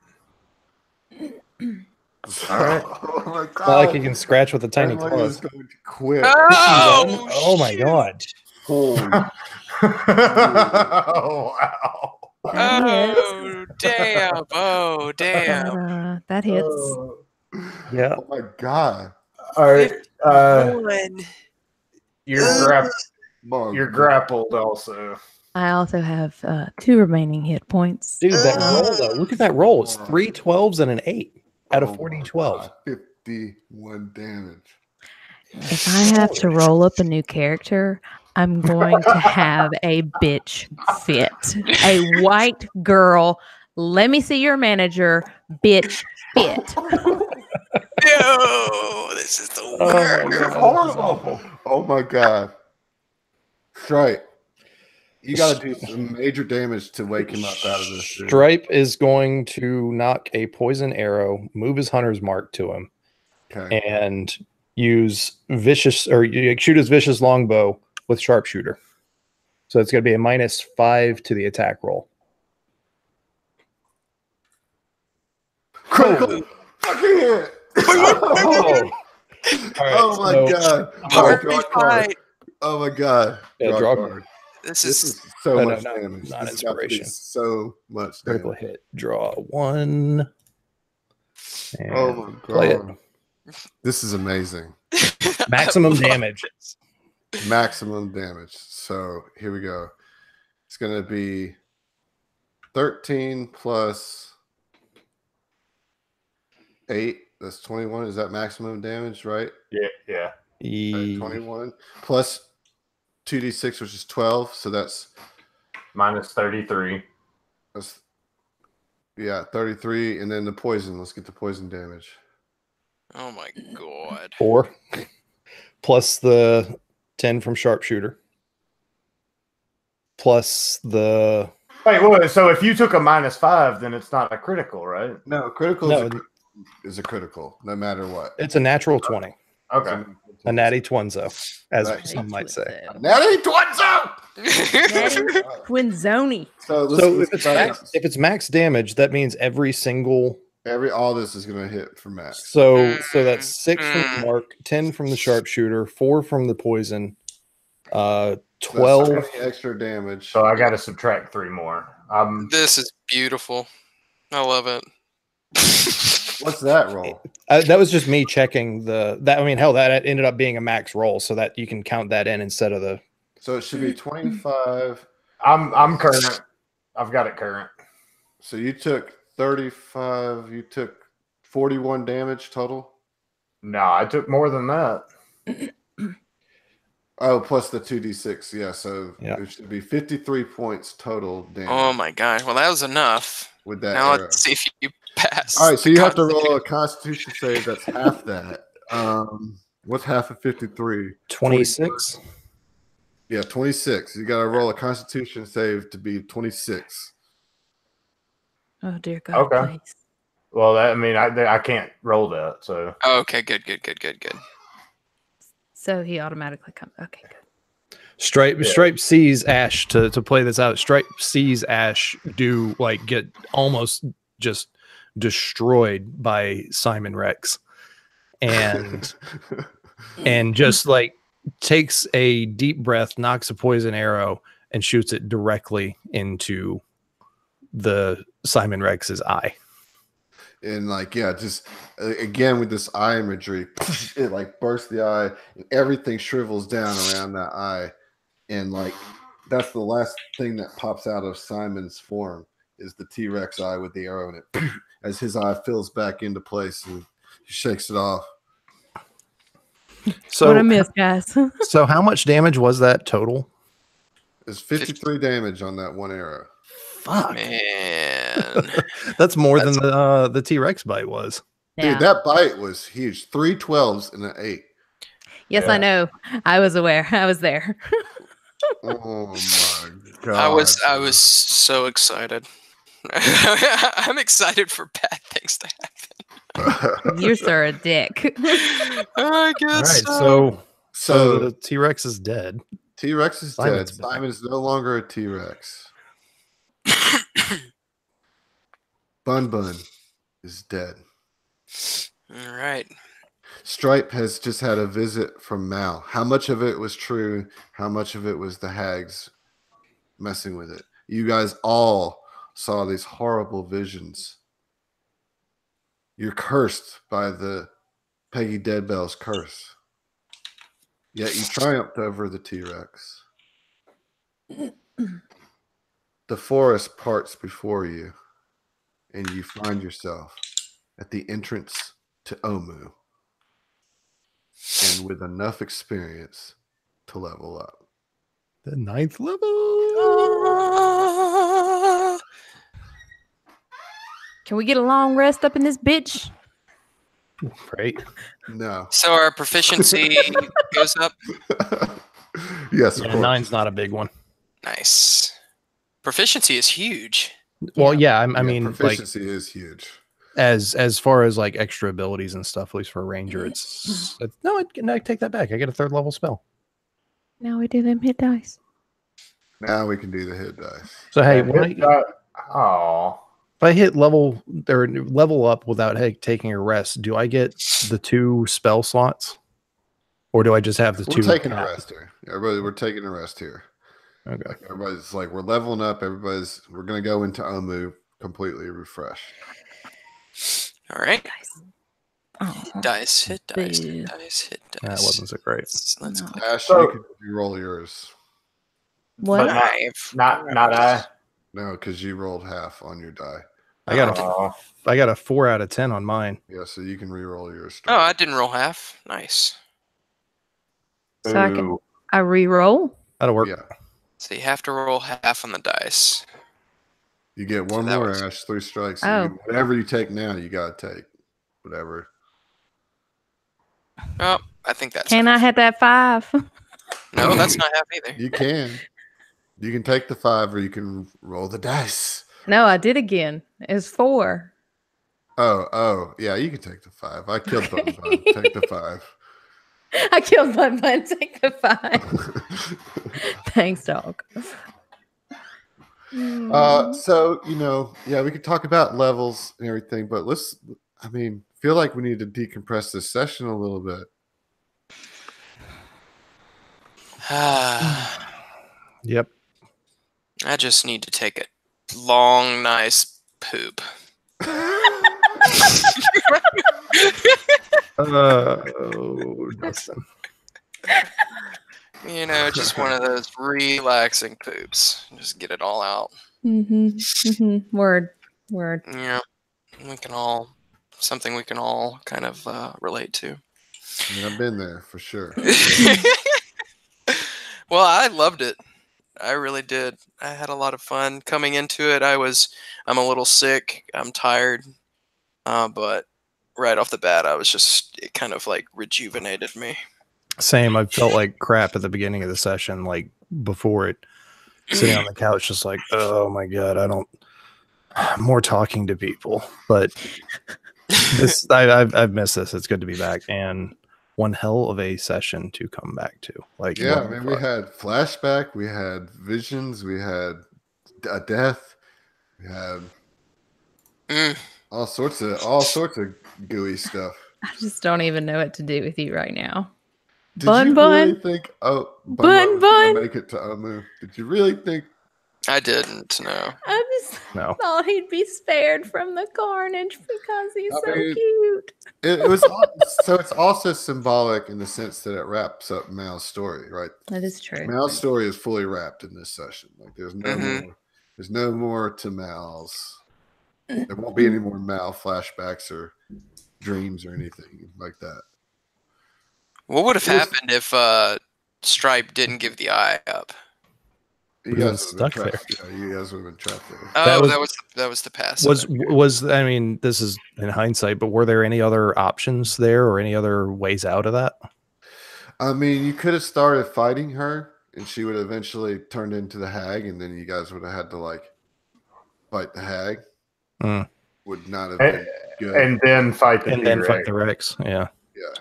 All right. Oh my God. It's not like you can scratch with a tiny Everybody is claws. going to quit. Oh, Oh my shoot. god. Holy Oh wow. Oh, damn. Oh, damn. That hits. Yeah. Oh my God. All right. One. You're grappled also. I also have 2 remaining hit points. Dude, that roll though. Look at that roll. It's 3 12s and an 8 out of 40 12. 51 damage. If I have to roll up a new character, I'm going to have a bitch fit. A white girl. Let me see your manager. Bitch fit. No, this is the Oh worst. my god. This is awful. Oh my God. Stripe. You got to do some major damage to wake him up out of this. dude. Stripe is going to knock a poison arrow, move his hunter's mark to him, Okay. and use vicious or shoot his vicious longbow with sharpshooter. So it's going to be a -5 to the attack roll. Critical. Fucking hit. Oh, Oh my God. All right, Draw a card. Oh my God. Yeah, Draw a draw a card. This This is is so No, much no, damage. not This is about to be inspiration. so much critical damage. hit. Draw 1. And Oh my play it. God. This is amazing. Maximum damage. Maximum damage. So here we go. It's going to be 13 plus 8. That's 21. Is that maximum damage, right? Yeah, yeah. Right, 21 plus 2d6, which is 12. So that's -33. yeah, 33. And then the poison. Let's get the poison damage. Oh my god. 4 plus the 10 from sharpshooter plus the Wait. So if you took a -5, then it's not a critical, right? No, critical No. is a critical, no matter what. it's a natural 20, Okay. a natty twinzo, as Right. some might say. Natty Twinzo! Twinzoni. So, let's, So let's if it's max damage, that means every single. all this is going to hit for max. So that's 6 from the mark, 10 from the sharpshooter, 4 from the poison, So 12. that's 20 extra damage. So I got to subtract 3 more. This is beautiful. I love it. What's that roll? That was just me checking that. I mean, hell, that ended up being a max roll, so that you can count that in instead of the. So it should be 25. I'm current. I've got it current. So you took 35. You took 41 damage total. No, I took more than that. Oh, plus the 2d6. Yeah, so Yeah. it should be 53 points total damage Oh my god. Well, that was enough. with that Now arrow. let's see if you pass. All right, so the you have to Constitution. roll a Constitution save that's half that. What's half of 53? 26. Yeah, 26. You got to roll a Constitution save to be 26. Oh dear God, Okay. please. Well, I can't roll that. So Oh, okay, good. So he automatically comes. Okay, good. Stripe sees Ash to play this out. Stripe sees Ash do like get almost just destroyed by Simon Rex, and just like takes a deep breath, knocks a poison arrow, and shoots it directly into the Simon Rex's eye. And like, yeah, just again with this eye imagery, it like bursts the eye and everything shrivels down around that eye. And like, that's the last thing that pops out of Simon's form is the T-Rex eye with the arrow in it. As his eye fills back into place and he shakes it off. So what I missed, guys. So how much damage was that total? There's 53 damage on that one arrow. Fuck, Man. that's more than the T-Rex bite was. Dude, that bite was huge. 3 12s and an 8. Yes, I know. I was aware. I was there. Oh my god! I was so excited. I'm excited for bad things to happen. You sir a dick. I guess. All right, so So the T-Rex is dead. T-Rex is Simon's dead. back. Simon is no longer a T-Rex. Bun is dead. All right. Stripe has just had a visit from Mal. How much of it was true? How much of it was the hags messing with it? You guys all saw these horrible visions. You're cursed by the Peggy Deadbell's curse. Yet you triumphed over the T-Rex. The forest parts before you, and you find yourself at the entrance to Omu. And with enough experience to level up. The 9th level. Can we get a long rest up in this bitch? Right. No. So our proficiency goes up. Yes, of Yeah, course. 9's not a big one. Nice. Proficiency is huge. Well, yeah, I mean, like proficiency is huge. as far as like extra abilities and stuff, at least for a ranger, it's no. I take that back. I get a 3rd level spell. Now we do them hit dice. Now we can do the hit dice. So hey, Oh. if I hit level up without taking a rest, do I get the 2 spell slots, or do I just have the 2? We're taking a rest here. Everybody, we're taking a rest here. Okay. Like everybody's like, we're leveling up. We're going to go into Omu completely refreshed. All right. Oh, Dice. boo. That wasn't so great. Let's No. go. Ash, So- you can roll yours. What? But not I. No, because you rolled half on your die. I got Oh. a 4 out of 10 on mine. Yeah, so you can re-roll yours. Oh, I didn't roll half. Nice. So I can Ooh. I re-roll? That'll work. Yeah. So you have to roll half on the dice. You get So one that more, was- Ash, 3 strikes. Oh. Whatever you take now, you got to take. Whatever. Oh, I think that's. Can I have that 5? No, that's not half either. You can. You can take the 5 or you can roll the dice. No, I did again. It's 4. Oh, yeah, you can take the 5. I killed Bun. Take the 5. I killed Bun. Take the 5. Thanks, dog. So, yeah, we could talk about levels and everything, but feel like we need to decompress this session a little bit. Yep. I just need to take a long, nice poop. Dustin. Just one of those relaxing poops. Just get it all out. Word. Yeah, something we can all kind of relate to. I've been there for sure. Well, I loved it. I really did. I had a lot of fun coming into it. I'm a little sick. I'm tired. But right off the bat, it kind of like rejuvenated me. Same. I felt like crap at the beginning of the session, like before it, sitting on the couch, just like, oh my God, I more talking to people, but this I've missed this. It's good to be back, and one hell of a session to come back to. Like, Yeah, I mean, we had flashback, we had visions, we had a death, we had all sorts of gooey stuff. I just don't even know what to do with you right now. Did you really think Bun was gonna make it to Omu? Did you really think? I didn't. No. I just thought he'd be spared from the carnage because he's cute. It was so it's also symbolic in the sense that it wraps up Mal's story, right? That is true. Mal's story is fully wrapped in this session. Like there's no more. There's no more to Mal's. There won't be any more Mal flashbacks or dreams or anything like that. What would have happened if Stripe didn't give the eye up? You guys stuck there. Yeah, you guys would have been trapped there. Oh, that was the past. Was I mean, this is in hindsight, but were there any other options there or any other ways out of that? I mean, you could have started fighting her, and she would have eventually turned into the hag, and then you guys would have had to like fight the hag. Would not have been good. And then fight the Rex. Yeah. Yeah.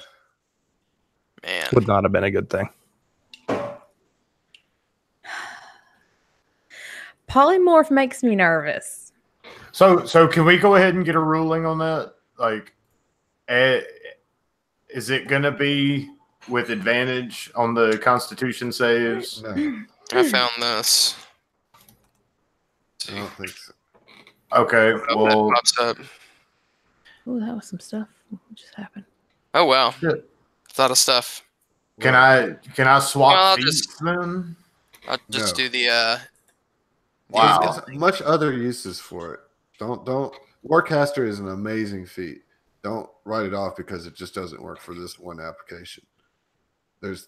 Man. Would not have been a good thing. Polymorph makes me nervous. So can we go ahead and get a ruling on that? Like, is it going to be with advantage on the Constitution saves? No. I found this. I don't think so. Okay, well, that pops up. Oh, that was some stuff. What just happened? Oh wow, shit. A lot of stuff. Can I swap I'll feats then? I'll just do the. Wow. There's much other uses for it. Don't. Warcaster is an amazing feat. Don't write it off because it just doesn't work for this one application. There's.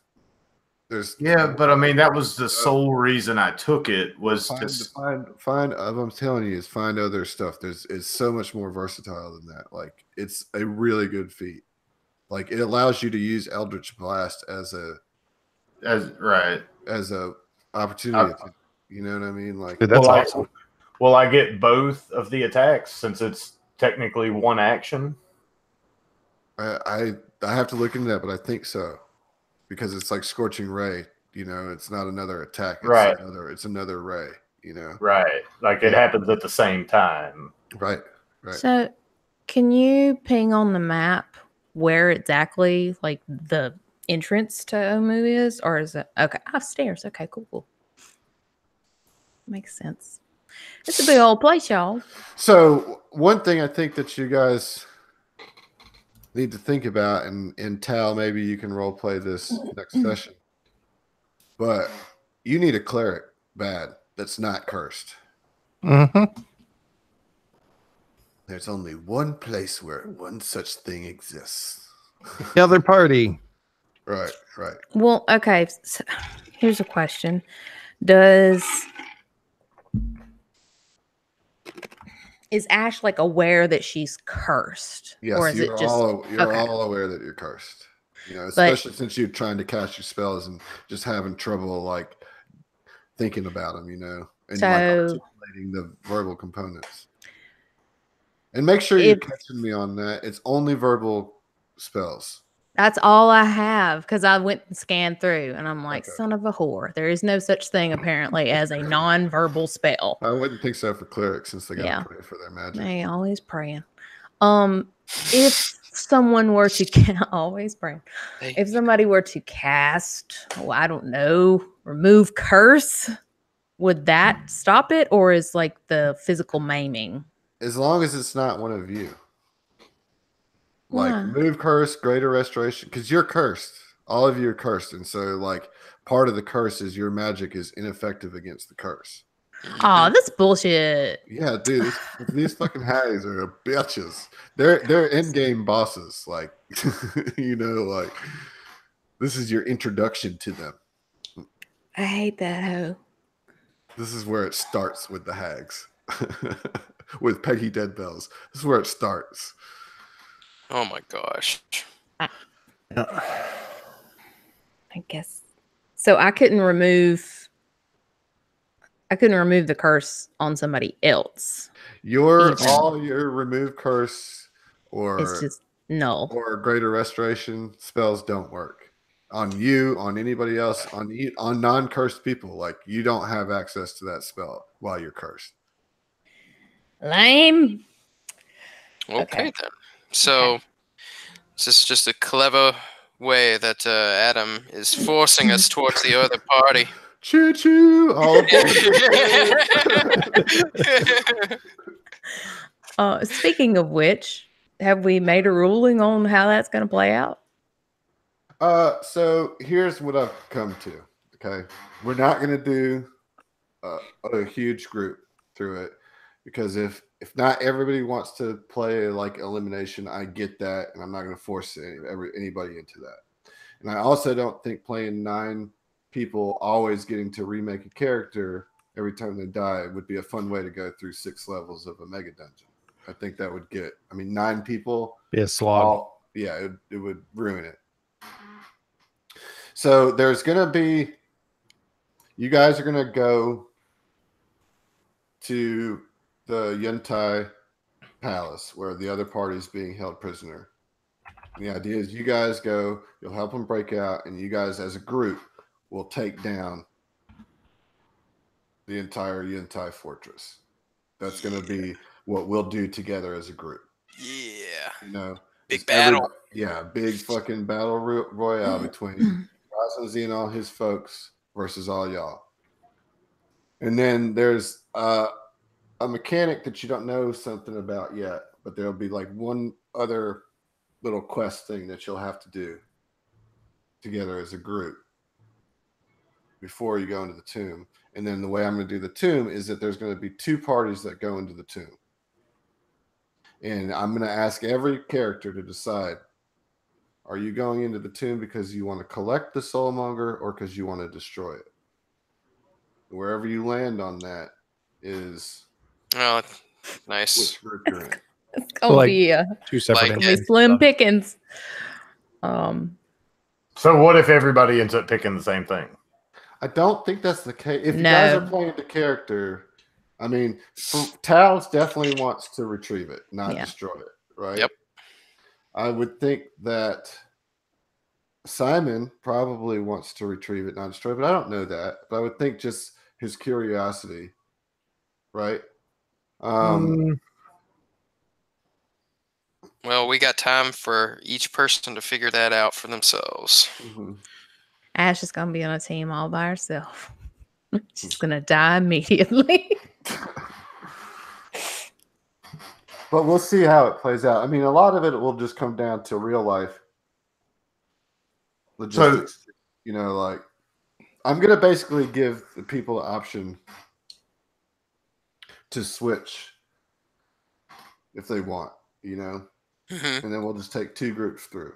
Yeah, but I mean that was the sole reason I took it was find. I'm telling you, is find other stuff. It's so much more versatile than that. Like it's a really good feat. Like it allows you to use Eldritch Blast as a opportunity. You know what I mean? Like that's awesome. Will I get both of the attacks since it's technically one action? I have to look into that, but I think so. Because it's like Scorching Ray, you know, it's not another attack. It's it's another ray, you know. Right. Like it happens at the same time. Right. So can you ping on the map where exactly like the entrance to Omu is? Or is it okay? Upstairs. Okay, cool. Makes sense. It's a big old place, y'all. So one thing I think that you guys need to think about, and Tal, maybe you can role play this next session, but you need a cleric bad that's not cursed. There's only one place where one such thing exists. The other party. Right. Well, okay. So here's a question. Is Ash like aware that she's cursed? Yes, or is you're it just all aware that you're cursed. You know, especially since you're trying to cast your spells and just having trouble like thinking about them, you know, and like articulating the verbal components. And make sure you're catching me on that. It's only verbal spells. That's all I have because I went and scanned through and I'm like, son of a whore. There is no such thing apparently as a non-verbal spell. I wouldn't think so for clerics since they got to pray for their magic. They always praying. If someone were to always praying. If somebody were to cast, I don't know, remove curse, would that stop it, or is like the physical maiming? As long as it's not one of you. Like remove curse, greater restoration, because you're cursed. All of you are cursed, and so like part of the curse is your magic is ineffective against the curse. Oh, that's bullshit. Yeah, dude, these fucking hags are bitches. They're in-game bosses. Like, you know, like this is your introduction to them. I hate that hoe. This is where it starts with the hags, with Peggy Deadbells. This is where it starts. Oh my gosh. I guess. So I couldn't remove I couldn't remove the curse on somebody else. All your remove curse It's just null. or greater restoration spells don't work on you, on anybody else, on non-cursed people. Like you don't have access to that spell while you're cursed. Lame. Okay. Then. So this is just a clever way that Adam is forcing us towards the other party. Choo choo! All aboard. Speaking of which, have we made a ruling on how that's going to play out? So here's what I've come to. Okay, we're not going to do a huge group through it because if not everybody wants to play like elimination, I get that, and I'm not going to force anybody into that. And I also don't think playing 9 people always getting to remake a character every time they die would be a fun way to go through 6 levels of a mega dungeon. I think that would 9 people. Be a slog. It would ruin it. So there's going to be, you guys are going to go to the Yuntai Palace where the other party is being held prisoner. And the idea is you guys go, you'll help them break out, and you guys as a group will take down the entire Yuntai fortress. That's going to be what we'll do together as a group. Yeah. Big battle. Big fucking battle royale between Rasenzy and all his folks versus all y'all. And then there's a mechanic that you don't know something about yet, but there'll be like one other little quest thing that you'll have to do together as a group before you go into the tomb. And then the way I'm going to do the tomb is that there's going to be 2 parties that go into the tomb. And I'm going to ask every character to decide, are you going into the tomb because you want to collect the soulmonger or because you want to destroy it? Wherever you land on that is nice. which group you're in. It's going to be 2 separate entries. Slim pickings. So what if everybody ends up picking the same thing? I don't think that's the case. If you guys are playing the character, I mean, Tals definitely wants to retrieve it, not destroy it, right? Yep. I would think that Simon probably wants to retrieve it, not destroy it, but I don't know that. But I would think just his curiosity, right? Well, we got time for each person to figure that out for themselves. Mm-hmm. Ash is going to be on a team all by herself. She's going to die immediately. But we'll see how it plays out. I mean, a lot of it will just come down to real life logistics. So, like I'm going to basically give the people an option to switch if they want, Mm-hmm. and then we'll just take 2 groups through.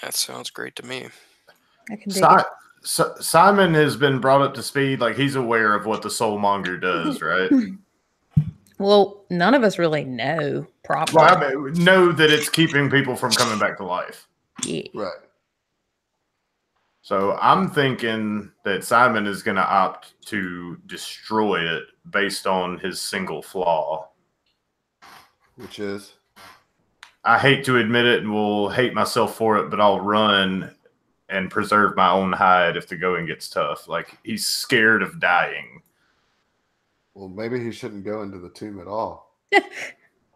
That sounds great to me. I can dig it. Simon has been brought up to speed. Like he's aware of what the soulmonger does, right? Well, none of us really know properly. Well, I mean, know that it's keeping people from coming back to life. Yeah. Right. So I'm thinking that Simon is going to opt to destroy it based on his single flaw. Which is? I hate to admit it and will hate myself for it, but I'll run and preserve my own hide if the going gets tough. Like, he's scared of dying. Well, maybe he shouldn't go into the tomb at all.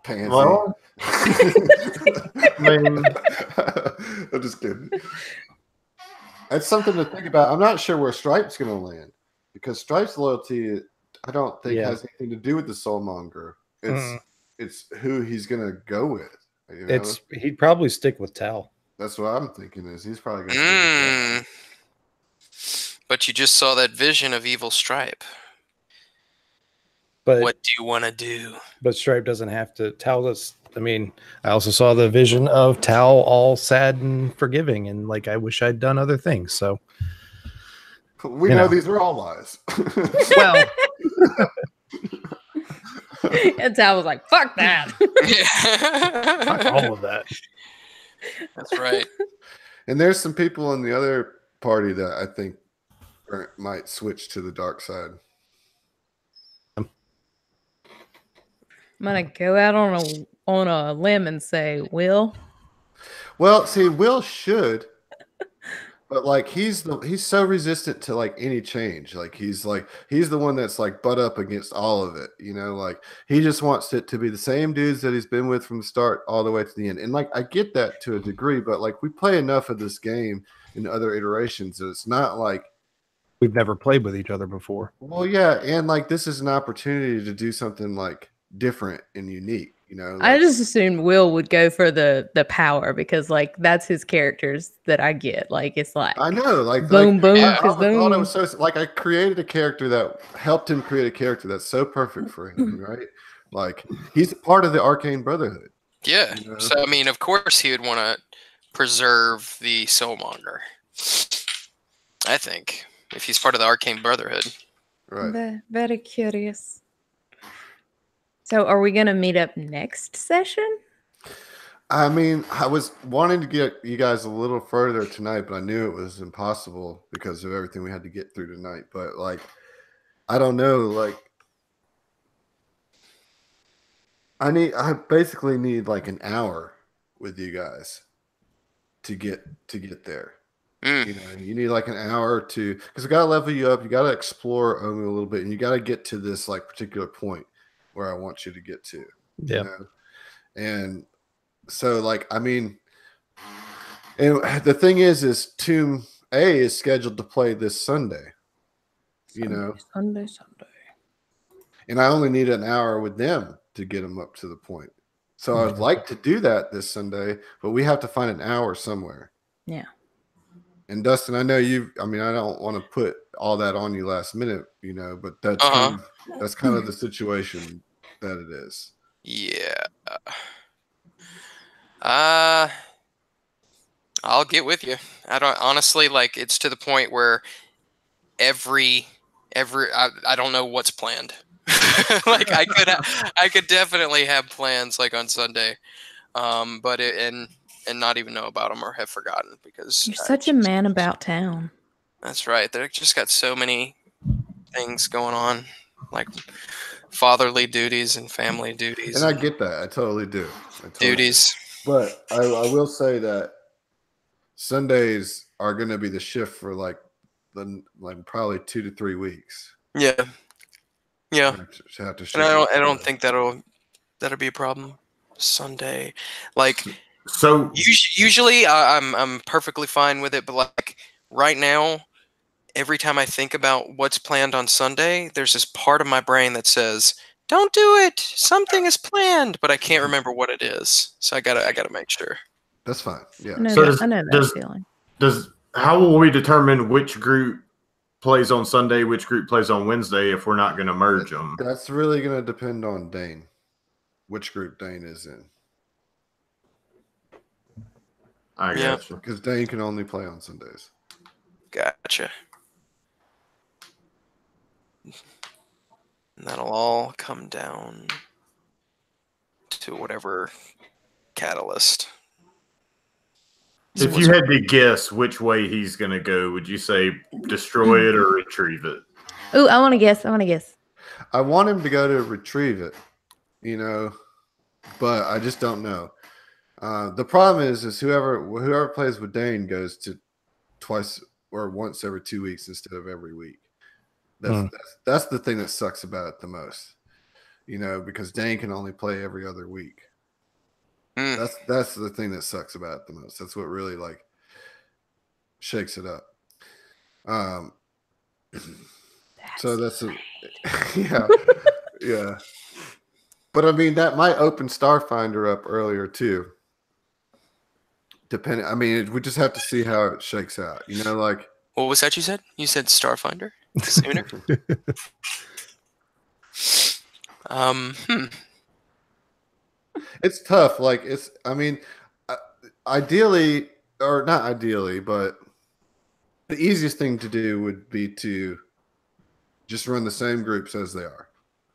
Pansy. Well, I mean, I'm just kidding. That's something to think about. I'm not sure where Stripe's going to land because Stripe's loyalty, I don't think has anything to do with the soulmonger. It's who he's going to go with. He'd probably stick with Tal. That's what I'm thinking is he's probably going to stick with Tal. But you just saw that vision of evil Stripe. But what do you want to do? But Stripe doesn't have to tell us. I mean, I also saw the vision of Tal all sad and forgiving, and like I wish I'd done other things. So we know these are all lies. Well, and Tal was like, "Fuck that." Fuck all of that. That's right. And there's some people in the other party that I think might switch to the dark side. I'm gonna go out on a limb and say, Will. Well, see, Will should, but like he's so resistant to like any change. Like he's the one that's like butt up against all of it. You know, like he just wants it to be the same dudes that he's been with from the start all the way to the end. And like I get that to a degree, but like we play enough of this game in other iterations that it's not like we've never played with each other before. Well, yeah, and like this is an opportunity to do something like different and unique. You know, I just assumed Will would go for the power because like that's his characters that I get. Like it's like I know, like boom, boom, I boom. thought I was so like I created a character that helped him create a character that's so perfect for him, right? Like he's part of the Arcane Brotherhood. Yeah. You know? So I mean, of course, he would want to preserve the Soulmonger. I think if he's part of the Arcane Brotherhood. Right. Very curious. So are we going to meet up next session? I mean, I was wanting to get you guys a little further tonight, but I knew it was impossible because of everything we had to get through tonight. But like, I don't know, like I basically need like an hour with you guys to get there. You know, you need like an hour to because we gotta level you up, you gotta explore Omu a little bit, and you gotta get to this like particular point where I want you to get to. Yeah. You know? And so like I mean, and the thing is Tomb A is scheduled to play this Sunday. Sunday. And I only need an hour with them to get them up to the point. So I'd like to do that this Sunday, but we have to find an hour somewhere. Yeah. And Dustin, I know I don't want to put all that on you last minute, you know, but that's kind of the situation that it is. Yeah. I'll get with you. I don't honestly like it's to the point where I don't know what's planned. Like I could definitely have plans like on Sunday, but and not even know about them or have forgotten because you're such a man about town. That's right. They just got so many things going on, like fatherly duties and family duties. And I get that. I totally do. Duties. But I will say that Sundays are going to be the shift for like probably 2 to 3 weeks. Yeah. Yeah. Have to and I don't think that'll be a problem. Sunday, like so usually I'm perfectly fine with it, but like right now, every time I think about what's planned on Sunday, there's this part of my brain that says, "Don't do it. Something is planned," but I can't remember what it is. So I gotta make sure. That's fine. Yeah. I know that feeling. How will we determine which group plays on Sunday, which group plays on Wednesday if we're not going to merge them? That's really going to depend on Dane, which group Dane is in. I gotcha. Because Dane can only play on Sundays. Gotcha. And that'll all come down to whatever catalyst. If you had to guess which way he's going to go, would you say destroy it or retrieve it? Ooh, I want to guess. I want him to go to retrieve it, you know, but I just don't know. The problem is whoever plays with Dane goes to twice or once every 2 weeks instead of every week. That's the thing that sucks about it the most, you know, because Dane can only play every other week. That's the thing that sucks about it the most. That's what really like shakes it up. So that's yeah. But I mean, that might open Starfinder up earlier too. Depending, I mean, we just have to see how it shakes out. You know, like what was that you said? You said Starfinder sooner. It's tough. Like I mean, ideally, or not ideally, but the easiest thing to do would be to just run the same groups as they are,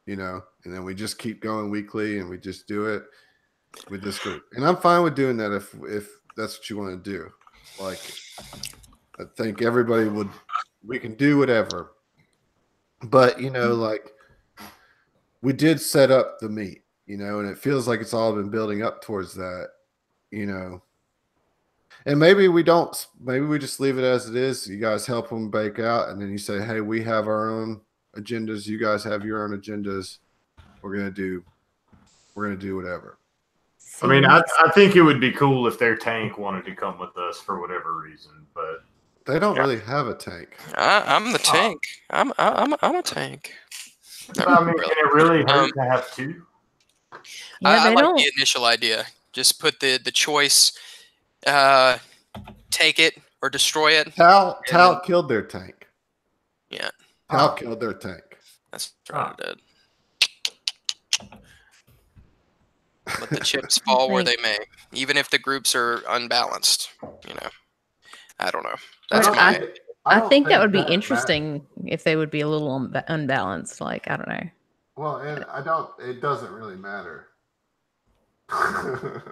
you know, and then we just keep going weekly and we just do it with this group. And I'm fine with doing that if that's what you want to do. Like, I think everybody would We can do whatever. But, like, we did set up the meet, and it feels like it's all been building up towards that, And maybe we don't. Maybe we just leave it as it is. You guys help them bake out, and then you say, hey, we have our own agendas. You guys have your own agendas. We're gonna do whatever. I mean, I think it would be cool if their tank wanted to come with us for whatever reason, but they don't really have a tank. I'm the tank. I'm a tank. I mean, can it really hurt to have two? I like the initial idea. Just put the choice, take it or destroy it. Tal killed their tank. Yeah. Tal killed their tank. That's right, I did. Let the chips fall where they may, even if the groups are unbalanced. I don't know. That's I think that would be interesting if they would be a little unbalanced. Like, I don't know. Well, and it doesn't really matter. It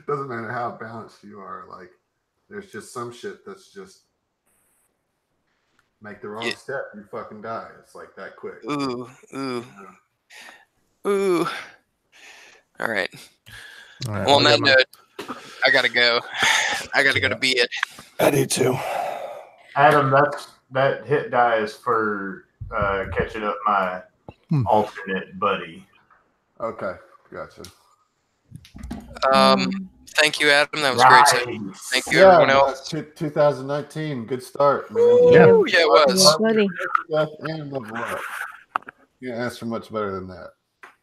doesn't matter how balanced you are. Like, there's just some shit that's just make the wrong step, you fucking die. It's like that quick. Ooh. All right. Well, on that note, I gotta go. I gotta go to bed. I do too. Adam, that hit die is for catching up my alternate buddy. Okay, gotcha. Thank you, Adam. That was great. Thank you, everyone else. 2019, good start, man. Yeah, it was. Buddy. And level up. You can't ask for much better than that.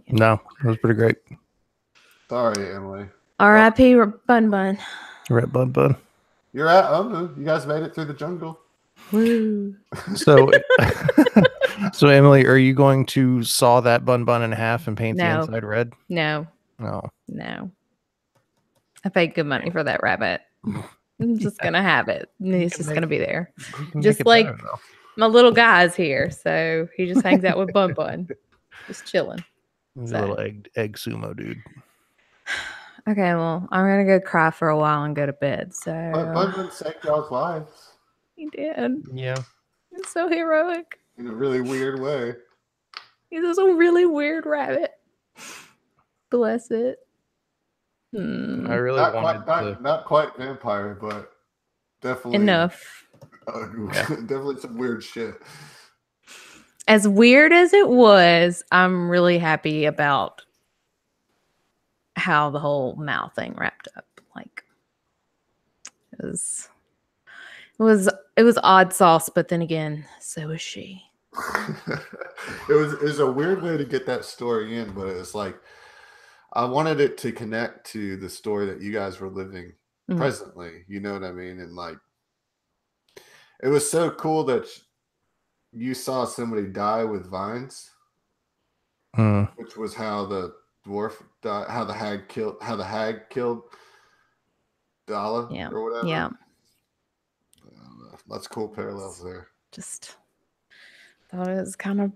No, that was pretty great. Sorry, Emily. R.I.P. Bun Bun. Right, Bun. You're at Omu. You guys made it through the jungle. Woo. So Emily, are you going to saw that Bun in half and paint the inside red? No. I paid good money for that rabbit. I'm just gonna have it. He's just gonna be there. Just like my little guy's here, so he just hangs out with Bun. Just chilling. He's a little egg sumo dude. Okay, well, I'm gonna go cry for a while and go to bed. So Bun saved y'all's lives. He did. Yeah. It's so heroic. In a really weird way. He's just a really weird rabbit. Bless it. I really not quite vampire, but definitely enough. Definitely some weird shit. As weird as it was, I'm really happy about how the whole Mal thing wrapped up. Like, it was odd sauce, but then again, so was she. It was a weird way to get that story in, but it was like I wanted it to connect to the story that you guys were living presently. You know what I mean? And like, it was so cool that you saw somebody die with vines, which was how the dwarf died, how the hag killed Dala or whatever. Yeah. That's cool parallels there. Just thought it was kind of